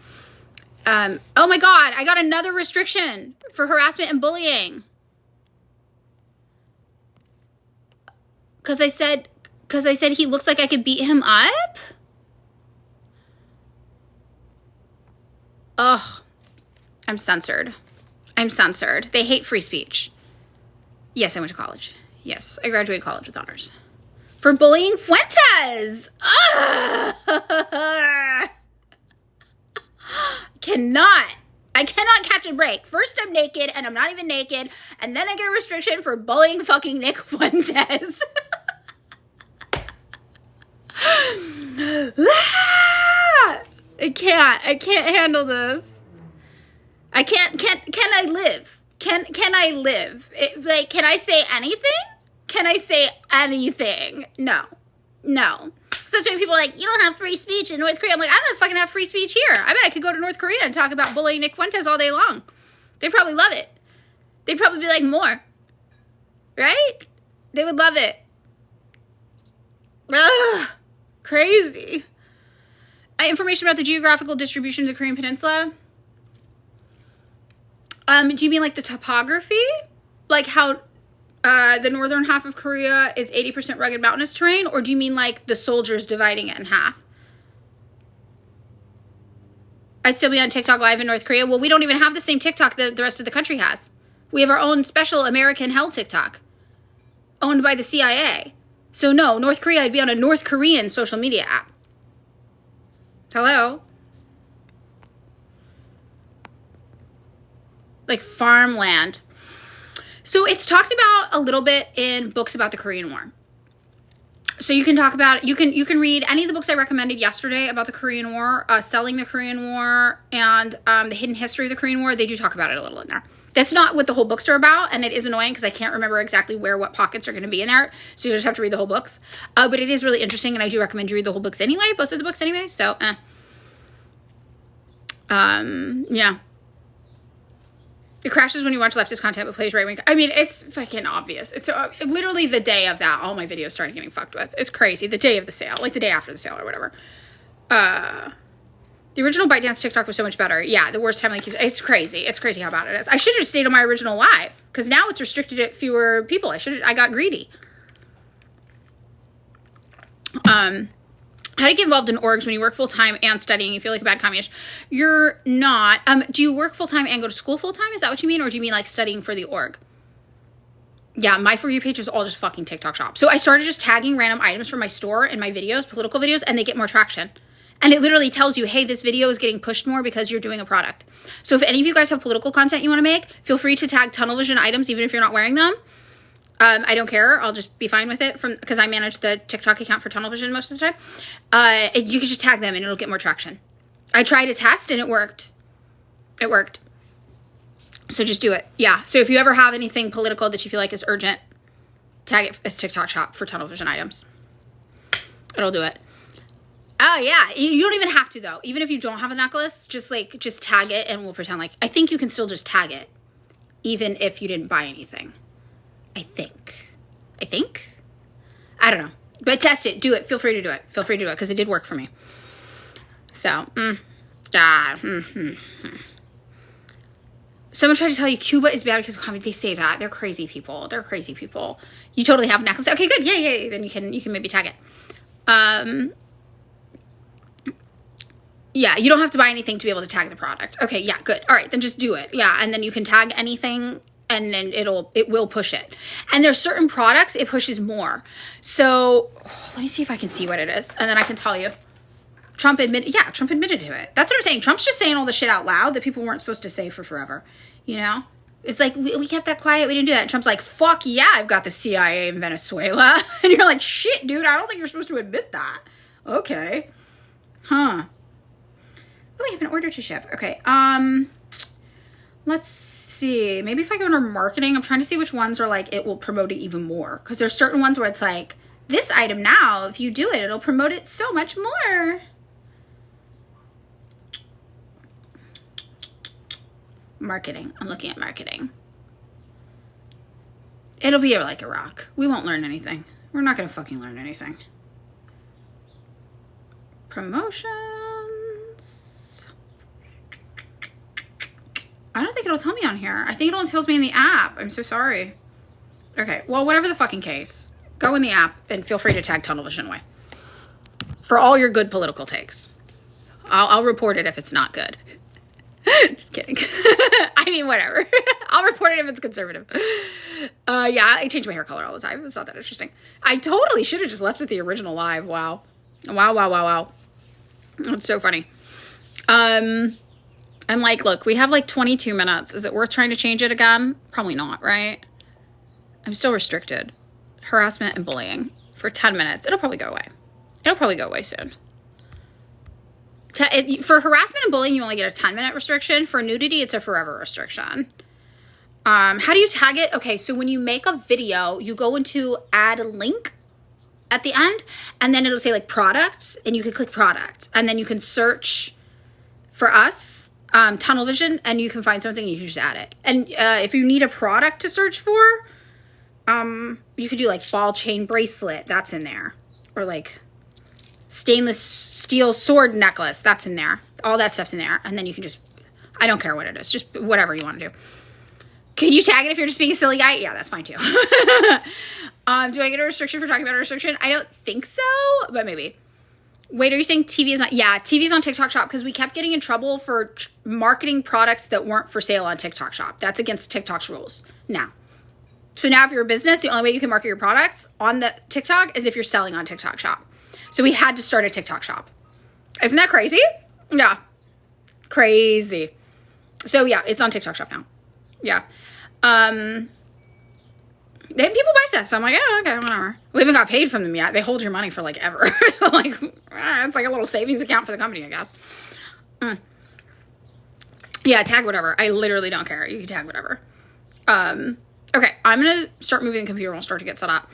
Oh my God, I got another restriction for harassment and bullying. Because I said he looks like I could beat him up? Ugh. I'm censored. They hate free speech. Yes, I went to college. Yes, I graduated college with honors. For bullying Fuentes! Ugh. I cannot catch a break. First I'm naked, and I'm not even naked, and then I get a restriction for bullying fucking Nick Fuentes. I can't handle this. Can I live? Can I live? Can I say anything? No. So many people are like, you don't have free speech in North Korea. I'm like, I don't fucking have free speech here. I bet I could go to North Korea and talk about bullying Nick Fuentes all day long. They'd probably love it. They'd probably be like, more. Right? They would love it. Ugh. Crazy. Information about the geographical distribution of the Korean Peninsula. Do you mean like the topography? Like how the northern half of Korea is 80% rugged mountainous terrain? Or do you mean like the soldiers dividing it in half? I'd still be on TikTok live in North Korea. Well, we don't even have the same TikTok that the rest of the country has. We have our own special American held TikTok owned by the CIA. So no, North Korea, I'd be on a North Korean social media app. Hello? Like farmland. So it's talked about a little bit in books about the Korean War. So you can talk about, you can read any of the books I recommended yesterday about the Korean War, Selling the Korean War, and The Hidden History of the Korean War. They do talk about it a little in there. That's not what the whole books are about, and it is annoying because I can't remember exactly what pockets are going to be in there, so you just have to read the whole books. But it is really interesting, and I do recommend you read the whole books anyway, both of the books anyway, so, yeah. It crashes when you watch leftist content but plays right-wing. I mean, it's fucking obvious. It's literally the day of that, all my videos started getting fucked with. It's crazy. The day of the sale, like the day after the sale or whatever. The original ByteDance TikTok was so much better. Yeah, the worst time it's crazy. It's crazy how bad it is. I should have just stayed on my original live because now it's restricted to fewer people. I got greedy. How do you get involved in orgs when you work full-time and studying? You feel like a bad communist. You're not. Do you work full-time and go to school full-time? Is that what you mean? Or do you mean like studying for the org? Yeah, my For You page is all just fucking TikTok shop. So I started just tagging random items from my store in my videos, political videos, and they get more traction. And it literally tells you, hey, this video is getting pushed more because you're doing a product. So if any of you guys have political content you want to make, feel free to tag tunnel vision items even if you're not wearing them. I don't care. I'll just be fine with it because I manage the TikTok account for tunnel vision most of the time. You can just tag them and it'll get more traction. I tried a test and it worked. It worked. So just do it. Yeah. So if you ever have anything political that you feel like is urgent, tag it as TikTok shop for tunnel vision items. It'll do it. Oh yeah, you don't even have to though. Even if you don't have a necklace, just tag it and we'll pretend like, I think you can still just tag it even if you didn't buy anything. I think. I don't know. But test it. Do it. Feel free to do it. Because it did work for me. So, Someone tried to tell you Cuba is bad because of comedy. They say that. They're crazy people. You totally have a necklace. Okay, good. Yay. Then you can maybe tag it. Yeah, you don't have to buy anything to be able to tag the product. Okay, yeah, good. All right, then just do it. Yeah, and then you can tag anything and then it will push it. And there's certain products it pushes more. So let me see if I can see what it is, and then I can tell you. Trump admitted to it. That's what I'm saying. Trump's just saying all the shit out loud that people weren't supposed to say for forever. You know? It's like, we kept that quiet. We didn't do that. And Trump's like, fuck yeah, I've got the CIA in Venezuela. And you're like, shit, dude, I don't think you're supposed to admit that. Okay. Huh. Oh, I have an order to ship. Okay. Let's see. Maybe if I go under marketing, I'm trying to see which ones are like, it will promote it even more. Because there's certain ones where it's like, this item now, if you do it, it'll promote it so much more. Marketing. I'm looking at marketing. It'll be like Iraq. We won't learn anything. We're not going to fucking learn anything. Promotions. I don't think it'll tell me on here. I think it only tells me in the app. I'm so sorry. Okay, well, whatever the fucking case. Go in the app and feel free to tag Tunnel Vision Way. For all your good political takes. I'll report it if it's not good. Just kidding. I mean, whatever. I'll report it if it's conservative. Yeah, I change my hair color all the time. It's not that interesting. I totally should have just left it the original live. Wow. That's so funny. I'm like, look, we have like 22 minutes. Is it worth trying to change it again? Probably not, right? I'm still restricted. Harassment and bullying for 10 minutes. It'll probably go away. It'll probably go away soon. For harassment and bullying, you only get a 10-minute restriction. For nudity, it's a forever restriction. How do you tag it? Okay, so when you make a video, you go into add a link at the end, and then it'll say like products, and you can click product, and then you can search for us, Tunnel Vision, and you can find something and you can just add it. And if you need a product to search for, you could do like ball chain bracelet, that's in there, or like stainless steel sword necklace, that's in there. All that stuff's in there, and then you can just, I don't care what it is, just whatever you want to do. Can you tag it if you're just being a silly guy? Yeah, that's fine too. Do I get a restriction for talking about a restriction? I don't think so, but maybe. Wait, are you saying TV is not? Yeah, TV's on TikTok Shop because we kept getting in trouble for marketing products that weren't for sale on TikTok Shop. That's against TikTok's rules now. So now if you're a business, the only way you can market your products on the TikTok is if you're selling on TikTok Shop. So we had to start a TikTok Shop. Isn't that crazy? Yeah. Crazy. So yeah, it's on TikTok Shop now. Yeah. People buy stuff, so I'm like, yeah, okay, whatever. We haven't got paid from them yet. They hold your money for like ever. So like, it's like a little savings account for the company, I guess. Yeah, tag whatever. I literally don't care. You can tag whatever. Okay, I'm gonna start moving the computer and we'll start to get set up.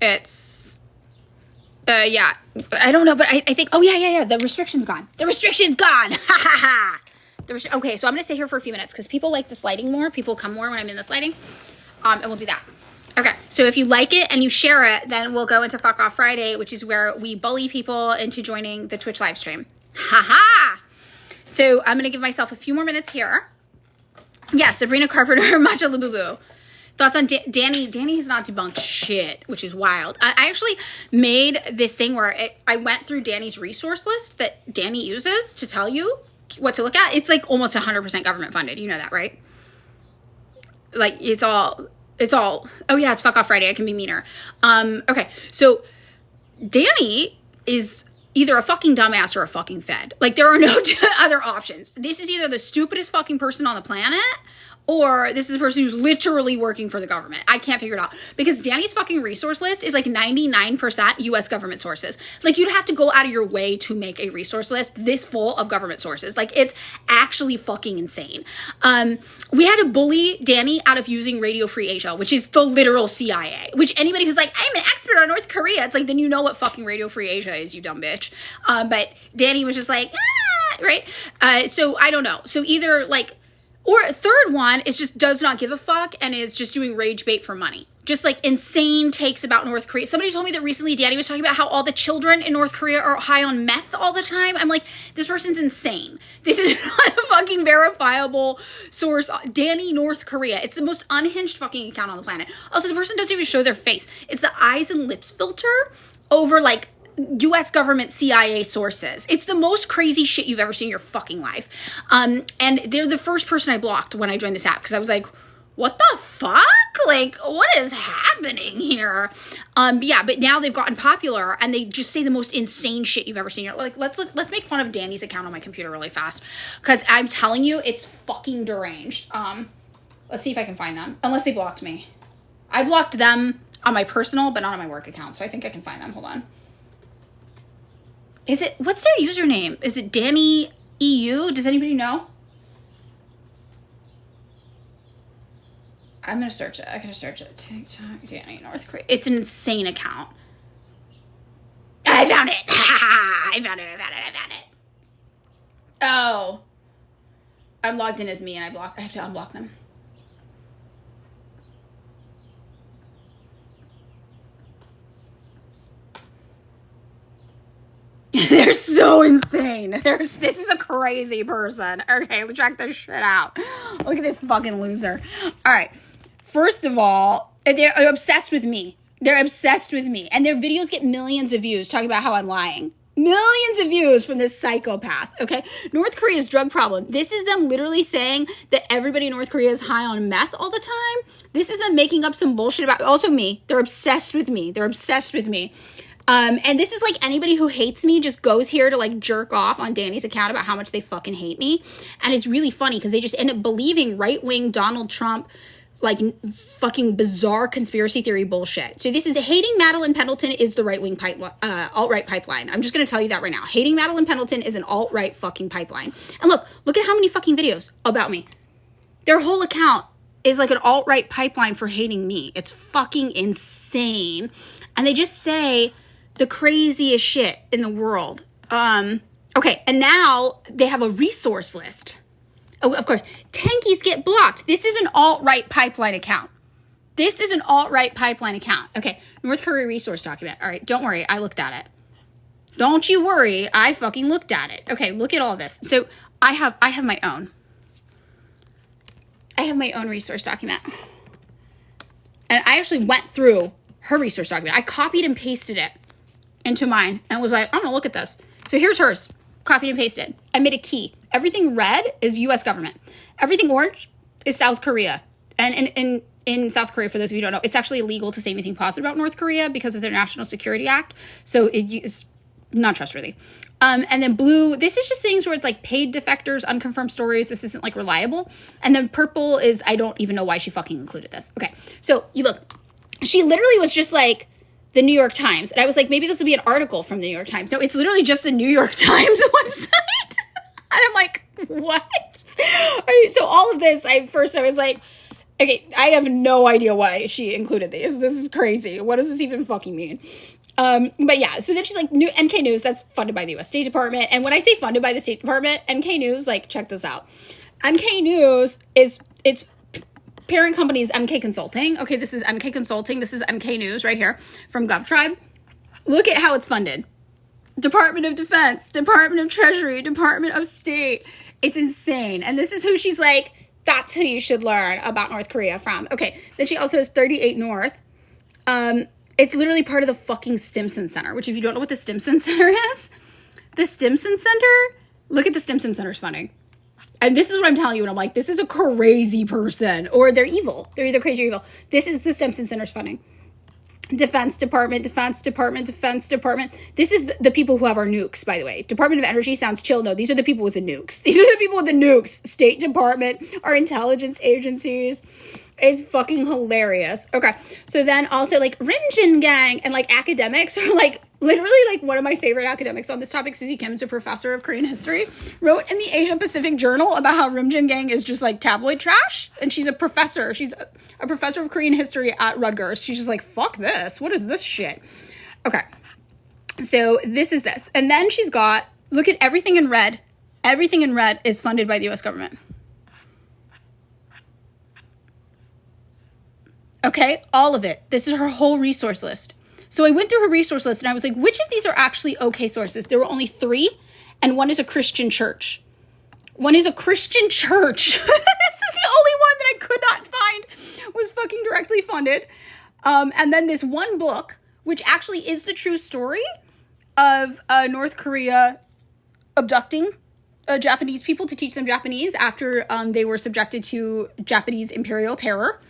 It's, yeah, I don't know, but I think, oh yeah, the restriction's gone. The restriction's gone! Ha ha ha! Okay, so I'm gonna sit here for a few minutes because people like this lighting more. People come more when I'm in this lighting. And we'll do that. Okay, so if you like it and you share it, then we'll go into Fuck Off Friday, which is where we bully people into joining the Twitch live stream. Ha ha! So I'm gonna give myself a few more minutes here. Yeah, Sabrina Carpenter, Matcha Labubu. Thoughts on Danny? Danny has not debunked shit, which is wild. I actually made this thing where I went through Danny's resource list that Danny uses to tell you what to look at. It's like almost 100% government funded. You know that, right? Like it's all, oh yeah, it's Fuck Off Friday. I can be meaner. Okay. So Danny is either a fucking dumbass or a fucking fed. Like there are no other options. This is either the stupidest fucking person on the planet or this is a person who's literally working for the government. I can't figure it out. Because Danny's fucking resource list is like 99% US government sources. Like, you'd have to go out of your way to make a resource list this full of government sources. Like, it's actually fucking insane. We had to bully Danny out of using Radio Free Asia, which is the literal CIA. Which anybody who's like, I'm an expert on North Korea, it's like, then you know what fucking Radio Free Asia is, you dumb bitch. But Danny was just like, right? So I don't know. So either like, or a third one is just does not give a fuck and is just doing rage bait for money. Just like insane takes about North Korea. Somebody told me that recently Danny was talking about how all the children in North Korea are high on meth all the time. I'm like, this person's insane. This is not a fucking verifiable source. Danny, North Korea. It's the most unhinged fucking account on the planet. Also, the person doesn't even show their face. It's the eyes and lips filter over like US government CIA sources. It's the most crazy shit you've ever seen in your fucking life. And they're the first person I blocked when I joined this app because I was like, what the fuck? Like, what is happening here? But now they've gotten popular and they just say the most insane shit you've ever seen. Like, let's make fun of Danny's account on my computer really fast because I'm telling you, it's fucking deranged. Let's see if I can find them. Unless they blocked me. I blocked them on my personal, but not on my work account. So I think I can find them. Hold on. What's their username? Is it Danny EU? Does anybody know? I'm going to search it. I can search it. TikTok, Danny, North Korea. It's an insane account. I found it. I found it. Oh. I'm logged in as me and I have to unblock them. They're so insane. This is a crazy person. Okay, let's check this shit out. Look at this fucking loser. All right. First of all, they're obsessed with me. They're obsessed with me. And their videos get millions of views talking about how I'm lying. Millions of views from this psychopath, okay? North Korea's drug problem. This is them literally saying that everybody in North Korea is high on meth all the time. This is them making up some bullshit about, also me. They're obsessed with me. And this is like anybody who hates me just goes here to like jerk off on Danny's account about how much they fucking hate me. And it's really funny because they just end up believing right-wing Donald Trump, like fucking bizarre conspiracy theory bullshit. So this is hating Madeline Pendleton is the right-wing alt-right pipeline. I'm just going to tell you that right now. Hating Madeline Pendleton is an alt-right fucking pipeline. And look at how many fucking videos about me. Their whole account is like an alt-right pipeline for hating me. It's fucking insane. And they just say the craziest shit in the world. Okay, and now they have a resource list. Oh, of course, tankies get blocked. This is an alt-right pipeline account. Okay, North Korea resource document. All right, don't worry, I looked at it. Don't you worry, I fucking looked at it. Okay, look at all this. So I have my own. I have my own resource document. And I actually went through her resource document. I copied and pasted it into mine and was like, I'm gonna look at this. So here's hers, copied and pasted. I made a key. Everything red is US government. Everything orange is South Korea. And in South Korea, for those of you who don't know, it's actually illegal to say anything positive about North Korea because of their National Security Act. So it's not trustworthy. And then blue, this is just things where it's like paid defectors, unconfirmed stories. This isn't like reliable. And then purple is, I don't even know why she fucking included this. Okay, so you look, she literally was just like, the New York Times. And I was like, maybe this will be an article from the New York Times. No, it's literally just the New York Times website. And I'm like, what? So all of this, I was like, okay, I have no idea why she included these. This is crazy. What does this even fucking mean? But yeah, so then she's like, NK News, that's funded by the U.S. State Department. And when I say funded by the State Department, NK News, like, check this out. NK News it's parent company is MK Consulting. Okay, this is MK Consulting. This is MK News right here from GovTribe. Look at how it's funded. Department of Defense, Department of Treasury, Department of State. It's insane. And this is who she's like, that's who you should learn about North Korea from. Okay, then she also has 38 North. It's literally part of the fucking Stimson Center, which if you don't know what the Stimson Center is, the Stimson Center, look at the Stimson Center's funding. And this is what I'm telling you, and I'm like, this is a crazy person. Or they're evil. They're either crazy or evil. This is the Stimson Center's funding. Defense Department, Defense Department, Defense Department. This is the people who have our nukes, by the way. Department of Energy sounds chill. No, these are the people with the nukes. These are the people with the nukes. State Department, our intelligence agencies. It's fucking hilarious. Okay, so then also like Rimjin Gang and like academics are like literally like one of my favorite academics on this topic. Susie Kim is a professor of Korean history, wrote in the Asia Pacific Journal about how Rimjin Gang is just like tabloid trash, and she's a professor. She's a professor of Korean history at Rutgers. She's just like, fuck this. What is this shit? Okay, so this is this, and then she's got, look at everything in red. Everything in red is funded by the U.S. government. Okay, all of it. This is her whole resource list. So I went through her resource list and I was like, which of these are actually okay sources? There were only 3, and one is a Christian church. One is a Christian church. This is the only one that I could not find was fucking directly funded. And then this one book, which actually is the true story of North Korea abducting Japanese people to teach them Japanese after they were subjected to Japanese imperial terror.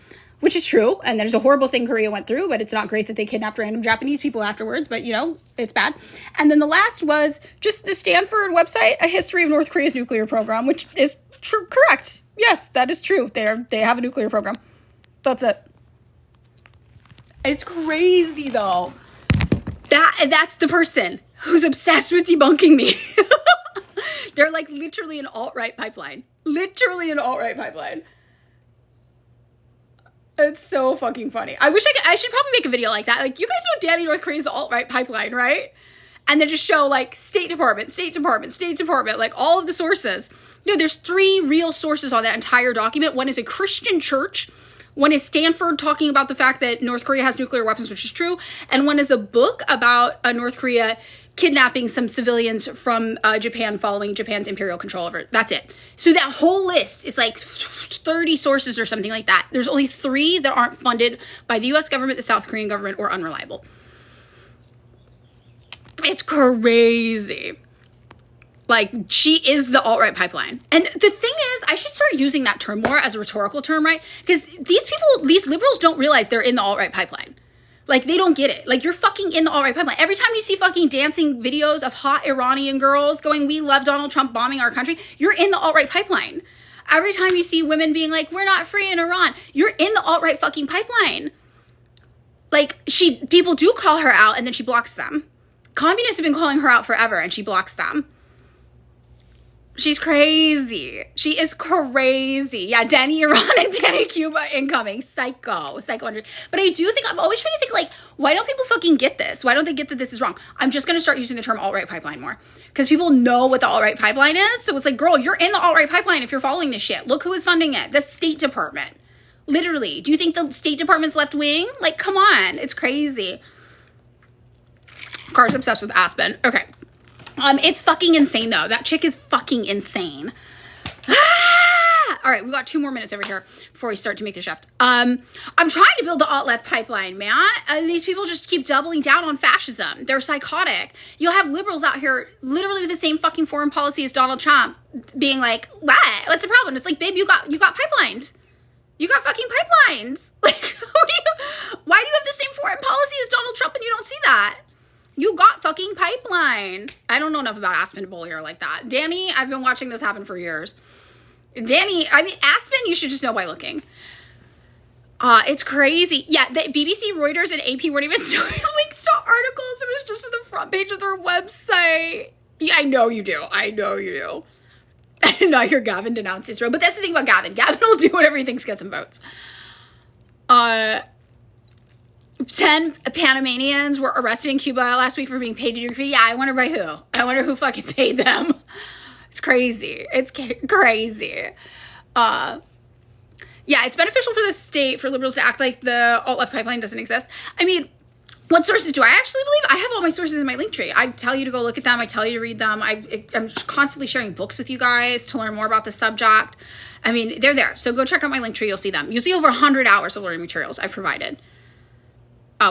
Which is true, and there's a horrible thing Korea went through, but it's not great that they kidnapped random Japanese people afterwards, but, you know, it's bad. And then the last was just the Stanford website, A History of North Korea's Nuclear Program, which is correct. Yes, that is true. They have a nuclear program. That's it. It's crazy, though. That's the person who's obsessed with debunking me. They're, like, literally an alt-right pipeline. Literally an alt-right pipeline. It's so fucking funny. I wish I should probably make a video like that. Like, you guys know Danny North Korea's the alt-right pipeline, right? And then just show, like, State Department, State Department, State Department, like, all of the sources. No, there's 3 real sources on that entire document. One is a Christian church. One is Stanford talking about the fact that North Korea has nuclear weapons, which is true. And one is a book about North Korea kidnapping some civilians from Japan following Japan's imperial control over it. That's it. So that whole list is like 30 sources or something like that. There's only 3 that aren't funded by the U.S. government, the South Korean government, or unreliable. It's crazy. Like, she is the alt-right pipeline. And the thing is, I should start using that term more as a rhetorical term, right? Because these liberals don't realize they're in the alt-right pipeline. Like, they don't get it. Like, you're fucking in the alt-right pipeline. Every time you see fucking dancing videos of hot Iranian girls going, we love Donald Trump bombing our country, you're in the alt-right pipeline. Every time you see women being like, we're not free in Iran, you're in the alt-right fucking pipeline. Like, people do call her out and then she blocks them. Communists have been calling her out forever and she blocks them. She's crazy. She is crazy. Yeah, Danny Iran and Danny Cuba incoming. Psycho. But I do think, I'm always trying to think, like, why don't people fucking get this? Why don't they get that this is wrong? I'm just going to start using the term alt-right pipeline more. Because people know what the alt-right pipeline is. So it's like, girl, you're in the alt-right pipeline if you're following this shit. Look who is funding it. The State Department. Literally. Do you think the State Department's left wing? Like, come on. It's crazy. Car's obsessed with Aspen. Okay. It's fucking insane, though. That chick is fucking insane. All right, we got 2 more minutes over here before we start to make the shift. I'm trying to build the alt-left pipeline, man. These people just keep doubling down on fascism. They're psychotic. You'll have liberals out here literally with the same fucking foreign policy as Donald Trump being like, what? What's the problem? It's like, babe, you got pipelined. You got fucking pipelines. Like, why do you have the same foreign policy as Donald Trump and you don't see that? You got fucking pipeline. I don't know enough about Aspen to bully her like that. Danny, I've been watching this happen for years. Aspen, you should just know by looking. It's crazy. Yeah, the BBC, Reuters, and AP weren't even showing links to articles. It was just on the front page of their website. Yeah, I know you do. I did not hear Gavin denounce Israel. But that's the thing about Gavin. Gavin will do whatever he thinks gets him votes. 10 Panamanians were arrested in Cuba last week for being paid to do graffiti. Yeah, I wonder by who. I wonder who fucking paid them. It's crazy. It's crazy. Yeah, it's beneficial for the state, for liberals to act like the alt-left pipeline doesn't exist. I mean, what sources do I actually believe? I have all my sources in my link tree. I tell you to go look at them. I tell you to read them. I'm constantly sharing books with you guys to learn more about the subject. I mean, they're there. So go check out my link tree. You'll see them. You'll see over 100 hours of learning materials I've provided.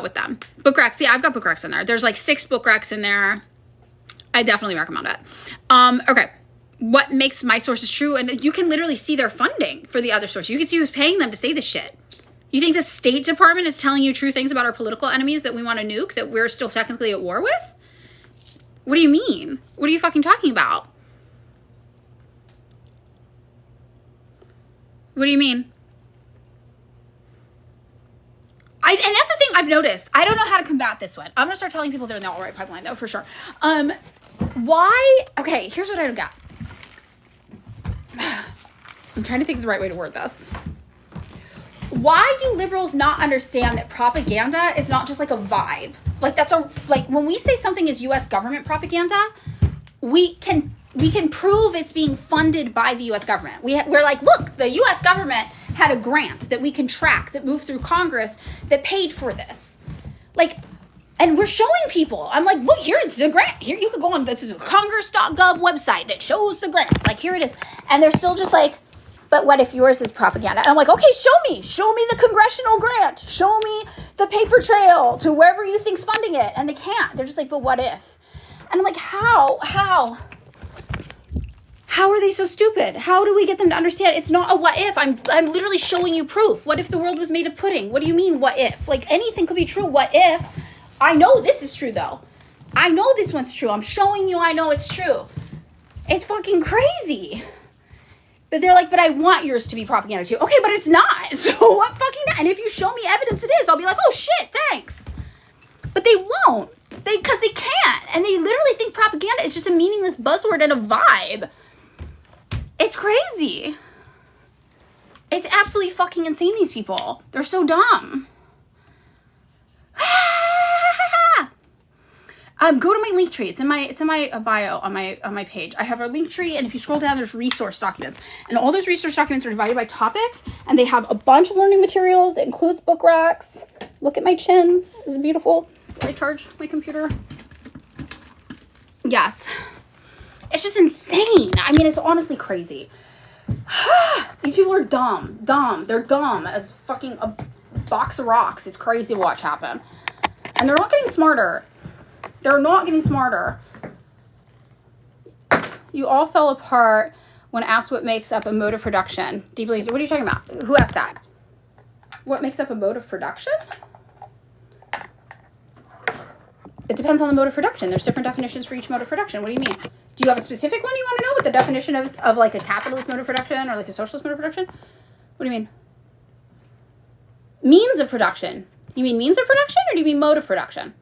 With them. Book recs. Yeah, I've got book recs in there. There's like 6 book recs in there. I definitely recommend it. Okay. What makes my sources true? And you can literally see their funding for the other source. You can see who's paying them to say this shit. You think the State Department is telling you true things about our political enemies that we want to nuke, that we're still technically at war with? What do you mean? What are you fucking talking about? What do you mean? And that's the thing I've noticed. I don't know how to combat this one. I'm going to start telling people they're in the alt-right pipeline, though, for sure. Why? Okay, here's what I don't get. I'm trying to think of the right way to word this. Why do liberals not understand that propaganda is not just like a vibe? Like when we say something is U.S. government propaganda, we can prove it's being funded by the U.S. government. We're like, look, the U.S. government had a grant that we can track that moved through Congress that paid for this. Like, and we're showing people. I'm like, look, here it's the grant. Here you could go on. This is a Congress.gov website that shows the grants. Like, here it is. And they're still just like, but what if yours is propaganda? And I'm like, okay, show me the congressional grant. Show me the paper trail to wherever you think's funding it. And they can't. They're just like, but what if? And I'm like, how? How are they so stupid? How do we get them to understand it's not a what if? I'm literally showing you proof. What if the world was made of pudding? What do you mean, what if? Like, anything could be true. What if? I know this is true, though. I know this one's true. I'm showing you I know it's true. It's fucking crazy. But they're like, but I want yours to be propaganda too. Okay, but it's not. So what fucking not? And if you show me evidence it is, I'll be like, oh shit, thanks. But they won't. Because they can't. And they literally think propaganda is just a meaningless buzzword and a vibe. It's crazy. It's absolutely fucking insane, these people. They're so dumb. Go to my link tree. It's in my bio on my page. I have a link tree, and if you scroll down, there's resource documents. And all those resource documents are divided by topics, and they have a bunch of learning materials. It includes book racks. Look at my chin. This is beautiful. I charge my computer. Yes. It's just insane. I mean, it's honestly crazy. These people are dumb. They're dumb as fucking a box of rocks. It's crazy to watch happen. And they're not getting smarter. You all fell apart when asked what makes up a mode of production. Deeply, what are you talking about? Who asked that? What makes up a mode of production? It depends on the mode of production. There's different definitions for each mode of production. What do you mean? Do you have a specific one you want to know? What the definition of like a capitalist mode of production or like a socialist mode of production? What do you mean? Means of production. You mean means of production or do you mean mode of production?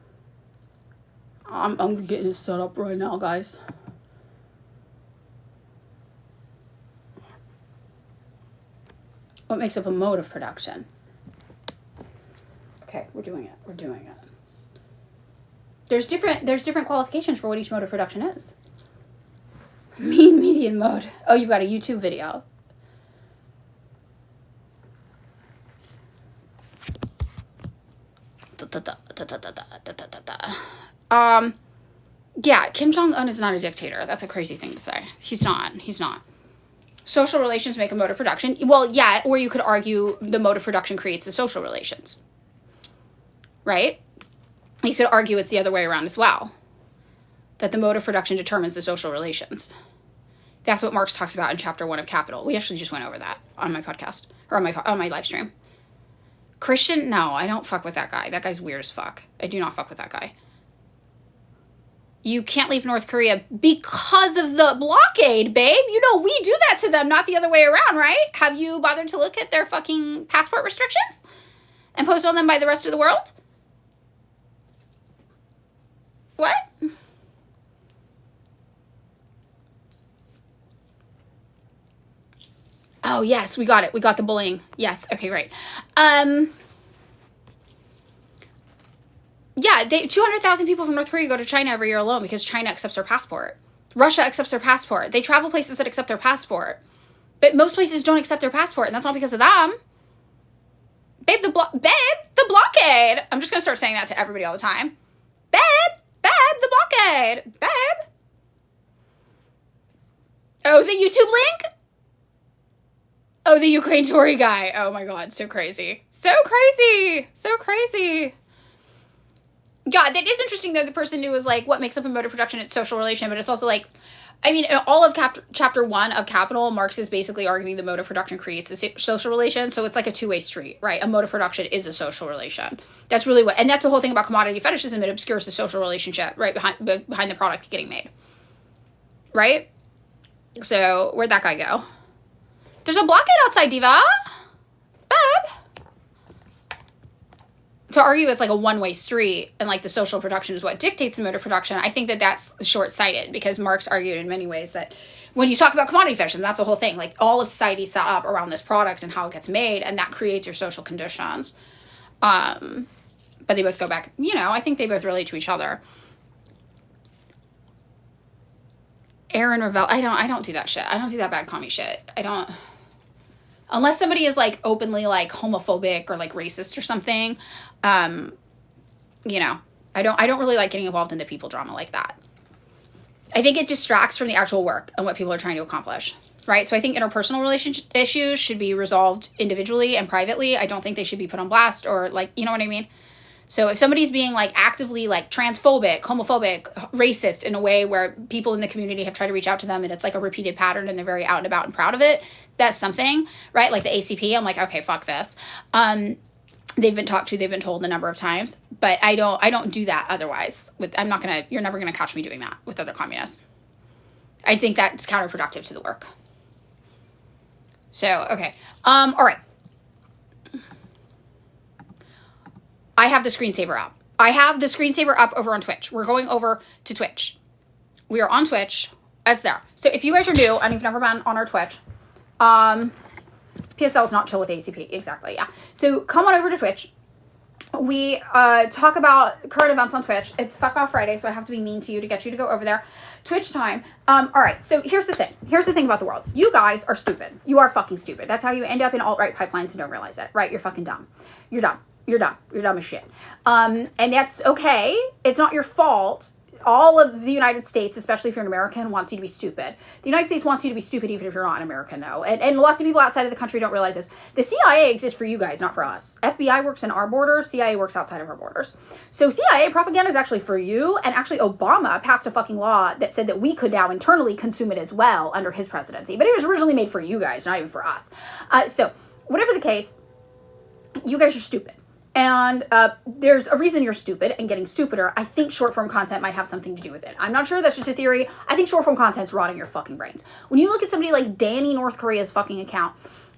I'm getting this set up right now, guys. What makes up a mode of production? Okay, we're doing it. There's different qualifications for what each mode of production is. Mean median mode. Oh, you've got a YouTube video. Yeah, Kim Jong-un is not a dictator. That's a crazy thing to say. He's not. Social relations make a mode of production. Well, yeah, or you could argue the mode of production creates the social relations. Right? You could argue it's the other way around as well. That the mode of production determines the social relations. That's what Marx talks about in chapter 1 of Capital. We actually just went over that on my podcast, or on my live stream. Christian? No, I don't fuck with that guy. That guy's weird as fuck. I do not fuck with that guy. You can't leave North Korea because of the blockade, babe. You know, we do that to them, not the other way around, right? Have you bothered to look at their fucking passport restrictions? Imposed on them by the rest of the world? What? Oh, yes, we got it. We got the bullying. Yes, okay, great. Yeah, 200,000 people from North Korea go to China every year alone because China accepts their passport. Russia accepts their passport. They travel places that accept their passport. But most places don't accept their passport, and that's not because of them. Babe, the blockade. I'm just going to start saying that to everybody all the time. Babe, the blockade. Babe. Oh, the YouTube link? Oh, the Ukraine Tory guy. Oh my God, so crazy. So crazy. God, that is interesting though, the person who was like, what makes up a mode of production? It's social relation, but it's also like, I mean, in all of chapter 1 of Capital, Marx is basically arguing the mode of production creates a social relation. So it's like a two-way street, right? A mode of production is a social relation. That's really what, and that's the whole thing about commodity fetishism. It obscures the social relationship right behind the product getting made, right? So where'd that guy go? There's a blockade outside, Diva. Babe. To argue it's like a one-way street and like the social production is what dictates the mode of production, I think that that's short-sighted, because Marx argued in many ways that when you talk about commodity fetishism, that's the whole thing. Like, all of society set up around this product and how it gets made, and that creates your social conditions. But they both go back, you know, I think they both relate to each other. Aaron Ravel, I don't do that shit. I don't do that bad commie shit. I don't, unless somebody is like openly like homophobic or like racist or something. You know, I don't really like getting involved in the people drama like that. I think it distracts from the actual work and what people are trying to accomplish, right? So I think interpersonal relationship issues should be resolved individually and privately. I don't think they should be put on blast, or like, you know what I mean? So if somebody's being like actively like transphobic, homophobic, racist in a way where people in the community have tried to reach out to them and it's like a repeated pattern and they're very out and about and proud of it, that's something, right? Like the ACP, I'm like, okay, fuck this. They've been talked to, they've been told a number of times, but I don't do that otherwise. You're never gonna catch me doing that with other communists. I think that's counterproductive to the work. So, okay. All right. I have the screensaver up. I have the screensaver up over on Twitch. We're going over to Twitch. We are on Twitch. It's there. So if you guys are new and you've never been on our Twitch, PSL is not chill with ACP. Exactly, yeah. So come on over to Twitch. We talk about current events on Twitch. It's Fuck Off Friday, so I have to be mean to you to get you to go over there. Twitch time. All right, so here's the thing. Here's the thing about the world. You guys are stupid. You are fucking stupid. That's how you end up in alt-right pipelines and don't realize it, right? You're fucking dumb. You're dumb. You're dumb. You're dumb as shit. And that's okay. It's not your fault. All of the United States, especially if you're an American, wants you to be stupid. The United States wants you to be stupid even if you're not an American, though. And lots of people outside of the country don't realize this. The CIA exists for you guys, not for us. FBI works in our borders. CIA works outside of our borders. So CIA propaganda is actually for you. And actually Obama passed a fucking law that said that we could now internally consume it as well under his presidency. But it was originally made for you guys, not even for us. So whatever the case, you guys are stupid. And there's a reason you're stupid and getting stupider. I think short-form content might have something to do with it. I'm not sure, that's just a theory. I think short-form content's rotting your fucking brains. When you look at somebody like Danny North Korea's fucking account,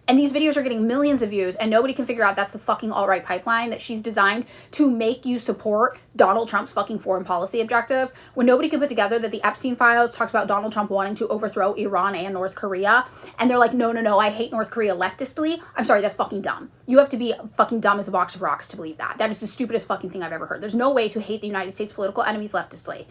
and these videos are getting millions of views, and nobody can figure out that's the fucking alt-right pipeline that she's designed to make you support Donald Trump's fucking foreign policy objectives, when nobody can put together that the Epstein files talked about Donald Trump wanting to overthrow Iran and North Korea, and they're like, no, I hate North Korea leftistly. I'm sorry, that's fucking dumb. You have to be fucking dumb as a box of rocks to believe that. That is the stupidest fucking thing I've ever heard. There's no way to hate the United States political enemies leftistly.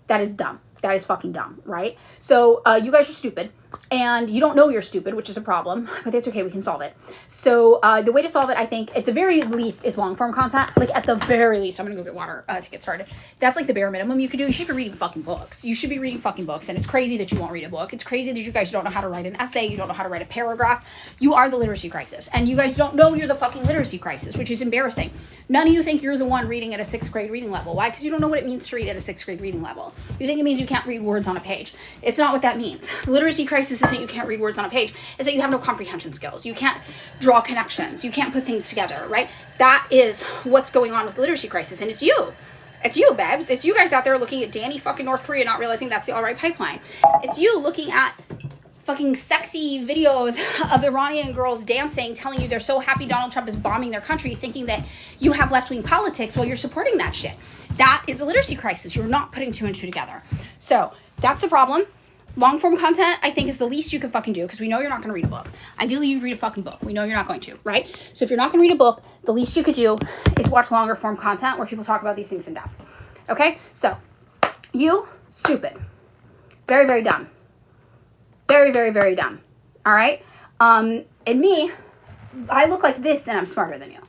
That is dumb. That is fucking dumb, right? So you guys are stupid, and you don't know you're stupid, which is a problem, but that's okay, we can solve it. So the way to solve it, I think, at the very least, is long-form content. Like, at the very least, I'm gonna go get water to get started. That's like the bare minimum you could do. You should be reading fucking books. You should be reading fucking books, and it's crazy that you won't read a book. It's crazy that you guys don't know how to write an essay. You don't know how to write a paragraph. You are the literacy crisis, and you guys don't know you're the fucking literacy crisis, which is embarrassing. None of you think you're the one reading at a 6th grade reading level. Why? Because you don't know what it means to read at a 6th grade reading level. You think it means you can't read words on a page. It's not what that means. The literacy crisis isn't you can't read words on a page. It's that you have no comprehension skills. You can't draw connections. You can't put things together, right? That is what's going on with the literacy crisis, and it's you. It's you, babes. It's you guys out there looking at Danny fucking North Korea not realizing that's the alt-right pipeline. It's you looking at fucking sexy videos of Iranian girls dancing, telling you they're so happy Donald Trump is bombing their country, thinking that you have left-wing politics while you're supporting that shit. That is the literacy crisis. You're not putting 2 and 2 together. So that's the problem. Long-form content, I think, is the least you can fucking do, because we know you're not going to read a book. Ideally, you read a fucking book. We know you're not going to, right? So if you're not going to read a book, the least you could do is watch longer-form content where people talk about these things in depth. Okay? So, you, stupid. Very, very dumb. Very, very, very dumb. All right? And me, I look like this and I'm smarter than you.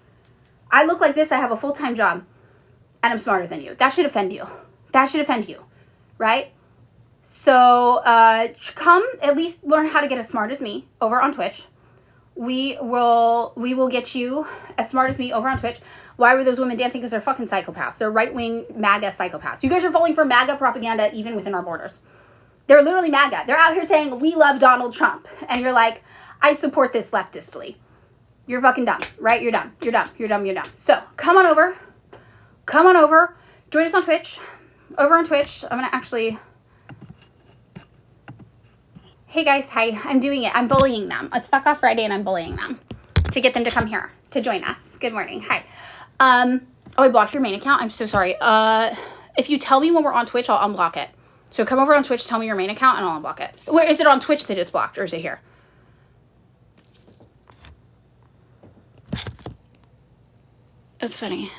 I look like this, I have a full-time job, and I'm smarter than you. That should offend you. That should offend you, right? So come at least learn how to get as smart as me over on Twitch. We will get you as smart as me over on Twitch. Why were those women dancing? Because they're fucking psychopaths. They're right-wing MAGA psychopaths. You guys are falling for MAGA propaganda even within our borders. They're literally MAGA. They're out here saying, we love Donald Trump. And you're like, I support this leftistly. You're fucking dumb, right? You're dumb. You're dumb. You're dumb. You're dumb. So come on over. Come on over. Join us on Twitch. Over on Twitch. I'm going to actually... Hey guys, hi. I'm doing it. I'm bullying them. It's Fuck Off Friday and I'm bullying them to get them to come here to join us. Good morning. Hi. Oh, I blocked your main account. I'm so sorry. If you tell me when we're on Twitch, I'll unblock it. So come over on Twitch, tell me your main account, and I'll unblock it. Where is it on Twitch that it's blocked, or is it here? That's funny.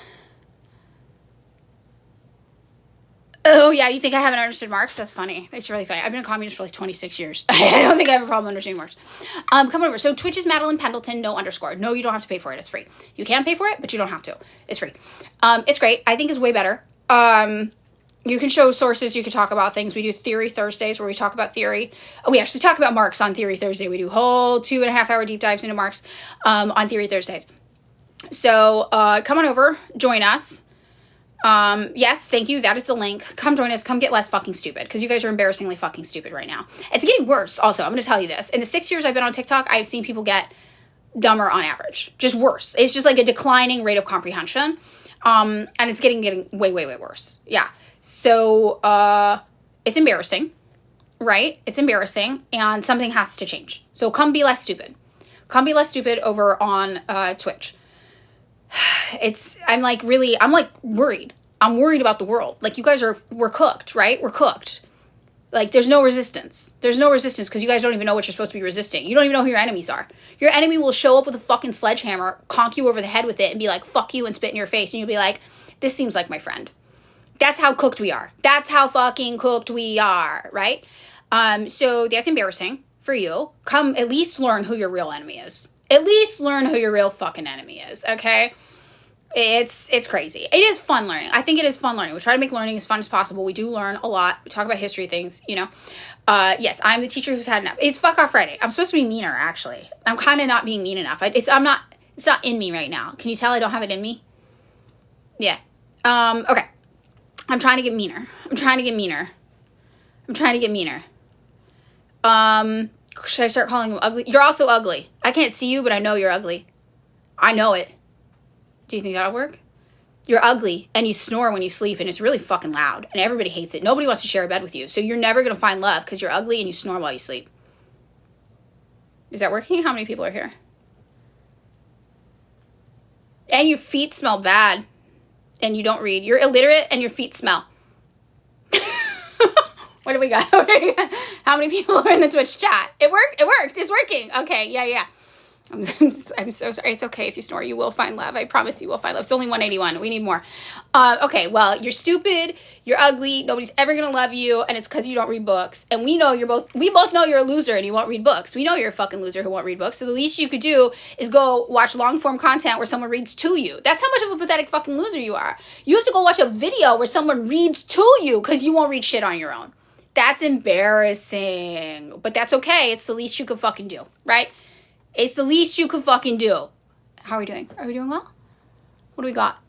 Oh, yeah, you think I haven't understood Marx? That's funny. It's really funny. I've been a communist for like 26 years. I don't think I have a problem understanding Marx. Come over. So Twitch is Madeline Pendleton, no underscore. No, you don't have to pay for it. It's free. You can pay for it, but you don't have to. It's free. It's great. I think it's way better. You can show sources. You can talk about things. We do Theory Thursdays where we talk about theory. Oh, we actually talk about Marx on Theory Thursday. We do whole 2.5 hour deep dives into Marx on Theory Thursdays. So come on over. Join us. Yes, thank you. That is the link. Come join us. Come get less fucking stupid because you guys are embarrassingly fucking stupid right now. It's getting worse also. I'm going to tell you this. In the 6 years I've been on TikTok, I've seen people get dumber on average. Just worse. It's just like a declining rate of comprehension. And it's getting way, way, way worse. Yeah. So, it's embarrassing, right? It's embarrassing and something has to change. So come be less stupid. Come be less stupid over on, Twitch. I'm worried. I'm worried about the world. Like, you guys we're cooked, right? We're cooked. Like, there's no resistance. There's no resistance because you guys don't even know what you're supposed to be resisting. You don't even know who your enemies are. Your enemy will show up with a fucking sledgehammer, conk you over the head with it, and be like, fuck you, and spit in your face. And you'll be like, this seems like my friend. That's how cooked we are. That's how fucking cooked we are, right? So that's embarrassing for you. Come at least learn who your real enemy is. At least learn who your real fucking enemy is, okay? It's crazy. It is fun learning. I think it is fun learning. We try to make learning as fun as possible. We do learn a lot. We talk about history things, you know. Yes, I'm the teacher who's had enough. It's Fuck Off Friday. I'm supposed to be meaner, actually. I'm kind of not being mean enough. It's not in me right now. Can you tell I don't have it in me? Yeah. Okay. I'm trying to get meaner. Should I start calling him ugly? You're also ugly. I can't see you, but I know you're ugly. I know it. Do you think that'll work? You're ugly, and you snore when you sleep, and it's really fucking loud, and everybody hates it. Nobody wants to share a bed with you, so you're never going to find love because you're ugly and you snore while you sleep. Is that working? How many people are here? And your feet smell bad, and you don't read. You're illiterate, and your feet smell. What do we got? How many people are in the Twitch chat? It worked. It's working. Okay. Yeah. I'm so sorry. It's okay if you snore. You will find love. I promise you will find love. It's only 181. We need more. Okay. Well, you're stupid. You're ugly. Nobody's ever going to love you. And it's because you don't read books. And we both know you're a loser and you won't read books. We know you're a fucking loser who won't read books. So the least you could do is go watch long form content where someone reads to you. That's how much of a pathetic fucking loser you are. You have to go watch a video where someone reads to you because you won't read shit on your own. That's embarrassing. But that's okay. It's the least you could fucking do, right? It's the least you could fucking do. How are we doing? Are we doing well? What do we got?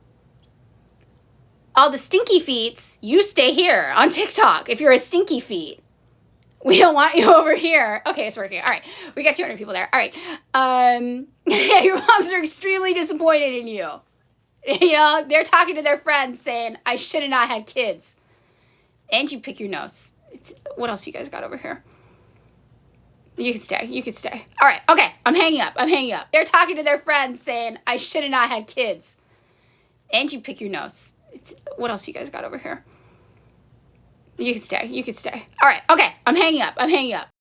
All the stinky feets, you stay here on TikTok if you're a stinky feet. We don't want you over here. Okay, it's working. All right. We got 200 people there. All right. Yeah, your moms are extremely disappointed in you. You know, they're talking to their friends saying, I should have not had kids. And you pick your nose. What else you guys got over here? You can stay. All right. Okay. I'm hanging up. They're talking to their friends saying, I should have not had kids. And you pick your nose. What else you guys got over here? You can stay. All right. Okay. I'm hanging up.